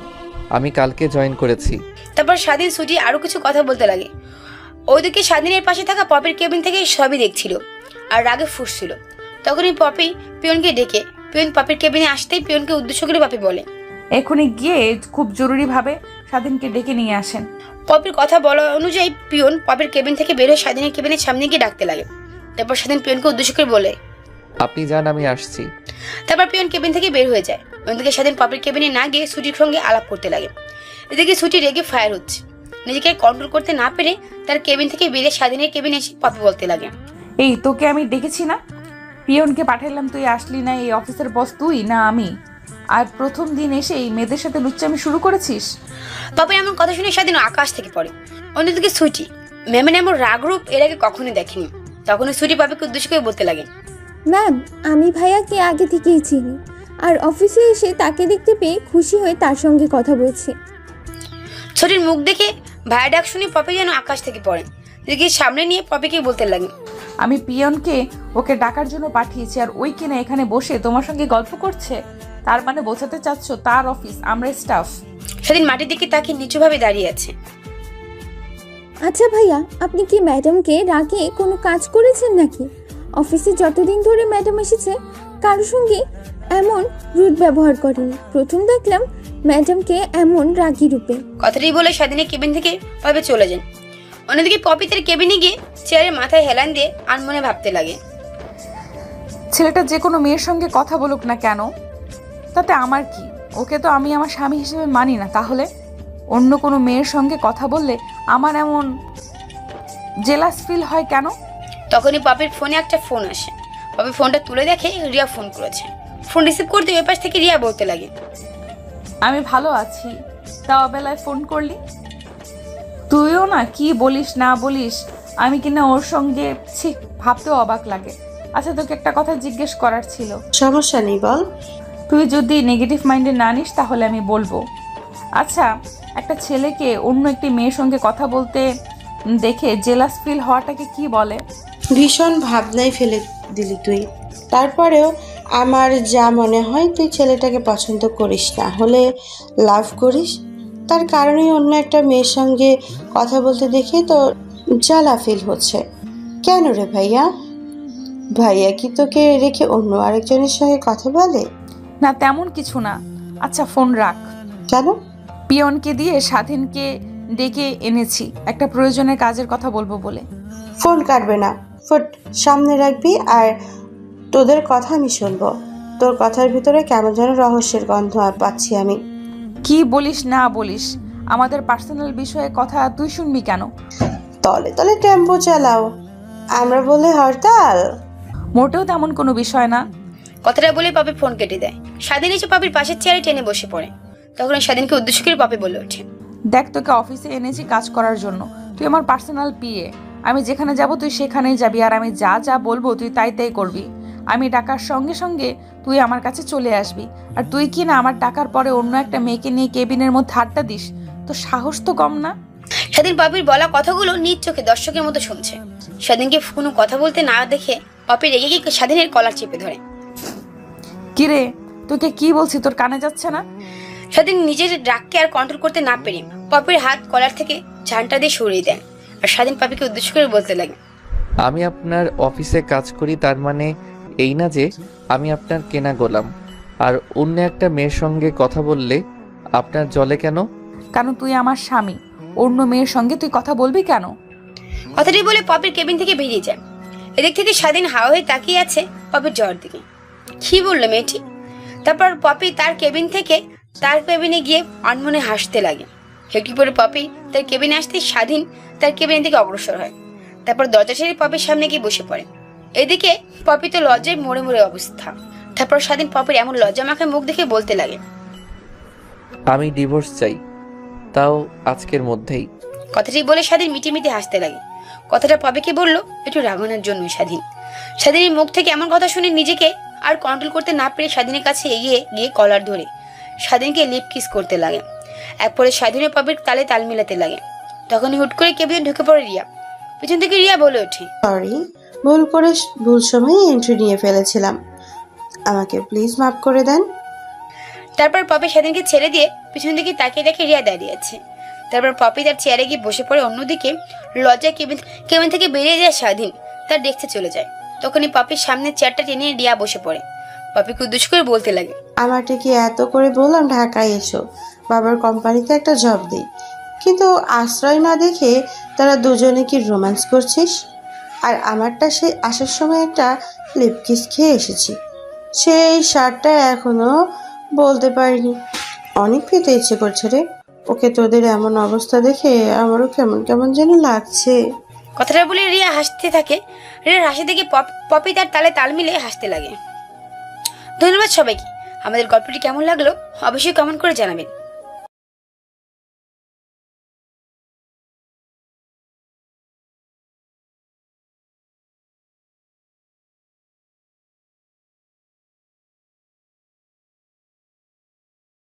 S3: আমি কালকে জয়েন করেছি।
S2: তারপর স্বাধীন সুইটি আরো কিছু কথা বলতে লাগে। ওইদিকে স্বাধীনের পাশে থাকা পপির কেবিন থেকে সবই দেখছিল আর রাগে ফুঁসছিল। তখনই পপি পিয়নকে ডেকে, পিয়ন পপির কেবিনে আসতেই পিয়নকে উদ্দেশ্য করে পপি বলে,
S5: এখনই গিয়ে খুব জরুরিভাবে স্বাধীনকে ডেকে নিয়ে আসেন।
S2: পপির কথা বলা অনুযায়ী পিয়ন পপির কেবিন থেকে বের হয়ে স্বাধীনের কেবিনের সামনে গিয়ে ডাকতে লাগে। তারপর স্বাধীন পিয়নকে উদ্দেশ্য করে বলে,
S3: আপনি যান, আমি আসছি।
S2: তারপর পিয়ন কেবিন থেকে বের হয়ে যায়। অন্যদিকে স্বাধীন পপির কেবিনে না গিয়ে সুটির সঙ্গে আলাপ করতে লাগে। এদিকে সুটি রেগে ফায়ার হচ্ছে। নিজেকে কন্ট্রোল করতে না পেরে তার কেবিন থেকে বেরিয়ে স্বাধীনের কেবিনে এসে পপি বলতে লাগে,
S5: এই তোকে আমি ডেকেছি না, পিয়নকে পাঠালাম, তুই আসলি না। এই অফিসের বস তুই না আমি? আর প্রথম দিন এসে এই মেয়েদের সাথে লুচ্চামি শুরু করেছিস?
S2: পপির এমন কথা শুনে স্বাধীন আকাশ থেকে পড়ে। অন্যদিকে সুটি ম্যামের এমন রাগরূপ এর আগে কখনোই দেখেনি। তখনই সুটি পপিকে উদ্দেশ্য করে বলতে লাগে,
S12: ম্যাম, আমি ভাইয়াকে আগে থেকেই চিনি, আর অফিসে এসে তাকে দেখতে পেয়ে খুশি হয়ে তার সঙ্গে কথা বলছি।
S2: ছুটির মুখ দেখে ভাইয়া ডাক শুনে পপি যেন আকাশ থেকে পড়ে। এদিকে সামনে নিয়ে পপিকে বলতে লাগে,
S5: আমি পিয়নকে ওকে ডাকার জন্য পাঠিয়েছি, আর ওই কিনা এখানে বসে তোমার সঙ্গে গল্প করছে। তার মানে বোঝাতে চাচ্ছ তার অফিস, আমরা স্টাফ।
S2: সেদিন মাটির দিকে তাকে নিচুভাবে দাঁড়িয়ে আছে।
S12: আচ্ছা ভাইয়া, আপনি কি ম্যাডামকে রাগে কোনো কাজ করেছেন নাকি? অফিসে যতদিন ধরে ম্যাডাম এসেছে কারোর সঙ্গে এমন রুড ব্যবহার করেনি। প্রথম দেখলাম ম্যাডামকে এমন রাগী রূপে।
S2: কথাটি বলে স্বাধীনের কেবিন থেকে পপি চলে যান। অন্যদিকে পপি তার কেবিনে গিয়ে চেয়ারের মাথায় হেলান দিয়ে আনমনে ভাবতে লাগে,
S5: ছেলেটা যে কোনো মেয়ের সঙ্গে কথা বলুক না কেন, তাতে আমার কি? ওকে তো আমি আমার স্বামী হিসেবে মানি না, তাহলে অন্য কোনো মেয়ের সঙ্গে কথা বললে আমার এমন জেলাস ফিল হয় কেন?
S2: তখনই পপির ফোনে একটা ফোন আসে। পপি ফোনটা তুলে দেখে রিয়া ফোন করেছে। ফোন রিসিভ করতে ওই পাশ থেকে রিয়া বলতে লাগে,
S5: আমি ভালো আছি, তাও বেলায় ফোন করলি? তুইও না কি বলিস না বলিস, আমি কিনা ওর সঙ্গে ভাবতেও অবাক লাগে। আচ্ছা, তোকে একটা কথা জিজ্ঞেস করার ছিল।
S6: সমস্যা নেই, বল।
S5: তুই যদি নেগেটিভ মাইন্ডে না নিস তাহলে আমি বলবো। আচ্ছা, একটা ছেলেকে অন্য একটি মেয়ের সঙ্গে কথা বলতে দেখে জেলাস ফিল হওয়াটাকে কি বলে?
S6: ভীষণ ভাবনায় ফেলে দিলি তুই। তারপরেও আমার যা মনে হয়, তুই ছেলেটাকে পছন্দ করিস না, হলে লাভ করিস। তার কারণেই অন্য একটা মেয়ের সঙ্গে কথা বলতে দেখে তো জ্বালা ফিল হচ্ছে। কেন রে ভাইয়া? ভাইয়া কি তোকে রেখে অন্য আরেকজনের সঙ্গে কথা বলে?
S5: না, তেমন কিছু না। আচ্ছা, ফোন রাখ।
S6: কেন?
S5: পিয়নকে দিয়ে স্বাধীনকে ডেকে এনেছি একটা প্রয়োজনের কাজের কথা বলবো বলে।
S6: ফোন কাটবে না, ফুট সামনে রাখবি, আর তোদের কথা আমি শুনবো। তোর কথার ভিতরে কেমন যেন রহস্যের গন্ধ পাচ্ছি আমি।
S5: কি বলিস না বলিস, আমাদের পার্সোনাল বিষয়ে কথা তুই শুনবি কেন?
S6: তলে তলে টেম্পো চালাও, আমরা বলে হরতাল।
S5: মোটেও তেমন কোনো বিষয় না।
S2: কথাটা বলে পপি ফোন কেটে দেয়। স্বাধীন এসে পপির পাশের চেয়ারে টেনে বসে পড়ে। তখন স্বাধীনকে উদ্দেশ্য করে পপি বলে ওঠে,
S5: দেখ, তোকে অফিসে এনেছি কাজ করার জন্য। তুই আমার পার্সোনাল পিএ। আমি যেখানে যাব তুই সেখানেই যাবি, আর আমি যা যা বলবো তুই তাই তাই করবি। আমি ডাকার সঙ্গে সঙ্গে তুই আমার কাছে চলে আসবি। আর তুই কি না আমার টাকার পরে অন্য একটা মেয়েকে নিয়ে কেবিনের মধ্যে আড্ডা দিস? তো সাহস তো কম না।
S2: স্বাধীন পপির বলা কথাগুলো নিজ চোখে দর্শকের মতো শুনছে। স্বাধীনকে কোনো কথা বলতে না দেখে পপি রেগে গিয়ে স্বাধীনের কলার চেপে ধরে।
S5: কিরে, তোকে কি বলছি, তোর কানে যাচ্ছে না?
S2: স্বাধীন নিজের রাগকে আর কন্ট্রোল করতে না পেরে পপির হাত কলার থেকে ঝান্টা দিয়ে সরিয়ে দেয়। আর স্বাধীন পপিকে উদ্দেশ্য করে বলতে লাগে,
S3: আমি আপনার অফিসে কাজ করি, তার মানে এই না যে আমি আপনার কেনা গোলাম। আর অন্য একটা মেয়ের সঙ্গে কথা বললে আপনার জলে কেন?
S5: কারণ তুই আমার স্বামী, অন্য মেয়ের সঙ্গে তুই কথা বলবি কেন?
S2: কথাটি বলে পপির কেবিন থেকে বেরিয়ে যায়। এদিক থেকে স্বাধীন হাওয়া হয়ে তাকিয়ে আছে পপির জ্বর দিকে। কি বললো মেয়েটি? তারপর পপি তার কেবিন থেকে তার কেবিনে গিয়ে আনমনে হাসতে লাগে। একটু পরে পপি তার কেবিনে আসতে স্বাধীন তার কেবিনের দিকে অগ্রসর হয়। তারপর দরজা ছেড়ে পপির সামনে গিয়ে বসে পড়ে। এদিকে পপি তো লজ্জায় মরে মরে অবস্থা। তারপর স্বাধীন পপির এমন লজ্জা মাখা মুখ দেখে বলতে লাগে,
S3: আমি ডিভোর্স চাই, তাও আজকের মধ্যেই।
S2: কথাটি বলে স্বাধীন মিটিমিটি হাসতে লাগে। কথাটা পপিকে বললো একটু রাগানোর জন্য। স্বাধীনের মুখ থেকে এমন কথা শুনে নিজেকে আর কন্ট্রোল করতে না পেরে স্বাধীনের কাছে এগিয়ে গিয়ে কলার ধরে স্বাধীনকে লিপ কিস করতে লাগে। এরপরে স্বাধীনের পপির তালে তাল মিলাতে লাগে। তখনই হুট করে কেবিনে ঢুকে পড়ে রিয়া। পিছন থেকে রিয়া বলে ওঠে,
S6: সরি, ভুল সময়ে এন্ট্রি নিয়ে ফেলেছিলাম, আমাকে প্লিজ মাফ করে দেন।
S2: তারপর পপি স্বাধীনকে ছেড়ে দিয়ে পিছন দিকে তাকিয়ে দেখে রিয়া দাঁড়িয়ে আছে। তারপর পপি তার চেয়ারে গিয়ে বসে পড়ে। অন্যদিকে লজ্জায় কেবিন থেকে বেরিয়ে যায় স্বাধীন তার ডেস্কে চলে যায়। তখনই পপির সামনে চেয়ারটা টেনে রিয়া বসে পড়ে। পপি কুদ্দুস করে বলতে লাগে,
S6: আমাকে কি এত করে বললাম ঢাকায় এসো, বাবার কোম্পানিতে একটা জব দিই, কিন্তু আশ্রয় না দেখে তারা দুজনে কি রোম্যান্স করছিস। আর আমারটা সে আসার সময় একটা লিপ কিস খেয়ে এসেছি, সেই শার্টটা এখনো বলতে পারিনি। অনেক পেতে ইচ্ছে করছে রে, ওকে তোদের এমন অবস্থা দেখে আমারও কেমন কেমন যেন লাগছে।
S2: কথাটা বলে রিয়া হাসতে থাকে। রিয়ার হাসি দেখে পপি তার তালে তাল মিলে হাসতে লাগে। ধন্যবাদ সবাইকে। আমাদের গল্পটি কেমন লাগলো অবশ্যই কমেন্ট করে জানাবেন।